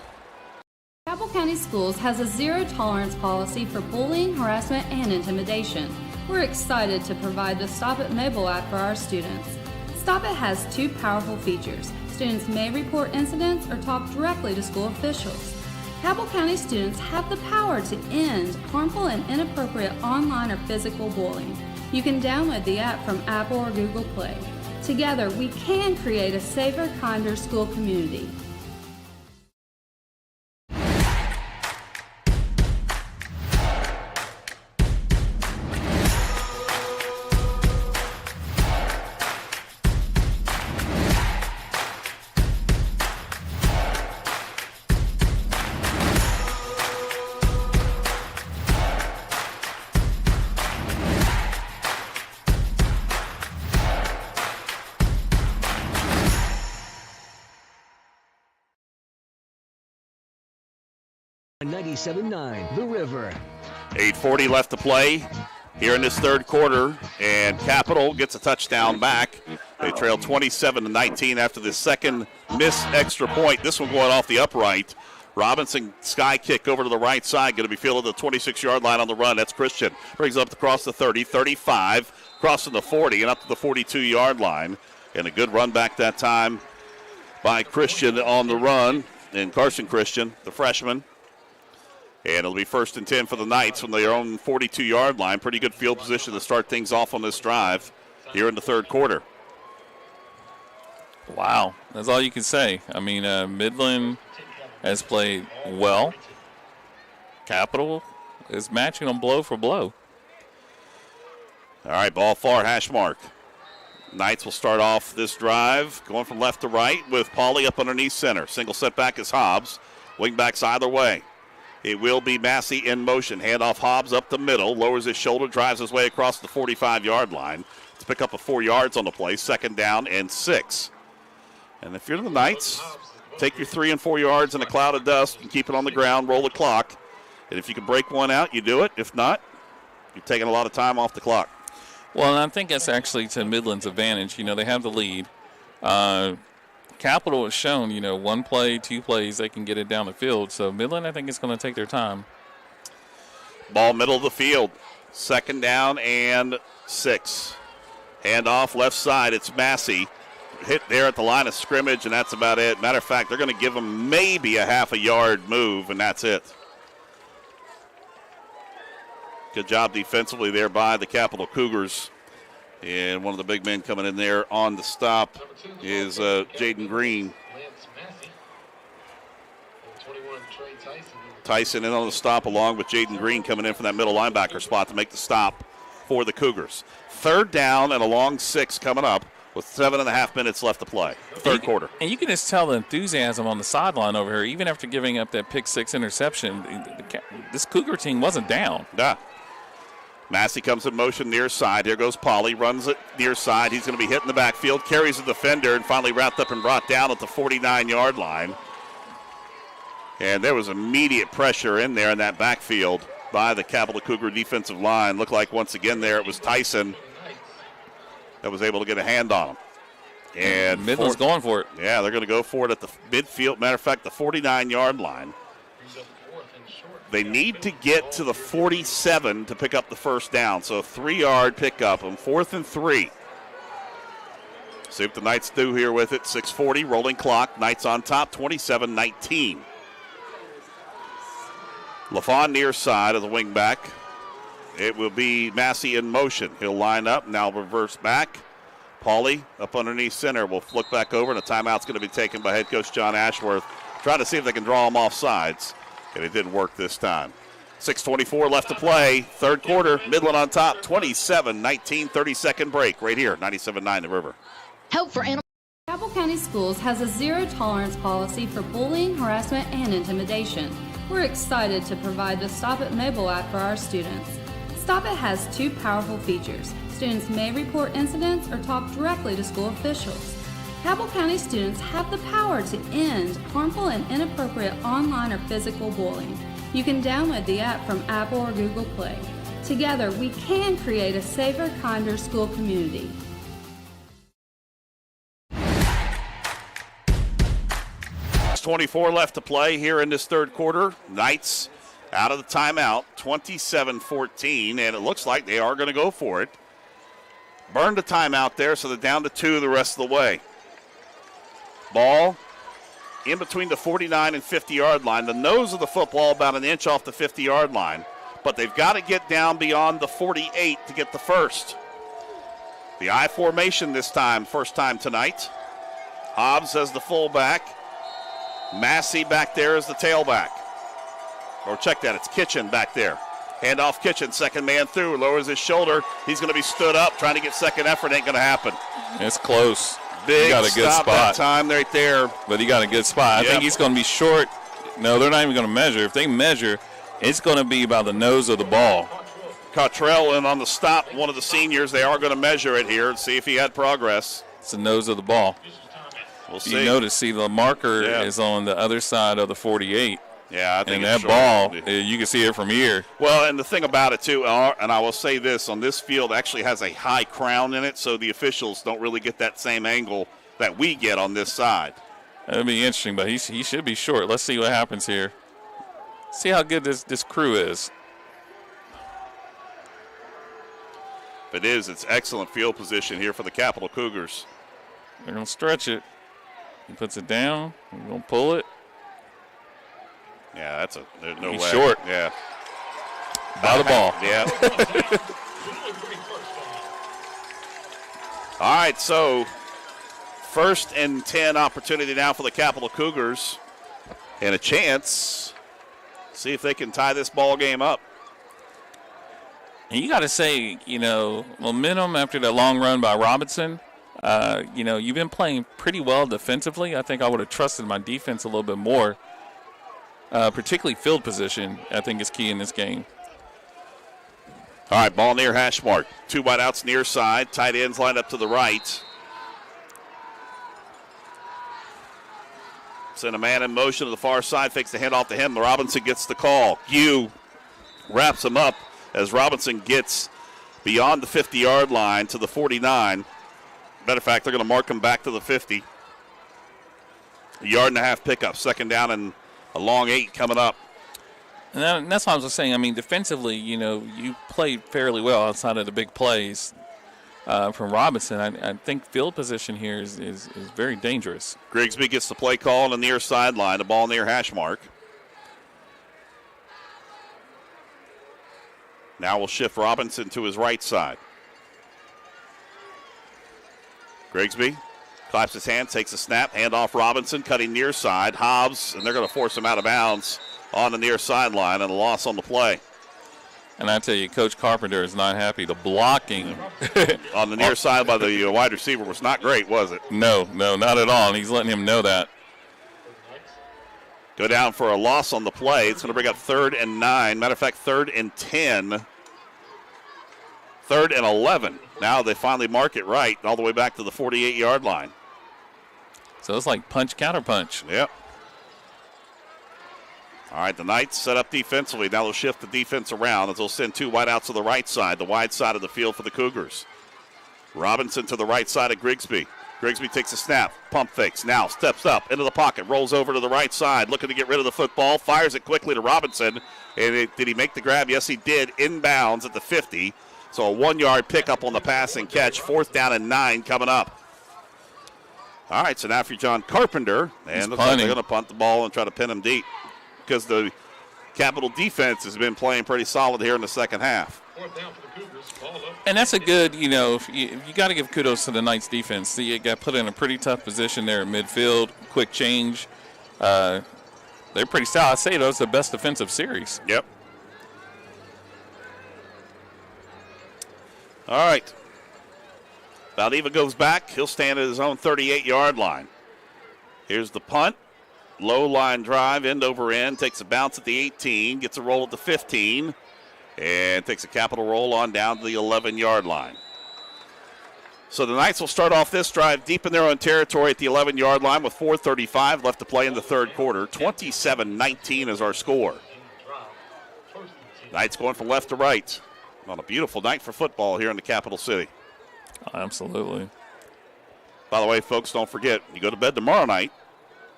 Cabell County Schools has a zero-tolerance policy for bullying, harassment, and intimidation. We're excited to provide the Stop It mobile app for our students. Stop It has two powerful features. Students may report incidents or talk directly to school officials. Cabell County students have the power to end harmful and inappropriate online or physical bullying. You can download the app from Apple or Google Play. Together, we can create a safer, kinder school community. On 97.9 The River. 8:40 left to play here in this third quarter, and Capital gets a touchdown back. They trail 27-19 after the second missed extra point. This one going off the upright. Robinson sky kick over to the right side, going to be fielded at the 26-yard line on the run. That's Christian. Brings it up across the 30, 35, crossing the 40 and up to the 42-yard line. And a good run back that time by Christian on the run. And Carson Christian, the freshman. And it'll be 1st and 10 for the Knights from their own 42-yard line. Pretty good field position to start things off on this drive here in the third quarter. Wow, that's all you can say. I mean, Midland has played well. Capital is matching them blow for blow. All right, ball far, hash mark. Knights will start off this drive going from left to right with Pauly up underneath center. Single setback is Hobbs. Wingbacks either way. It will be Massey in motion. Handoff Hobbs up the middle. Lowers his shoulder, drives his way across the 45-yard line to pick up a 4 yards on the play. 2nd down and 6. And if you're the Knights, take your 3 and 4 yards in a cloud of dust and keep it on the ground, roll the clock. And if you can break one out, you do it. If not, you're taking a lot of time off the clock. Well, and I think that's actually to Midland's advantage. You know, they have the lead. Capital has shown, you know, 1 play, 2 plays, they can get it down the field. So Midland, I think, is going to take their time. Ball middle of the field. 2nd down and 6. Handoff left side. It's Massey. Hit there at the line of scrimmage, and that's about it. Matter of fact, they're going to give him maybe a half a yard move, and that's it. Good job defensively there by the Capital Cougars. And one of the big men coming in there on the stop is Jaden Green. Tyson in on the stop along with Jaden Green coming in from that middle linebacker spot to make the stop for the Cougars. 3rd down and a long 6 coming up with 7.5 minutes left to play. Third quarter. And you can just tell the enthusiasm on the sideline over here. Even after giving up that pick 6 interception, this Cougar team wasn't down. Yeah. Massey comes in motion near side. Here goes Pauly. Runs it near side. He's going to be hit in the backfield. Carries the defender and finally wrapped up and brought down at the 49-yard line. And there was immediate pressure in there in that backfield by the Capital Cougar defensive line. Looked like once again there it was Tyson that was able to get a hand on him. And Midland's going for it. Yeah, they're going to go for it at the midfield. Matter of fact, the 49-yard line. They need to get to the 47 to pick up the 1st down. So 3-yard pickup on 4th and 3. See what the Knights do here with it. 6:40 rolling clock. Knights on top, 27-19. LaFawn near side of the wing back. It will be Massey in motion. He'll line up, now reverse back. Pauly up underneath center will flick back over, and a timeout's going to be taken by head coach John Ashworth. Trying to see if they can draw him off sides, and it didn't work this time. 6:24 left to play. Third quarter, Midland on top, 27-19, 30-second break right here, 97.9 The River. Help for animals. Cabell County Schools has a zero-tolerance policy for bullying, harassment, and intimidation. We're excited to provide the Stop It mobile app for our students. Stop It has 2 powerful features. Students may report incidents or talk directly to school officials. Cabell County students have the power to end harmful and inappropriate online or physical bullying. You can download the app from Apple or Google Play. Together, we can create a safer, kinder school community. There's 24 left to play here in this third quarter. Knights out of the timeout, 27-14, and it looks like they are going to go for it. Burned a timeout there, so they're down to 2 the rest of the way. Ball in between the 49 and 50-yard line. The nose of the football about an inch off the 50-yard line. But they've got to get down beyond the 48 to get the first. The I formation this time, first time tonight. Hobbs as the fullback. Massey back there as the tailback. Or check that, it's Kitchen back there. Handoff Kitchen, second man through, lowers his shoulder. He's going to be stood up, trying to get second effort. Ain't going to happen. It's close. Big he got a good stop spot. That time right there. But he got a good spot. Yep. I think he's going to be short. No, they're not even going to measure. If they measure, it's going to be by the nose of the ball. Cottrell and on the stop, one of the seniors, they are going to measure it here and see if he had progress. It's the nose of the ball. We'll see. You notice, the marker is on the other side of the 48. Yeah, I think and that ball, you can see it from here. Well, and the thing about it, too, and I will say this, on this field actually has a high crown in it, so the officials don't really get that same angle that we get on this side. That'll be interesting, but he should be short. Let's see what happens here. See how good this crew is. If it is, it's excellent field position here for the Capital Cougars. They're going to stretch it. He puts it down. We're going to pull it. Yeah, there's no way. He's short. Yeah. By the ball. Yeah. All right, so first and 10 opportunity now for the Capital Cougars. And a chance. See if they can tie this ball game up. And you got to say, momentum after that long run by Robinson. You've been playing pretty well defensively. I think I would have trusted my defense a little bit more. Particularly field position, I think, is key in this game. All right, ball near hash mark. 2 wideouts near side. Tight ends lined up to the right. Send a man in motion to the far side. Fakes the handoff to him. Robinson gets the call. Gue wraps him up as Robinson gets beyond the 50-yard line to the 49. Matter of fact, they're going to mark him back to the 50. A yard and a half pickup. Second down and a long 8 coming up. And that's what I was saying. I mean, defensively, you played fairly well outside of the big plays from Robinson. I think field position here is very dangerous. Grigsby gets the play call on the near sideline, the ball near hash mark. Now we'll shift Robinson to his right side. Grigsby claps his hand, takes a snap, handoff Robinson, cutting near side. Hobbs, and they're going to force him out of bounds on the near sideline, and a loss on the play. And I tell you, Coach Carpenter is not happy. The blocking on the near side by the wide receiver was not great, was it? No, not at all, and he's letting him know that. Go down for a loss on the play. It's going to bring up 3rd and 9. Matter of fact, 3rd and 10. 3rd and 11. Now they finally mark it right all the way back to the 48-yard line. So it's like punch, counter punch. Yep. All right, the Knights set up defensively. Now they'll shift the defense around as they'll send 2 wideouts to the right side, the wide side of the field for the Cougars. Robinson to the right side of Grigsby. Grigsby takes a snap, pump fakes, now steps up into the pocket, rolls over to the right side, looking to get rid of the football, fires it quickly to Robinson. And did he make the grab? Yes, he did, inbounds at the 50. So a 1-yard pickup on the pass and catch. 4th down and 9 coming up. All right, so now for John Carpenter. And looks like they're going to punt the ball and try to pin him deep because the Capital defense has been playing pretty solid here in the second half. And that's a good, you got to give kudos to the Knights defense. You got put in a pretty tough position there at midfield, quick change. They're pretty stout. I'd say that was the best defensive series. Yep. All right. Valdeva goes back. He'll stand at his own 38-yard line. Here's the punt. Low line drive, end over end, takes a bounce at the 18, gets a roll at the 15, and takes a capital roll on down to the 11-yard line. So the Knights will start off this drive deep in their own territory at the 11-yard line with 4:35 left to play in the third quarter. 27-19 is our score. Knights going from left to right. On a beautiful night for football here in the capital city. Absolutely. By the way, folks, don't forget, you go to bed tomorrow night,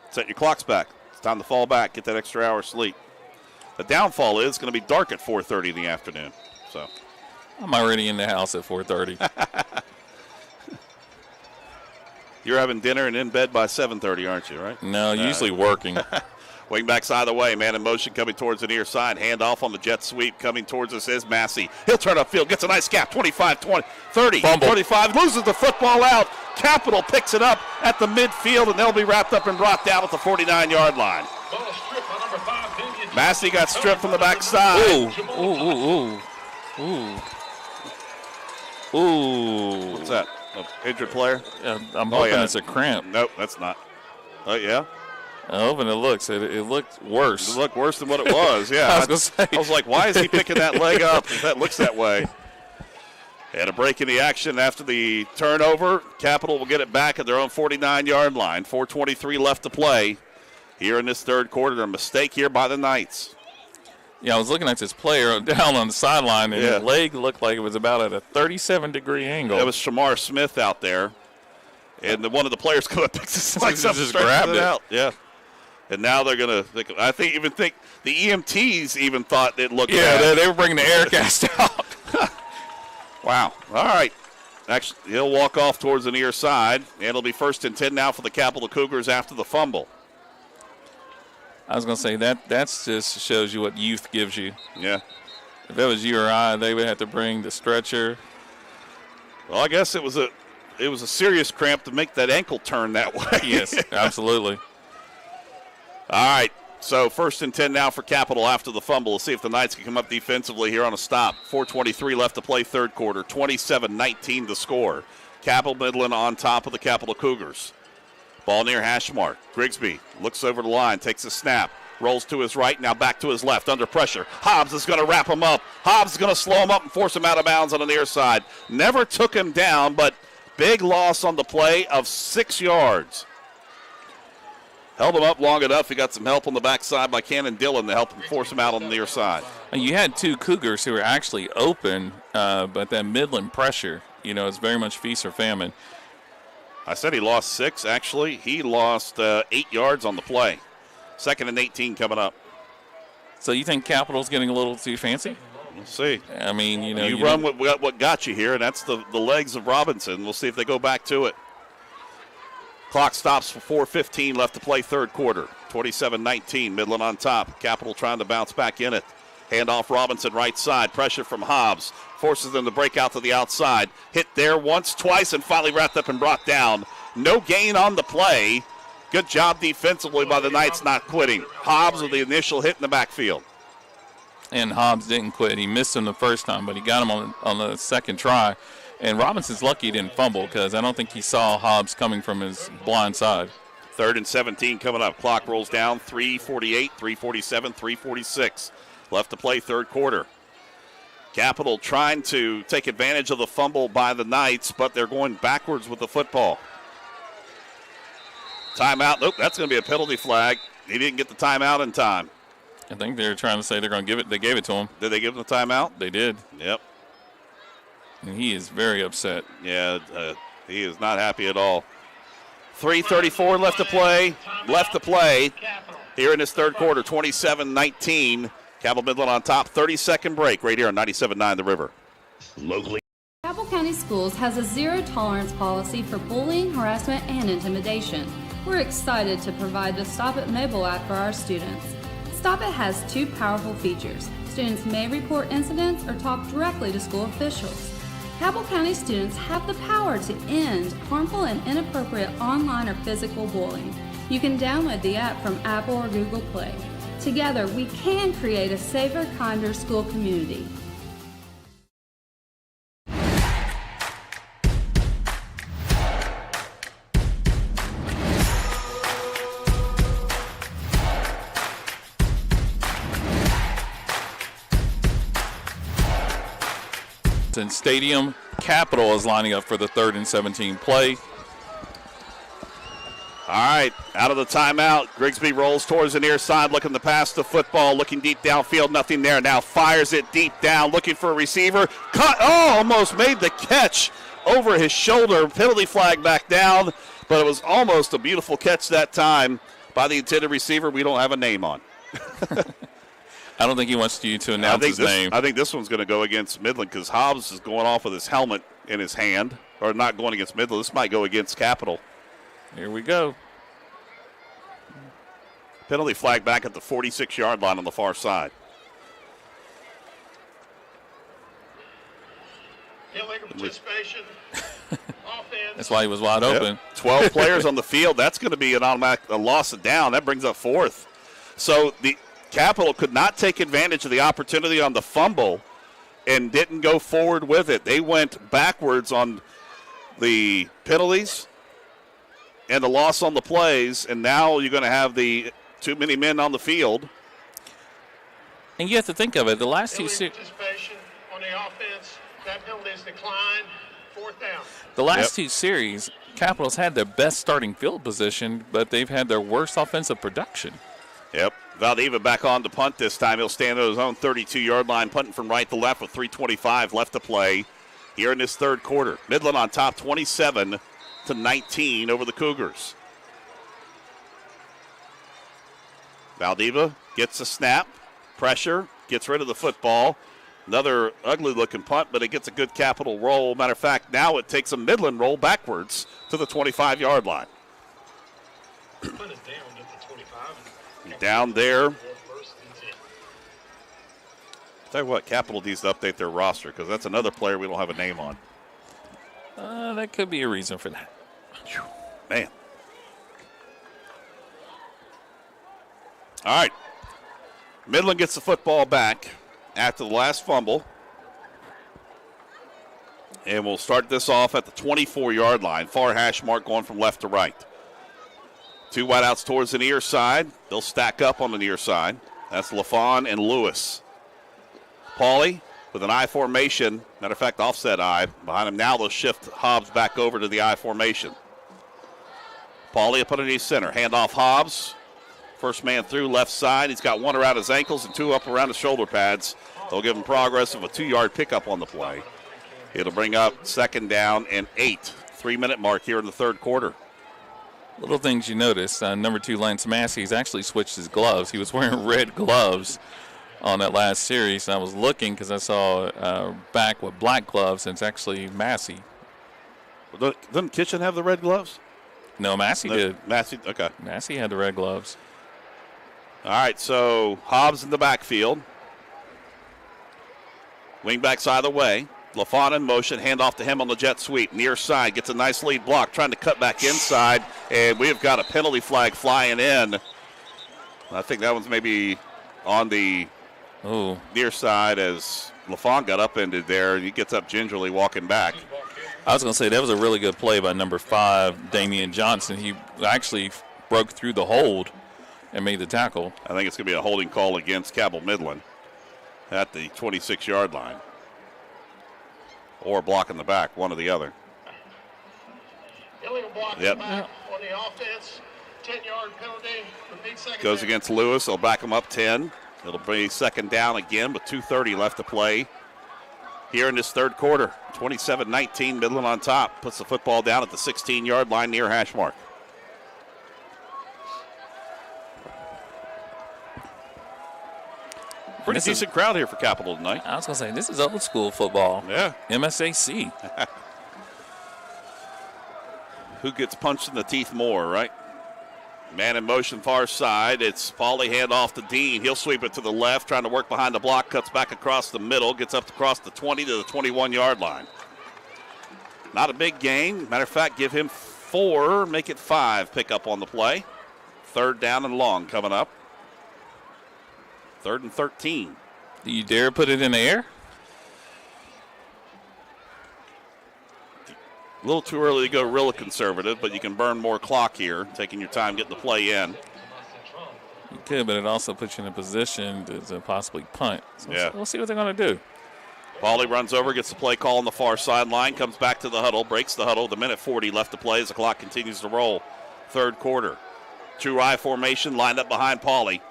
set your clocks back. It's time to fall back, get that extra hour of sleep. The downfall is it's going to be dark at 4:30 in the afternoon. So I'm already in the house at 4:30. You're having dinner and in bed by 7:30, aren't you, right? No, usually working. Wingbacks either way, man in motion coming towards the near side. Handoff on the jet sweep coming towards us is Massey. He'll turn upfield, gets a nice gap, 25, 20, 30, Fumble. 25, loses the football out. Capital picks it up at the midfield, and they'll be wrapped up and brought down at the 49-yard line. Massey got stripped from the backside. Ooh, ooh, ooh, ooh. Ooh. What's that? An injured player? I'm hoping it's a cramp. Nope, that's not. Oh, yeah? I'm hoping it looks. It looked worse. It looked worse than what it was, yeah. I was going to say. I was like, why is he picking that leg up if that looks that way? And a break in the action after the turnover. Capital will get it back at their own 49-yard line. 4:23 left to play here in this third quarter. A mistake here by the Knights. Yeah, I was looking at this player down on the sideline, and his leg looked like it was about at a 37-degree angle. That was Shamar Smith out there. And one of the players could have picked his legs up and just stretched grabbed it it out. Yeah. And now they're going to, I think the EMTs even thought it looked bad. Yeah, they were bringing the air cast out. Wow. All right. Actually, he'll walk off towards the near side, and it'll be 1st and 10 now for the Capital Cougars after the fumble. I was going to say, that's just shows you what youth gives you. Yeah. If it was you or I, they would have to bring the stretcher. Well, I guess it was a serious cramp to make that ankle turn that way. Yes, absolutely. All right, so 1st and 10 now for Capital after the fumble. We'll see if the Knights can come up defensively here on a stop. 4:23 left to play third quarter. 27-19 the score. Cabell Midland on top of the Capital Cougars. Ball near hash mark. Grigsby looks over the line, takes a snap, rolls to his right, now back to his left, under pressure. Hobbs is going to wrap him up. Hobbs is going to slow him up and force him out of bounds on the near side. Never took him down, but big loss on the play of 6 yards. Held him up long enough. He got some help on the backside by Cannon Dillon to help him force him out on the near side. You had 2 Cougars who were actually open, but that Midland pressure, it's very much feast or famine. I said he lost 6. Actually, he lost 8 yards on the play. 2nd and 18 coming up. So you think Capital's getting a little too fancy? We'll see. I mean, you run what got you here, and that's the legs of Robinson. We'll see if they go back to it. Clock stops for 4:15 left to play third quarter. 27-19, Midland on top. Capital trying to bounce back in it. Handoff Robinson right side. Pressure from Hobbs. Forces them to break out to the outside. Hit there once, twice, and finally wrapped up and brought down. No gain on the play. Good job defensively by the Knights not quitting. Hobbs with the initial hit in the backfield. And Hobbs didn't quit. He missed him the first time, but he got him on the second try. And Robinson's lucky he didn't fumble because I don't think he saw Hobbs coming from his blind side. 3rd and 17 coming up. Clock rolls down. 3:48, 3:47, 3:46 left to play third quarter. Capital trying to take advantage of the fumble by the Knights, but they're going backwards with the football. Timeout. Nope, that's going to be a penalty flag. He didn't get the timeout in time. I think they're trying to say they're going to give it. They gave it to him. Did they give him the timeout? They did. Yep. And he is very upset. Yeah, he is not happy at all. 3:34 left to play. Here in this third quarter, 27-19. Cabell Midland on top. 30-second break right here on 97.9 The River. Locally. Cabell County Schools has a zero-tolerance policy for bullying, harassment, and intimidation. We're excited to provide the Stop It mobile app for our students. Stop It has 2 powerful features. Students may report incidents or talk directly to school officials. Cabell County students have the power to end harmful and inappropriate online or physical bullying. You can download the app from Apple or Google Play. Together, we can create a safer, kinder school community. Hamilton Stadium. Capital is lining up for the 3rd and 17 play. All right, out of the timeout, Grigsby rolls towards the near side, looking to pass the football, looking deep downfield, nothing there. Now fires it deep down, looking for a receiver. Caught, almost made the catch over his shoulder. Penalty flag back down, but it was almost a beautiful catch that time by the intended receiver we don't have a name on. I don't think he wants you to announce his name. I think this one's going to go against Midland because Hobbs is going off with his helmet in his hand, or not going against Midland. This might go against Capital. Here we go. Penalty flag back at the 46-yard line on the far side. Illegal participation. Offense. That's why he was wide open. 12 players on the field. That's going to be an automatic loss of down. That brings up 4th. So the Capital could not take advantage of the opportunity on the fumble and didn't go forward with it. They went backwards on the penalties and the loss on the plays, and now you're going to have the too many men on the field. And you have to think of it. The last two participation on the offense. That penalty is declined. 4th down. The last two series, Capitals had their best starting field position, but they've had their worst offensive production. Yep. Valdeva back on to punt this time. He'll stand at his own 32-yard line, punting from right to left with 3:25 left to play here in this 3rd quarter. Midland on top 27-19 over the Cougars. Valdeva gets a snap, pressure, gets rid of the football. Another ugly-looking punt, but it gets a good Capital roll. Matter of fact, now it takes a Midland roll backwards to the 25-yard line. Punt is down at the 25. Down there. Tell you what, Capital needs to update their roster because that's another player we don't have a name on. That could be a reason for that. Man. All right. Midland gets the football back after the last fumble. And we'll start this off at the 24-yard line. Far hash mark going from left to right. 2 wideouts towards the near side. They'll stack up on the near side. That's LaFawn and Lewis. Pauly with an I formation. Matter of fact, offset I. Behind him now, they'll shift Hobbs back over to the I formation. Pauly up underneath center. Handoff Hobbs. First man through left side. He's got 1 around his ankles and 2 up around his shoulder pads. They'll give him progress of a 2-yard pickup on the play. It'll bring up 2nd down and 8. 3-minute mark here in the 3rd quarter. Little things you notice. Number 2, Lance Massey's actually switched his gloves. He was wearing red gloves on that last series. And I was looking because I saw back with black gloves, and it's actually Massey. Doesn't Kitchen have the red gloves? No, Massey did. Massey, okay. Massey had the red gloves. All right, so Hobbs in the backfield. Wingbacks either way. LaFawn in motion, handoff to him on the jet sweep. Near side, gets a nice lead block, trying to cut back inside, and we've got a penalty flag flying in. I think that one's maybe on the near side as LaFawn got upended there, and he gets up gingerly walking back. I was going to say that was a really good play by number 5, Damian Johnson. He actually broke through the hold and made the tackle. I think it's going to be a holding call against Cabell Midland at the 26-yard line. Or block in the back, one or the other. Illegal block on the offense. 10-yard penalty. Goes against Lewis. They'll back him up 10. It'll be 2nd down again with 2:30 left to play here in this 3rd quarter. 27-19, Midland on top. Puts the football down at the 16-yard line near hash mark. Pretty decent crowd here for Capital tonight. I was going to say, this is old school football. Yeah. MSAC. Who gets punched in the teeth more, right? Man in motion far side. It's Pauly handoff to Dean. He'll sweep it to the left, trying to work behind the block, cuts back across the middle, gets up across the 20 to the 21-yard line. Not a big gain. Matter of fact, give him 4, make it 5 pick up on the play. 3rd down and long coming up. 3rd and 13. Do you dare put it in the air? A little too early to go really conservative, but you can burn more clock here, taking your time getting the play in. You could, but it also puts you in a position to possibly punt. So yeah. we'll see what they're going to do. Pauly runs over, gets the play call on the far sideline, comes back to the huddle, breaks the huddle. The minute 40 left to play as the clock continues to roll. Third quarter. True I formation lined up behind Pauly.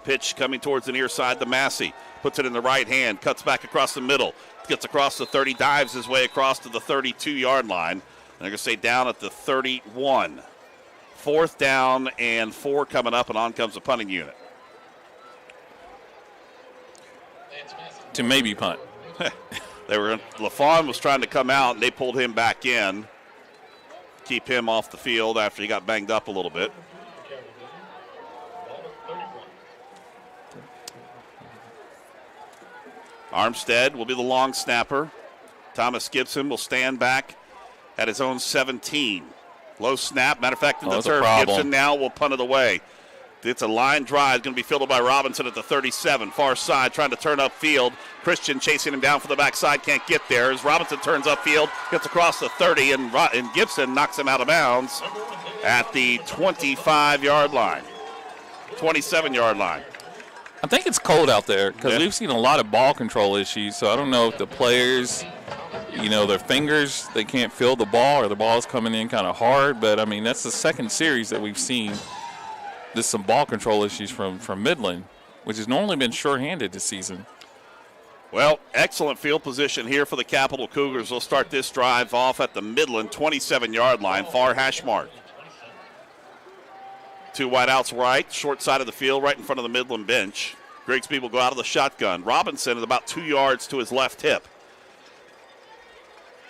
Pitch coming towards the near side to Massey. Puts it in the right hand, cuts back across the middle, gets across the 30, dives his way across to the 32-yard line. And they're going to stay down at the 31. Fourth down and 4 coming up, and on comes the punting unit. To maybe punt. LaFawn was trying to come out, and they pulled him back in. Keep him off the field after he got banged up a little bit. Armstead will be the long snapper. Thomas Gibson will stand back at his own 17. Low snap. Matter of fact, in the turf, Gibson now will punt it away. It's a line drive. Going to be fielded by Robinson at the 37. Far side, trying to turn upfield. Christian chasing him down from the backside. Can't get there. As Robinson turns upfield, gets across the 30, and Gibson knocks him out of bounds at the 25-yard line. 27-yard line. I think it's cold out there because we've seen a lot of ball control issues. So I don't know if the players, their fingers, they can't feel the ball or the ball's coming in kind of hard. But, I mean, that's the second series that we've seen. There's some ball control issues from Midland, which has normally been shorthanded this season. Well, excellent field position here for the Capital Cougars. They'll start this drive off at the Midland 27-yard line, far hash mark. 2 wideouts right, short side of the field, right in front of the Midland bench. Grigsby will go out of the shotgun. Robinson at about 2 yards to his left hip.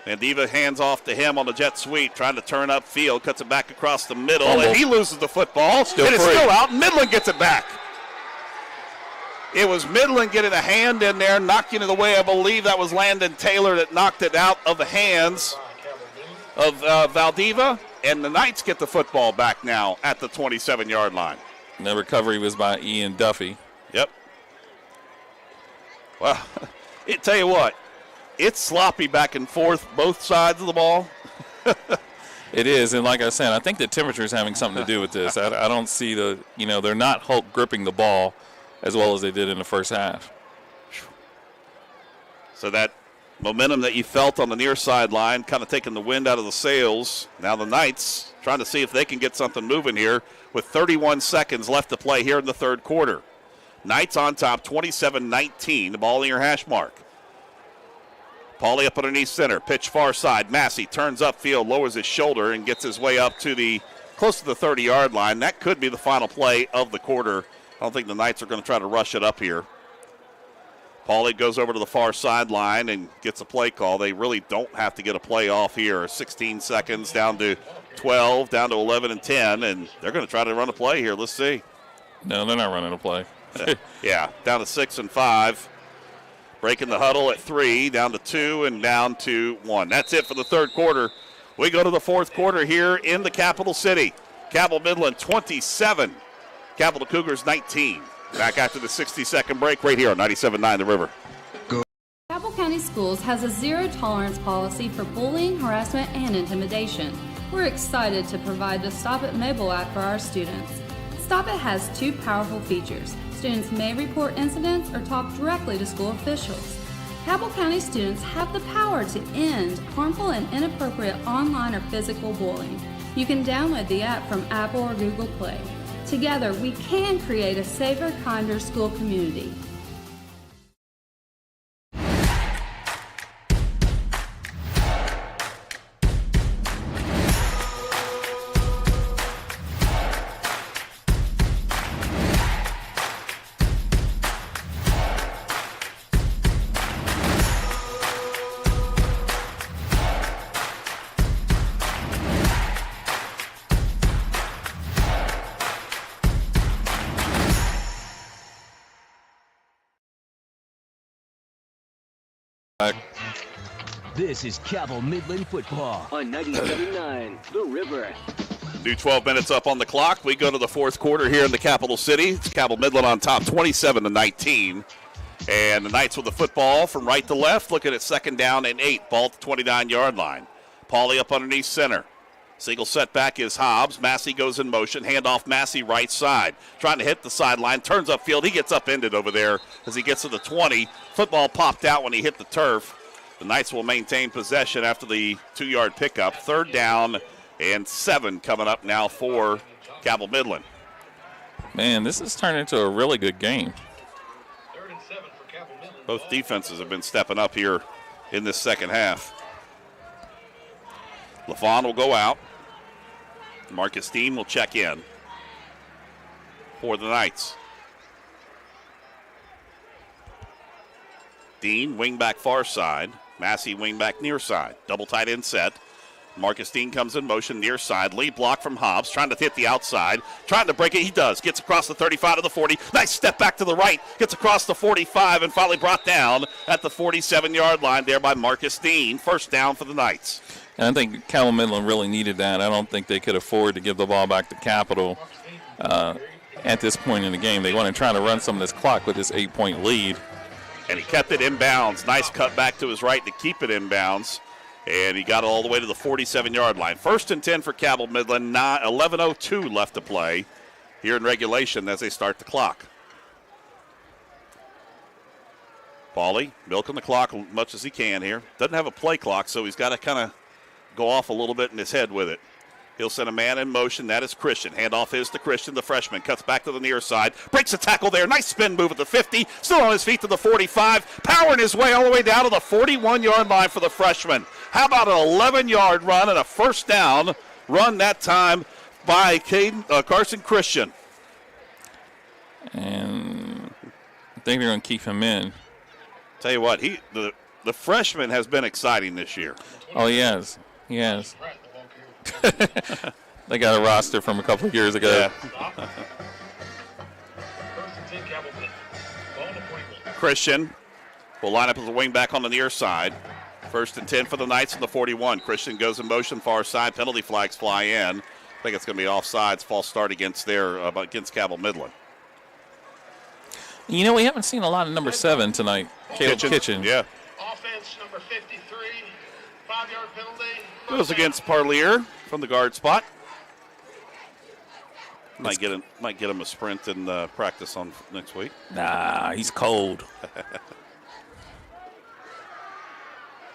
Vandiva hands off to him on the jet sweep, trying to turn upfield, cuts it back across the middle, and he loses the football. It is still out. Midland gets it back. It was Midland getting a hand in there, knocking it away. I believe that was Landon Taylor that knocked it out of the hands of Valdiva, and the Knights get the football back now at the 27-yard line. And the recovery was by Ian Duffy. Yep. Well, tell you what, it's sloppy back and forth, both sides of the ball. It is, and like I said, I think the temperature is having something to do with this. I don't see they're not Hulk gripping the ball as well as they did in the first half. So that momentum that you felt on the near sideline kind of taking the wind out of the sails. Now the Knights trying to see if they can get something moving here with 31 seconds left to play here in the third quarter. Knights on top, 27-19, the ball near hash mark. Pauly up underneath center, pitch far side. Massey turns upfield, lowers his shoulder, and gets his way up to close to the 30-yard line. That could be the final play of the quarter. I don't think the Knights are going to try to rush it up here. Pauly goes over to the far sideline and gets a play call. They really don't have to get a play off here. 16 seconds down to 12, down to 11 and 10, and they're going to try to run a play here. Let's see. No, they're not running a play. Yeah, down to 6 and 5. Breaking the huddle at 3, down to 2, and down to 1. That's it for the third quarter. We go to the fourth quarter here in the capital city. Cabell Midland 27, Capital Cougars 19. Back after the 60-second break right here on 97.9 The River. Cabell County Schools has a zero-tolerance policy for bullying, harassment, and intimidation. We're excited to provide the Stop It mobile app for our students. Stop It has 2 powerful features. Students may report incidents or talk directly to school officials. Cabell County students have the power to end harmful and inappropriate online or physical bullying. You can download the app from Apple or Google Play. Together, we can create a safer, kinder school community. This is Cabell Midland football on 97.9 The River. New 12 minutes up on the clock. We go to the fourth quarter here in the capital city. It's Cabell Midland on top, 27-19. And the Knights with the football from right to left, looking at second down and 8. Ball at the 29-yard line. Pauly up underneath center. Single setback is Hobbs. Massey goes in motion. Handoff Massey right side. Trying to hit the sideline. Turns upfield. He gets upended over there as he gets to the 20. Football popped out when he hit the turf. The Knights will maintain possession after the 2-yard pickup. 3rd down and 7 coming up now for Cabell Midland. Man, this has turned into a really good game. Both defenses have been stepping up here in this second half. LaFawn will go out. Marcus Dean will check in for the Knights. Dean, wing back far side. Massey, wing back near side. Double tight end set. Marcus Dean comes in motion near side. Lead block from Hobbs, trying to hit the outside. Trying to break it, he does. Gets across the 35 to the 40. Nice step back to the right. Gets across the 45 and finally brought down at the 47-yard line there by Marcus Dean. 1st down for the Knights. And I think Cabell Midland really needed that. I don't think they could afford to give the ball back to Capital at this point in the game. They want to try to run some of this clock with this 8-point lead. And he kept it inbounds. Nice cut back to his right to keep it inbounds. And he got it all the way to the 47-yard line. 1st and 10 for Cabell Midland. 11:02 left to play here in regulation as they start the clock. Pauly milking the clock as much as he can here. Doesn't have a play clock, so he's got to kind of go off a little bit in his head with it. He'll send a man in motion. That is Christian. Handoff is to Christian, the freshman. Cuts back to the near side. Breaks a tackle there. Nice spin move at the 50. Still on his feet to the 45. Powering his way all the way down to the 41-yard line for the freshman. How about an 11-yard run and a 1st down run that time by Carson Christian. And I think they're going to keep him in. Tell you what, the freshman has been exciting this year. Oh, he has. He has. They got a roster from a couple of years ago. Yeah. Christian will line up as a wing back on the near side. 1st and 10 for the Knights in the 41. Christian goes in motion far side. Penalty flags fly in. I think it's going to be offsides. False start against Cabell Midland. You know, we haven't seen a lot of number 7 tonight. Caleb Kitchen. Yeah. Offense number 53, 5-yard penalty. Goes against Parlier from the guard spot. Might get him a sprint in practice on next week. Nah, he's cold.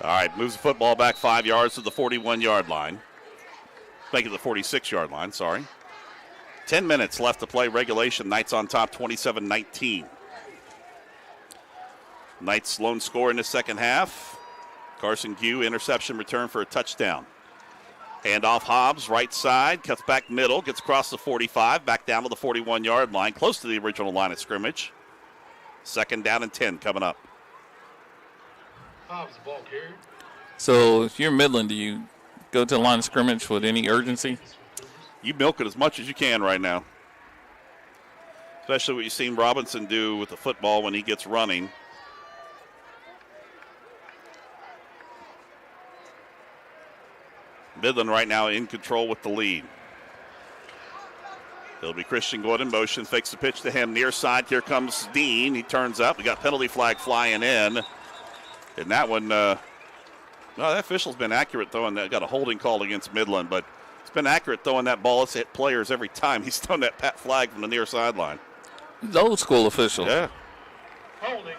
All right, moves the football back 5 yards to the 41-yard line. Make it the 46-yard line, sorry. 10 minutes left to play regulation. Knights on top 27-19. Knights lone score in the second half. Carson Gue, interception return for a touchdown. Handoff Hobbs, right side, cuts back middle, gets across the 45, back down to the 41-yard line, close to the original line of scrimmage. 2nd down and 10 coming up. Hobbs, ball carried. So if you're Midland, do you go to the line of scrimmage with any urgency? You milk it as much as you can right now. Especially what you've seen Robinson do with the football when he gets running. Midland right now in control with the lead. It'll be Christian going in motion, fakes the pitch to him, near side. Here comes Dean. He turns up. We got penalty flag flying in. And that one, that official's been accurate throwing that. Got a holding call against Midland, but it's been accurate throwing that ball. It's hit players every time. He's thrown that pat flag from the near sideline. He's old school official. Yeah. Holding.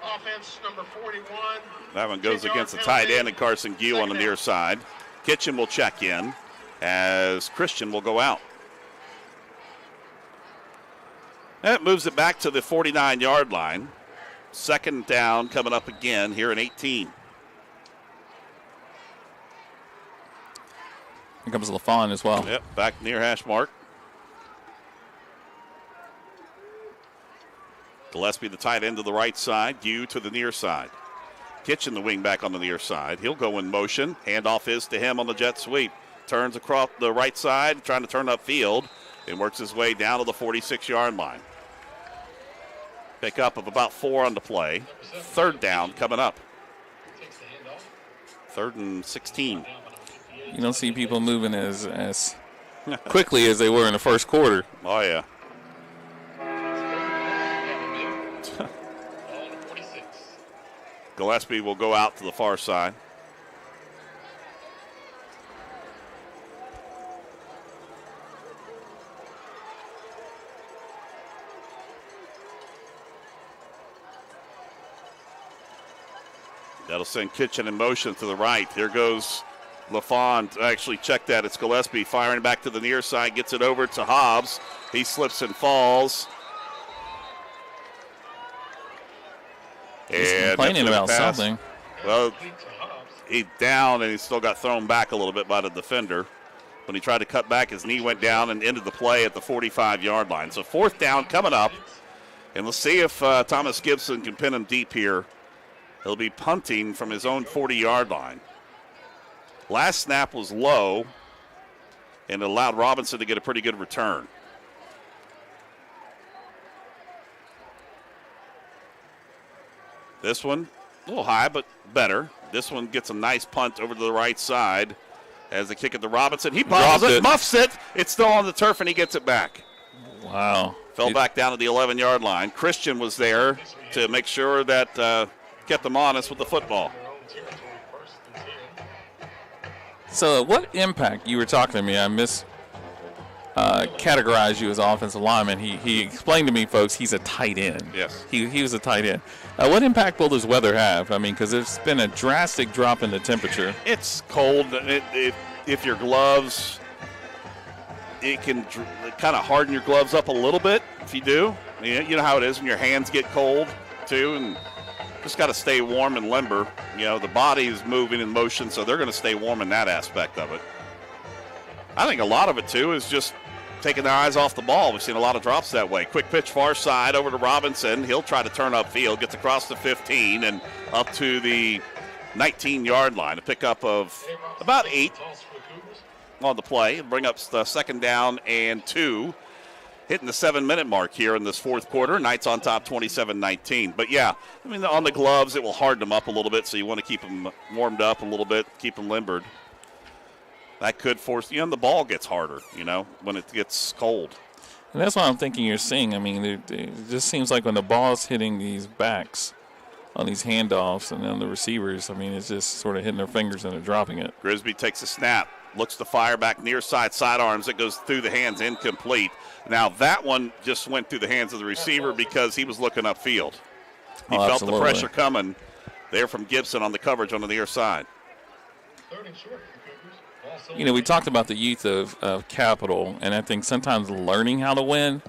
Offense number 41. That one goes against the tight end and Carson Gue on the near side. Kitchen will check in as Christian will go out. That moves it back to the 49-yard line. 2nd down coming up again here in 18. Here comes LaFawn as well. Yep, back near hash mark. Gillespie, the tight end to the right side. Gue to the near side. Kitchen, the wing back on the near side. He'll go in motion. Handoff is to him on the jet sweep. Turns across the right side, trying to turn upfield, and works his way down to the 46-yard line. Pick-up of about 4 on the play. 3rd down coming up. 3rd and 16. You don't see people moving as quickly as they were in the first quarter. Oh, yeah. Gillespie will go out to the far side. That'll send Kitchen in motion to the right. Here goes LaFond. Actually, check that. It's Gillespie firing back to the near side. Gets it over to Hobbs. He slips and falls. He's And complaining about pass. something. Well, he's down, and he still got thrown back a little bit by the defender. When he tried to cut back, his knee went down and ended the play at the 45-yard line. So 4th down coming up. And let's see if Thomas Gibson can pin him deep here. He'll be punting from his own 40-yard line. Last snap was low, and it allowed Robinson to get a pretty good return. This one, a little high, but better. This one gets a nice punt over to the right side as they kick it to Robinson. He bobbles it, muffs it. It's still on the turf, and he gets it back. Wow. Fell back down to the 11-yard line. Christian was there to make sure that kept them honest with the football. So what impact, you were talking to me, I categorized you as offensive lineman. He explained to me, folks, he's a tight end. Yes. He was a tight end. What impact will this weather have? I mean, because there's been a drastic drop in the temperature. It's cold. If your gloves, it can kind of harden your gloves up a little bit if you do. You know how it is when your hands get cold too, and just got to stay warm and limber. The body is moving in motion, so they're going to stay warm in that aspect of it. I think a lot of it too is just taking their eyes off the ball. We've seen a lot of drops that way. Quick pitch far side over to Robinson. He'll try to turn upfield, gets across the 15 and up to the 19-yard line. A pickup of about 8 on the play. Bring up the 2nd down and 2. Hitting the 7-minute mark here in this 4th quarter. Knights on top 27-19. But, yeah, I mean, on the gloves, it will harden them up a little bit, so you want to keep them warmed up a little bit, keep them limbered. That could force, the ball gets harder, when it gets cold. And that's what I'm thinking you're seeing. I mean, it just seems like when the ball's hitting these backs on these handoffs and then the receivers, I mean, it's just sort of hitting their fingers and they're dropping it. Grisby takes a snap, looks to fire back near side, sidearms. It goes through the hands, incomplete. Now, that one just went through the hands of the receiver because he was looking upfield. He felt the pressure coming there from Gibson on the coverage on the near side. We talked about the youth of Capital, and I think sometimes learning how to win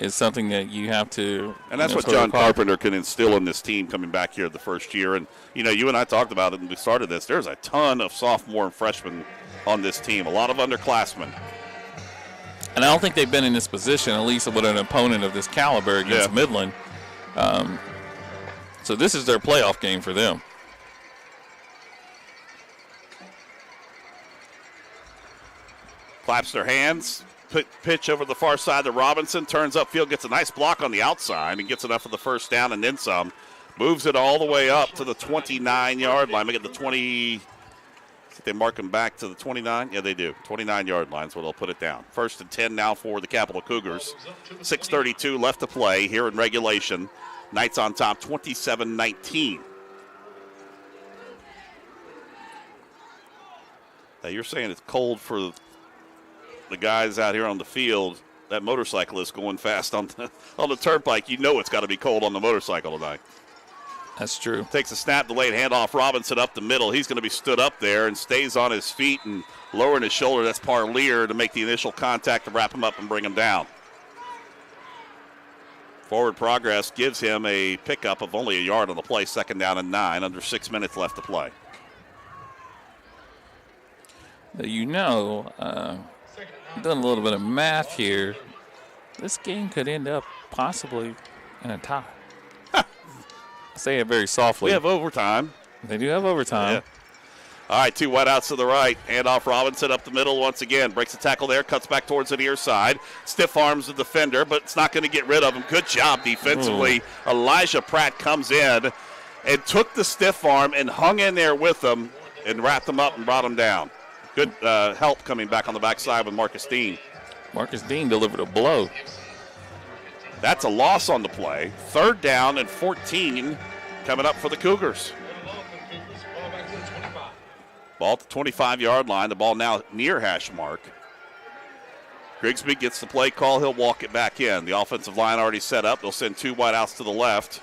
is something that you have to. And that's what John Carpenter can instill in this team coming back here the first year. And, you and I talked about it when we started this. There's a ton of sophomore and freshmen on this team, a lot of underclassmen. And I don't think they've been in this position, at least with an opponent of this caliber against Midland. So this is their playoff game for them. Claps their hands, pitch over the far side to Robinson, turns upfield, gets a nice block on the outside, and gets enough for the 1st down and then some. Moves it all the way up to the 29-yard line. Make it the 20. They mark him back to the 29. Yeah, they do. 29-yard line is where they'll put it down. 1st and 10 now for the Capital Cougars. 6:32 left to play here in regulation. Knights on top, 27-19. Now you're saying it's cold for the guys out here on the field. That motorcyclist going fast on the turnpike. It's got to be cold on the motorcycle tonight. That's true. Takes a snap, delayed handoff. Robinson up the middle. He's going to be stood up there and stays on his feet and lowering his shoulder. That's Parlier to make the initial contact to wrap him up and bring him down. Forward progress gives him a pickup of only a yard on the play. 2nd down and 9. Under 6 minutes left to play. Doing a little bit of math here, this game could end up possibly in a tie. Say it very softly. We have overtime. They do have overtime. Yeah. All right, 2 wideouts to the right. Handoff Robinson up the middle once again. Breaks the tackle there, cuts back towards the near side. Stiff arms the defender, but it's not going to get rid of him. Good job defensively. Elijah Pratt comes in and took the stiff arm and hung in there with him and wrapped him up and brought him down. Good help coming back on the backside with Marcus Dean. Marcus Dean delivered a blow. That's a loss on the play. 3rd down and 14 coming up for the Cougars. Ball at the 25-yard line. The ball now near hash mark. Grigsby gets the play call. He'll walk it back in. The offensive line already set up. They'll send 2 wideouts to the left.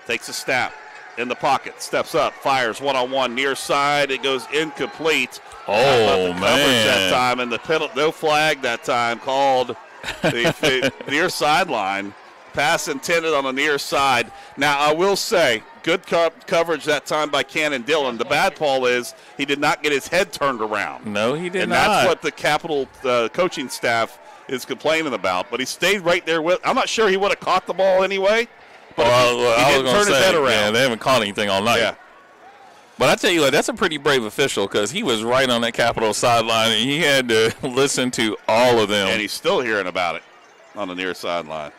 Takes a snap in the pocket, steps up, fires one-on-one near side. It goes incomplete. Oh, man. That time, and the penalty, no flag that time called. The near sideline. Pass intended on the near side. Now, I will say, good coverage that time by Cannon Dillon. The bad Paul is he did not get his head turned around. No, he did and not. And that's what the Capital coaching staff is complaining about. But he stayed right there with. I'm not sure he would have caught the ball anyway. But he didn't turn his head around. Yeah, they haven't caught anything all night. Yeah. But I tell you what, that's a pretty brave official because he was right on that Capital sideline, and he had to listen to all of them. And he's still hearing about it on the near sideline.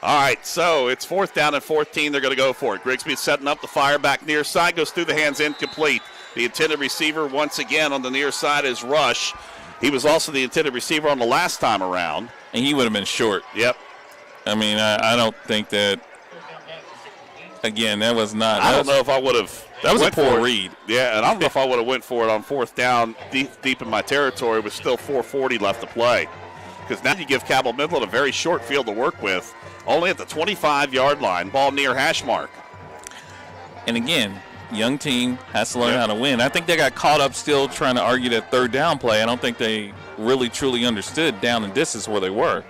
All right, so it's 4th down and 14. They're going to go for it. Grigsby setting up the fire back near side, goes through the hands, incomplete. The intended receiver once again on the near side is Rush. He was also the intended receiver on the last time around. And he would have been short. Yep. I mean, I don't think that, again, that was not. I don't know if I would have. That was a poor read. Yeah, and I don't know if I would have went for it on 4th down deep in my territory with still 4:40 left to play. Because now you give Cabell Midland a very short field to work with. Only at the 25-yard line, ball near hash mark. And again, young team has to learn how to win. I think they got caught up still trying to argue that 3rd down play. I don't think they really truly understood down and distance where they were.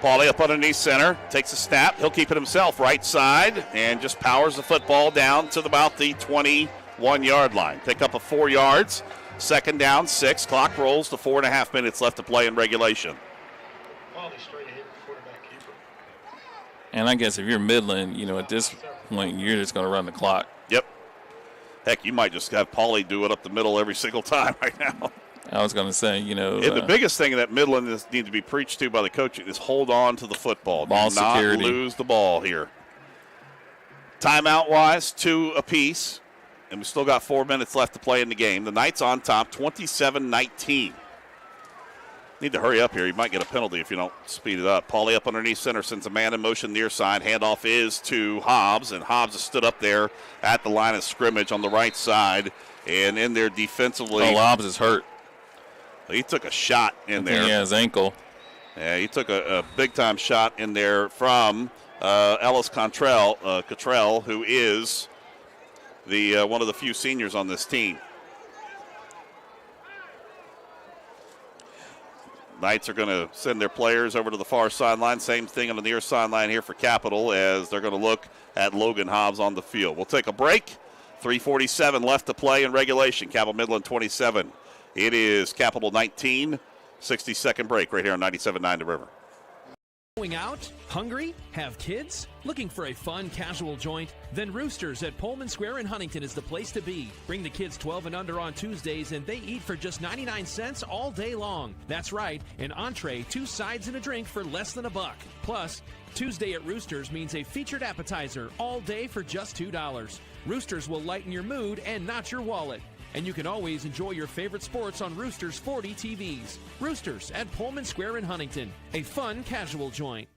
Pauly up underneath center, takes a snap. He'll keep it himself right side and just powers the football down to about the 21-yard line. Pick up 4 yards. 2nd down, 6. Clock rolls to 4.5 minutes left to play in regulation. And I guess if you're Midland, at this point, you're just going to run the clock. Yep. Heck, you might just have Pauly do it up the middle every single time right now. I was going to say, the biggest thing that Midland needs to be preached to by the coach is hold on to the football. Ball security. Not lose the ball here. Timeout-wise, 2 apiece. And we still got 4 minutes left to play in the game. The Knights on top, 27-19. Need to hurry up here. You might get a penalty if you don't speed it up. Pauly up underneath center, sends a man in motion near side. Handoff is to Hobbs, and Hobbs has stood up there at the line of scrimmage on the right side. And in there defensively. Oh, Hobbs is hurt. He took a shot in there. Yeah, his ankle. Yeah, he took a big-time shot in there from Ellis Cottrell, who is the one of the few seniors on this team. Knights are going to send their players over to the far sideline. Same thing on the near sideline here for Capital as they're going to look at Logan Hobbs on the field. We'll take a break. 3:47 left to play in regulation. Cabell Midland 27. It is Capital 19. 60-second break right here on 97.9 The River. Going out? Hungry? Have kids? Looking for a fun, casual joint? Then Roosters at Pullman Square in Huntington is the place to be. Bring the kids 12 and under on Tuesdays, and they eat for just 99 cents all day long. That's right, an entree, 2 sides, and a drink for less than $1. Plus, Tuesday at Roosters means a featured appetizer all day for just $2. Roosters will lighten your mood and not your wallet. And you can always enjoy your favorite sports on Roosters 40 TVs. Roosters at Pullman Square in Huntington, a fun, casual joint.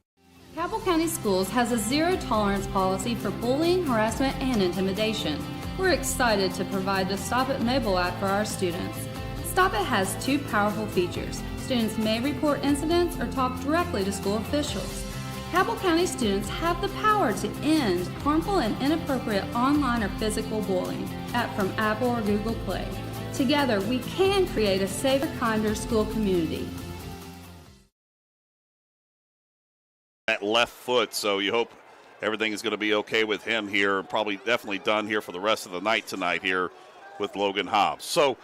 Cabell County Schools has a zero-tolerance policy for bullying, harassment, and intimidation. We're excited to provide the Stop It mobile app for our students. Stop It has 2 powerful features. Students may report incidents or talk directly to school officials. Cabell County students have the power to end harmful and inappropriate online or physical bullying from Apple or Google Play. Together, we can create a safer, kinder school community. That left foot, so you hope everything is going to be okay with him here. Probably definitely done here for the rest of the night tonight here with Logan Hobbs. So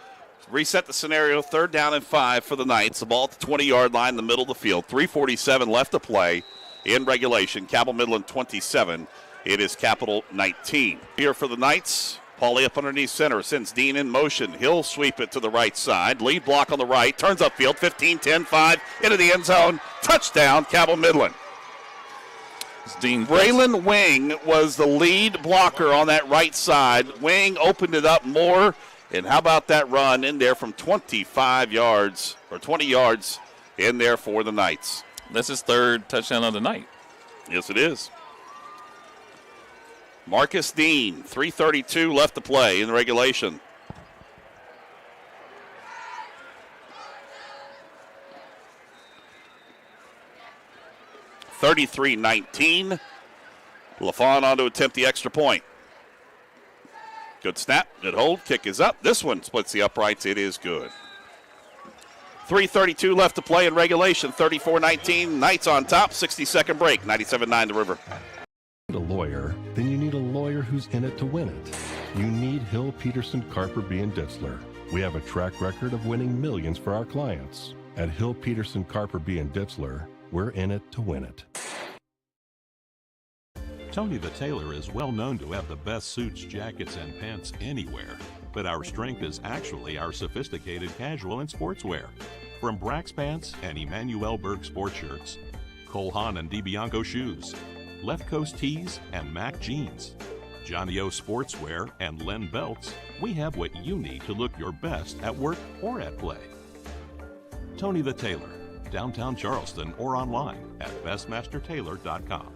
reset the scenario, 3rd down and 5 for the Knights. The ball at the 20-yard line in the middle of the field. 3:47 left to play in regulation. Cabell Midland 27. It is Capital 19. Here for the Knights, Pauly up underneath center, sends Dean in motion. He'll sweep it to the right side. Lead block on the right, turns upfield, 15-10-5, into the end zone. Touchdown, Cabell Midland. Braylon Wing was the lead blocker on that right side. Wing opened it up more, and how about that run in there from 25 yards, or 20 yards in there for the Knights. That's his 3rd touchdown of the night. Yes, it is. Marcus Dean, 3:32 left to play in regulation. 33-19. LaFawn on to attempt the extra point. Good snap, good hold, kick is up. This one splits the uprights. It is good. 3:32 left to play in regulation. 34-19. Knights on top. 60-second break. 97-9 the River. Need a lawyer? Then you need a lawyer who's in it to win it. You need Hill, Peterson, Carper, B. and Ditzler. We have a track record of winning millions for our clients. At Hill, Peterson, Carper, B. and Ditzler, we're in it to win it. Tony the Tailor is well known to have the best suits, jackets, and pants anywhere. But our strength is actually our sophisticated casual and sportswear. From Brax Pants and Emmanuel Berg sports shirts, Cole Haan and DiBianco shoes, Left Coast tees and Mac jeans, Johnny O sportswear and Len belts, we have what you need to look your best at work or at play. Tony the Tailor, downtown Charleston or online at bestmastertailor.com.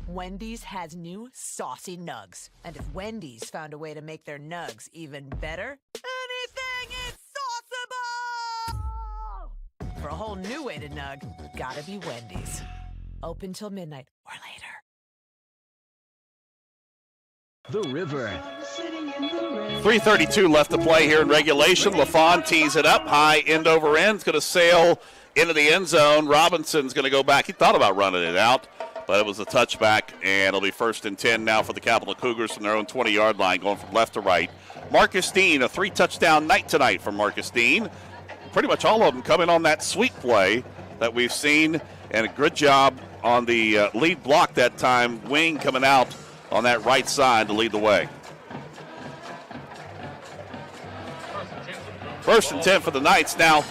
Wendy's has new saucy nugs. And if Wendy's found a way to make their nugs even better, anything is sauceable! For a whole new way to nug, gotta be Wendy's. Open till midnight or later. The River. 3:32 left to play here in regulation. LaFawn tees it up high, end over end. It's going to sail into the end zone. Robinson's going to go back. He thought about running it out, but it was a touchback, and it'll be 1st and 10 now for the Capital Cougars from their own 20-yard line, going from left to right. Marcus Dean, a 3-touchdown night tonight from Marcus Dean. Pretty much all of them coming on that sweep play that we've seen, and a good job on the lead block that time. Wing coming out on that right side to lead the way. 1st and 10 for the Knights. Now,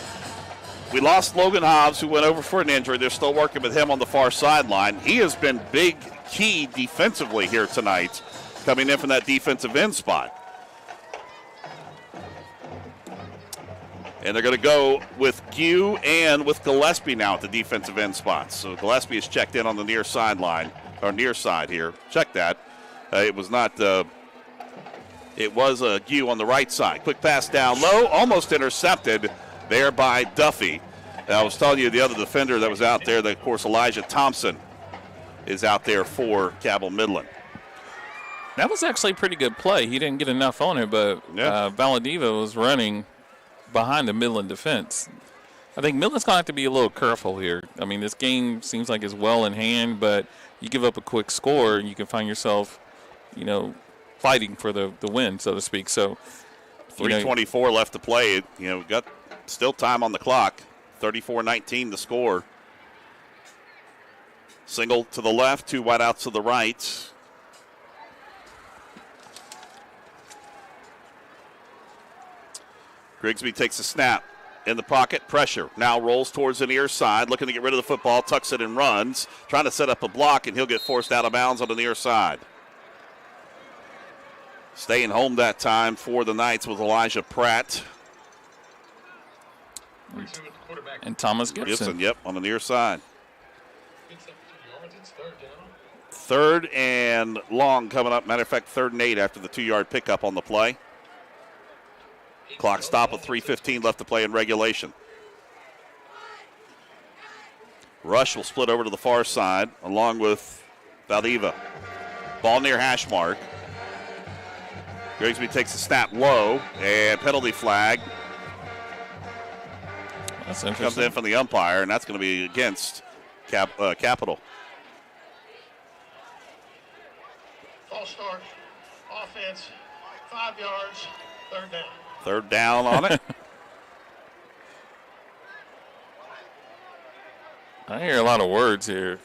we lost Logan Hobbs, who went over for an injury. They're still working with him on the far sideline. He has been big key defensively here tonight, coming in from that defensive end spot. And they're going to go with Gue and with Gillespie now at the defensive end spots. So Gillespie is checked in on the near sideline, or near side here. Check that. It was not, it was Gue on the right side. Quick pass down low, almost intercepted there by Duffy. I was telling you the other defender that was out there, that, of course, Elijah Thompson is out there for Cabell Midland. That was actually a pretty good play. He didn't get enough on it, but Valadiva was running behind the Midland defense. I think Midland's going to have to be a little careful here. I mean, this game seems like it's well in hand, but you give up a quick score and you can find yourself, fighting for the win, so to speak. So 3:24 left to play. We've got still time on the clock. 34-19 the score. Single to the left, 2 wideouts to the right. Grigsby takes a snap in the pocket, pressure. Now rolls towards the near side, looking to get rid of the football, tucks it and runs, trying to set up a block, and he'll get forced out of bounds on the near side. Staying home that time for the Knights was Elijah Pratt. And Thomas Gibson. Yep, on the near side. 3rd and long coming up. Matter of fact, 3rd and 8 after the 2-yard pickup on the play. Clock stop with 3:15 left to play in regulation. Rush will split over to the far side along with Valdiva. Ball near hash mark. Grigsby takes a snap low, and penalty flag. That's interesting. Comes in from the umpire, and that's going to be against Capital. False start. Offense. 5 yards. 3rd down. 3rd down on it. I hear a lot of words here.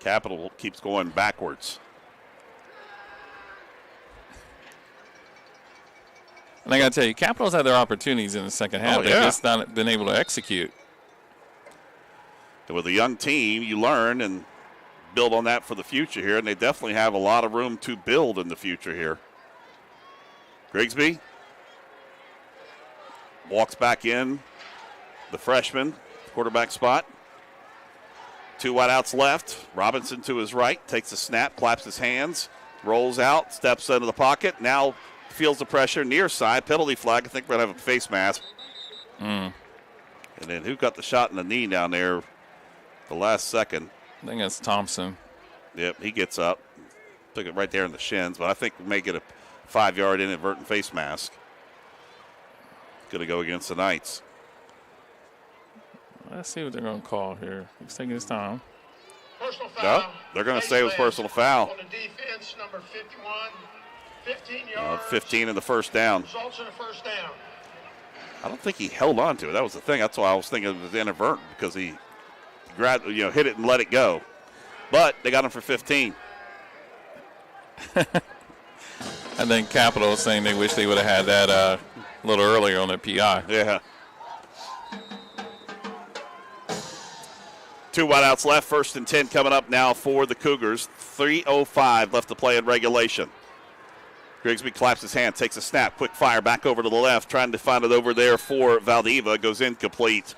Capital keeps going backwards. And I got to tell you, Capitals had their opportunities in the second half. They've just not been able to execute. And with a young team, you learn and build on that for the future here, and they definitely have a lot of room to build in the future here. Grigsby walks back in, the freshman, quarterback spot. 2 wideouts left. Robinson to his right, takes a snap, claps his hands, rolls out, steps into the pocket. Now feels the pressure, near side, penalty flag. I think we're going to have a face mask. And then who got the shot in the knee down there the last second? I think that's Thompson. Yep, he gets up. Took it right there in the shins, but I think we may get a 5-yard inadvertent face mask. Going to go against the Knights. Let's see what they're going to call here. He's taking his time. Personal foul. No, they're going to say it was personal foul. On the defense, number 51, 15 yards. 15 in the first down. Results in a first down. I don't think he held on to it. That was the thing. That's why I was thinking it was inadvertent because he grabbed, hit it and let it go. But they got him for 15. I think Capital is saying they wish they would have had that a little earlier on their PI. Yeah. 2 wideouts left. 1st and 10 coming up now for the Cougars. 3:05 left to play in regulation. Grigsby claps his hand, takes a snap, quick fire back over to the left, trying to find it over there for Valdeva. Goes incomplete.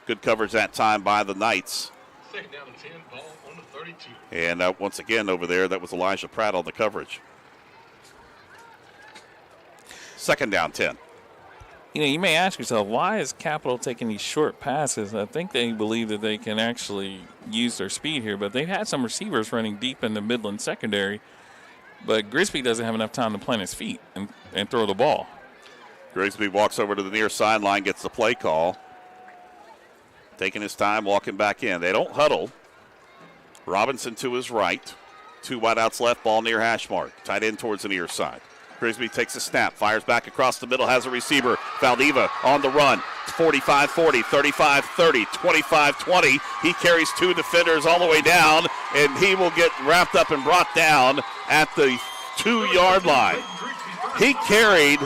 Good coverage that time by the Knights. 2nd down and 10, ball on the 32. And once again over there, that was Elijah Pratt on the coverage. 2nd down, 10. You may ask yourself, why is Capital taking these short passes? I think they believe that they can actually use their speed here, but they've had some receivers running deep in the Midland secondary. But Grigsby doesn't have enough time to plant his feet and throw the ball. Grigsby walks over to the near sideline, gets the play call. Taking his time, walking back in. They don't huddle. Robinson to his right. 2 wideouts left, ball near hash mark. Tight end towards the near side. Grigsby takes a snap, fires back across the middle, has a receiver. Valdeva on the run. 45-40, 35-30, 25-20. He carries 2 defenders all the way down, and he will get wrapped up and brought down at the 2-yard line. He carried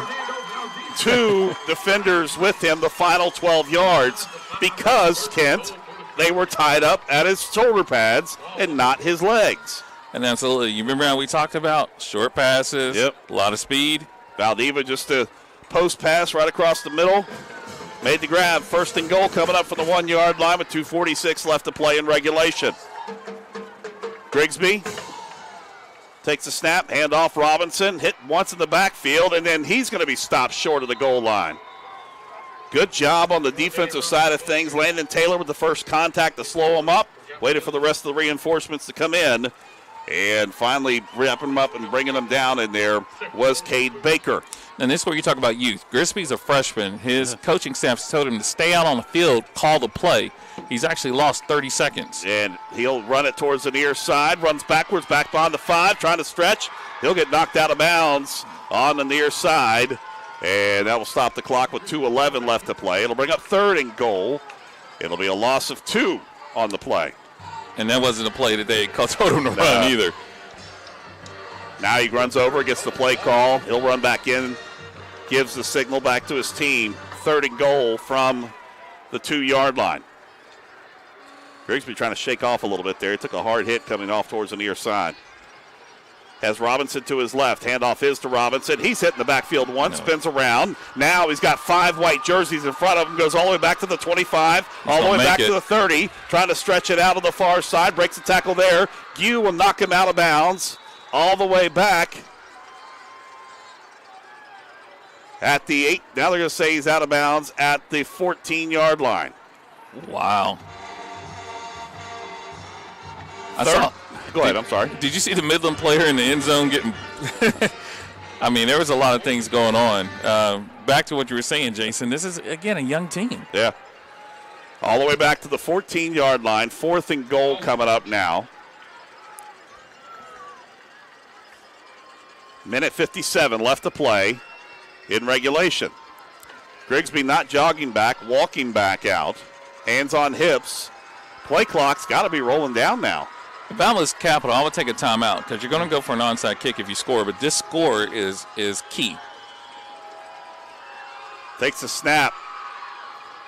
2 defenders with him the final 12 yards because, Kent, they were tied up at his shoulder pads and not his legs. And absolutely, you remember how we talked about short passes, Yep. A lot of speed. Valdeva just a post pass right across the middle. Made the grab. 1st and goal coming up from the 1-yard line with 2:46 left to play in regulation. Grigsby takes a snap, hand off Robinson, hit once in the backfield, and then he's going to be stopped short of the goal line. Good job on the defensive side of things. Landon Taylor with the first contact to slow him up. Waited for the rest of the reinforcements to come in. And finally wrapping him up and bringing him down in there was Cade Baker. And this is where you talk about youth. Grigsby's a freshman. His coaching staff told him to stay out on the field, call the play. He's actually lost 30 seconds. And he'll run it towards the near side, runs backwards, back behind the 5, trying to stretch. He'll get knocked out of bounds on the near side. And that will stop the clock with 2:11 left to play. It'll bring up 3rd and goal. It'll be a loss of 2 on the play. And that wasn't a play that they told him to run either. Now he runs over, gets the play call. He'll run back in, gives the signal back to his team. 3rd and goal from the 2-yard line. Grigsby trying to shake off a little bit there. He took a hard hit coming off towards the near side. Has Robinson to his left. Handoff is to Robinson. He's hit in the backfield once, spins around. Now he's got 5 white jerseys in front of him. Goes all the way back to the 25, all the way back to the 30. Trying to stretch it out on the far side. Breaks the tackle there. Gue will knock him out of bounds. All the way back at the 8. Now they're going to say he's out of bounds at the 14-yard line. Wow. Go ahead, I'm sorry. Did you see the Midland player in the end zone getting I mean, there was a lot of things going on. Back to what you were saying, Jason, this is, again, a young team. Yeah. All the way back to the 14-yard line. 4th and goal coming up now. Minute 57 left to play in regulation. Grigsby not jogging back, walking back out. Hands on hips. Play clock's got to be rolling down now. If I was Capital, I would take a timeout because you're going to go for an onside kick if you score, but this score is key. Takes a snap.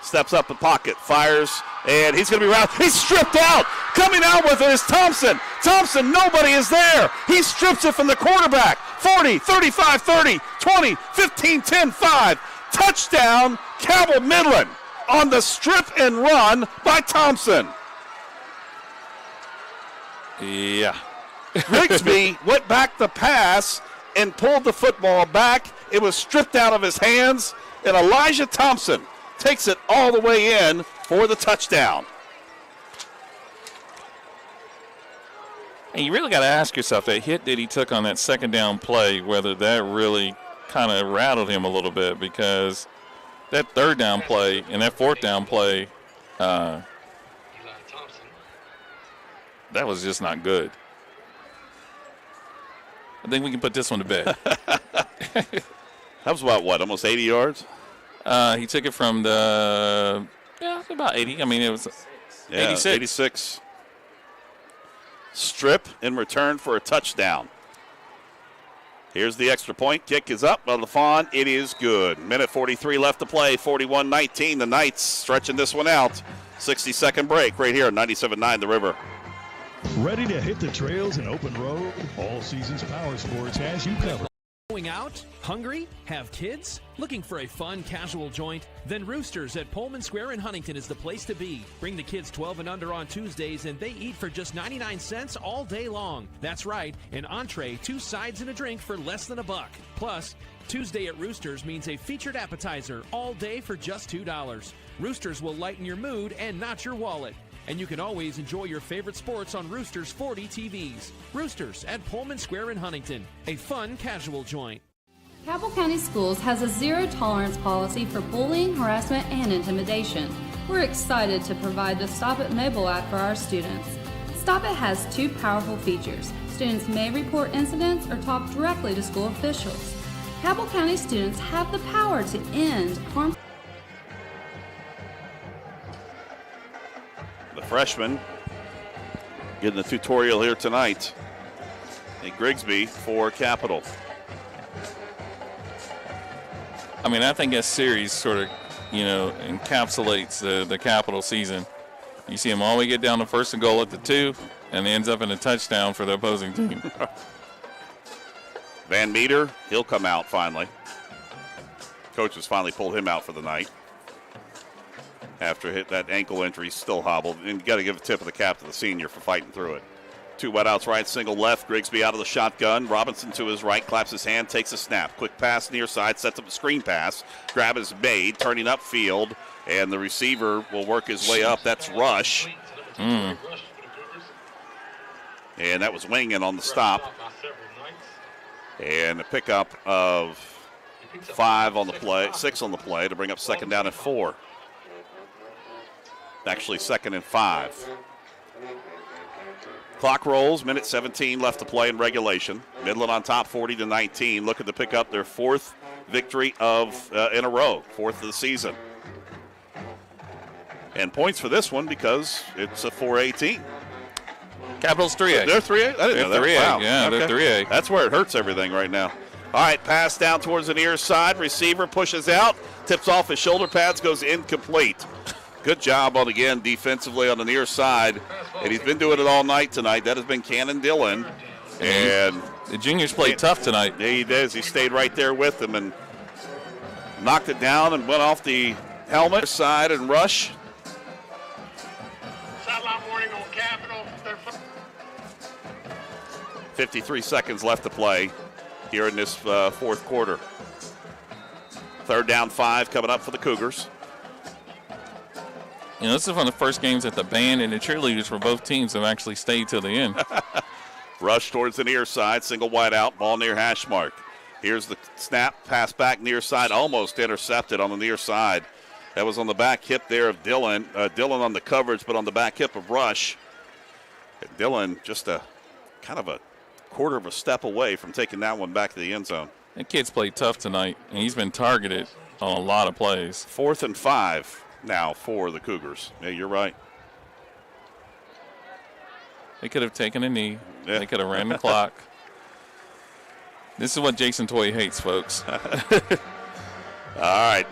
Steps up the pocket, fires, and he's going to be around. He's stripped out. Coming out with it is Thompson. Thompson, nobody is there. He strips it from the quarterback. 40, 35, 30, 20, 15, 10, 5. Touchdown, Cabell Midland on the strip and run by Thompson. Yeah. Grigsby went back the pass and pulled the football back. It was stripped out of his hands, and Elijah Thompson takes it all the way in for the touchdown. And you really got to ask yourself, that hit that he took on that second down play, whether that really kind of rattled him a little bit, because that third down play and that fourth down play, that was just not good. I think we can put this one to bed. That was about, what, almost 80 yards? He took it from about 80. I mean, it was 86. 86. Strip in return for a touchdown. Here's the extra point. Kick is up by LaFawn. It is good. Minute 43 left to play. 41-19. The Knights stretching this one out. 60-second break right here on 97.9 The River. Ready to hit the trails and open road? All Seasons Power Sports has you covered. Going out? Hungry? Have kids? Looking for a fun, casual joint? Then Roosters at Pullman Square in Huntington is the place to be. Bring the kids 12 and under on Tuesdays, and they eat for just 99 cents all day long. That's right, an entree, 2 sides, and a drink for less than $1. Plus, Tuesday at Roosters means a featured appetizer all day for just $2. Roosters will lighten your mood and not your wallet. And you can always enjoy your favorite sports on Roosters 40 TVs. Roosters at Pullman Square in Huntington, a fun, casual joint. Cabell County Schools has a zero-tolerance policy for bullying, harassment, and intimidation. We're excited to provide the Stop It mobile app for our students. Stop It has 2 powerful features. Students may report incidents or talk directly to school officials. Cabell County students have the power to end harmful. The freshman getting the tutorial here tonight. And Grigsby for Capital. I mean, I think this series sort of, encapsulates the Capital season. You see him always get down to 1st and goal at the 2, and ends up in a touchdown for the opposing team. Van Meter, he'll come out finally. Coaches finally pulled him out for the night. After hit that ankle injury, he's still hobbled. And you got to give a tip of the cap to the senior for fighting through it. 2 wideouts right, single left. Grigsby out of the shotgun. Robinson to his right, claps his hand, takes a snap. Quick pass near side, sets up a screen pass. Grab is made, turning upfield, and the receiver will work his way up. That's Rush. And that was Wingen on the stop. And a pickup of 5 on the play, 6 on the play to bring up 2nd down and 4. Actually 2nd and 5. Clock rolls, minute 17 left to play in regulation. Midland on top 40-19, looking to pick up their 4th victory in a row, 4th of the season. And points for this one because it's a 4-18. Capital's 3A. They're 3A? I didn't know that. 3A. Wow. Yeah, Okay. they're 3A. That's where it hurts everything right now. All right, pass down towards the near side. Receiver pushes out, tips off his shoulder pads, goes incomplete. Good job again defensively on the near side, and he's been doing it all night tonight. That has been Cannon Dillon, and the juniors played tough tonight. Yeah, he does. He stayed right there with them and knocked it down and went off the helmet side and rush. Sideline warning on Capital. 53 seconds left to play here in this 4th quarter. 3rd down 5 coming up for the Cougars. This is one of the first games that the band and the cheerleaders for both teams have actually stayed till the end. Rush towards the near side, single wide out, ball near hash mark. Here's the snap, pass back near side, almost intercepted on the near side. That was on the back hip there of Dillon. Dillon on the coverage, but on the back hip of Rush. And Dillon just a kind of a quarter of a step away from taking that one back to the end zone. That kid's played tough tonight, and he's been targeted on a lot of plays. 4th and 5 now for the Cougars. Yeah, you're right. They could have taken a knee. Yeah. They could have ran the clock. This is what Jason Toy hates, folks. All right.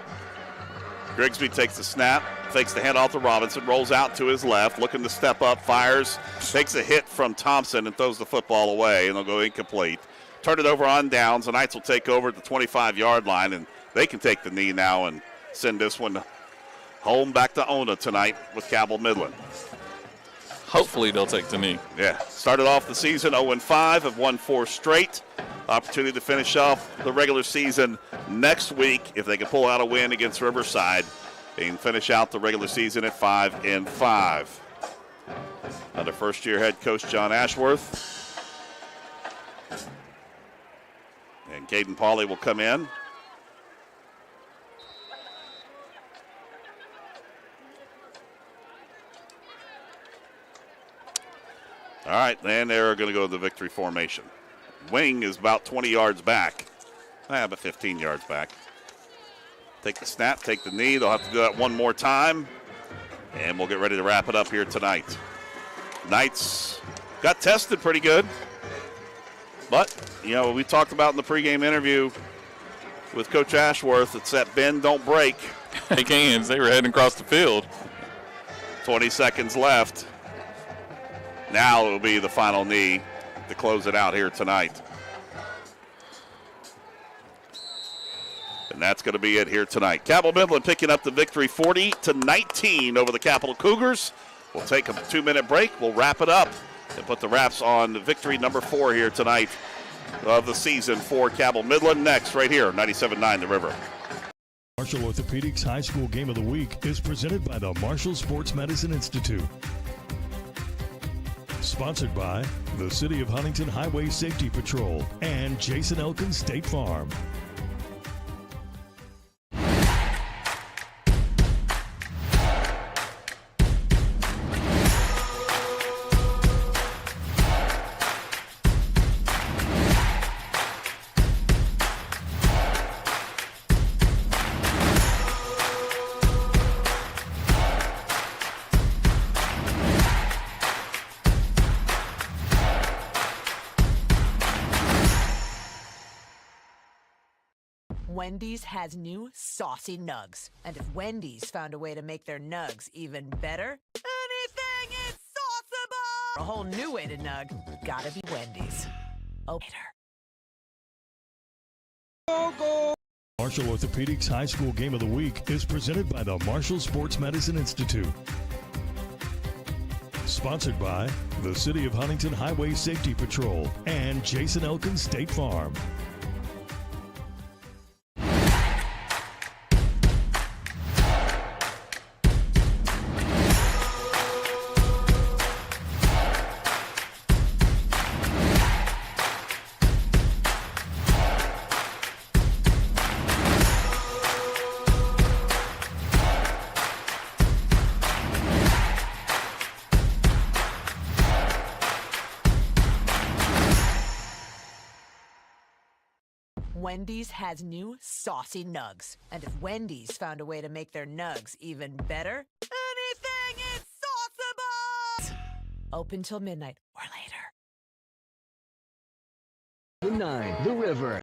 Grigsby takes the snap, fakes the handoff to Robinson, rolls out to his left, looking to step up, fires, takes a hit from Thompson and throws the football away, and they'll go incomplete. Turn it over on downs. The Knights will take over at the 25-yard line, and they can take the knee now and send this one home back to Ona tonight with Cabell Midland. Hopefully they'll take the knee. Yeah. Started off the season 0-5, have won 4 straight. Opportunity to finish off the regular season next week if they can pull out a win against Riverside. They can finish out the regular season at 5-5. under first-year head coach John Ashworth. And Caden Pauley will come in. All right, then they're going to go to the victory formation. Wing is about 20 yards back. About 15 yards back. Take the snap, take the knee. They'll have to do that one more time. And we'll get ready to wrap it up here tonight. Knights got tested pretty good. But, you know, we talked about in the pregame interview with Coach Ashworth, it's that bend, don't break. Take hands. They were heading across the field. 20 seconds left. Now it'll be the final knee to close it out here tonight. And that's going to be it here tonight. Cabell Midland picking up the victory 40-19 over the Capital Cougars. We'll take a 2-minute break. We'll wrap it up and put the wraps on victory number 4 here tonight of the season for Cabell Midland. Next, right here, 97.9 The River. Marshall Orthopedics High School Game of the Week is presented by the Marshall Sports Medicine Institute. Sponsored by the City of Huntington Highway Safety Patrol and Jason Elkins State Farm. Wendy's has new saucy nugs. And if Wendy's found a way to make their nugs even better, anything is sauceable! A whole new way to nug. Gotta be Wendy's. Oh, later. Marshall Orthopedics High School Game of the Week is presented by the Marshall Sports Medicine Institute. Sponsored by the City of Huntington Highway Safety Patrol and Jason Elkins State Farm. Wendy's has new saucy nugs. And if Wendy's found a way to make their nugs even better, anything is sauceable! Open till midnight or later. The 9, The River.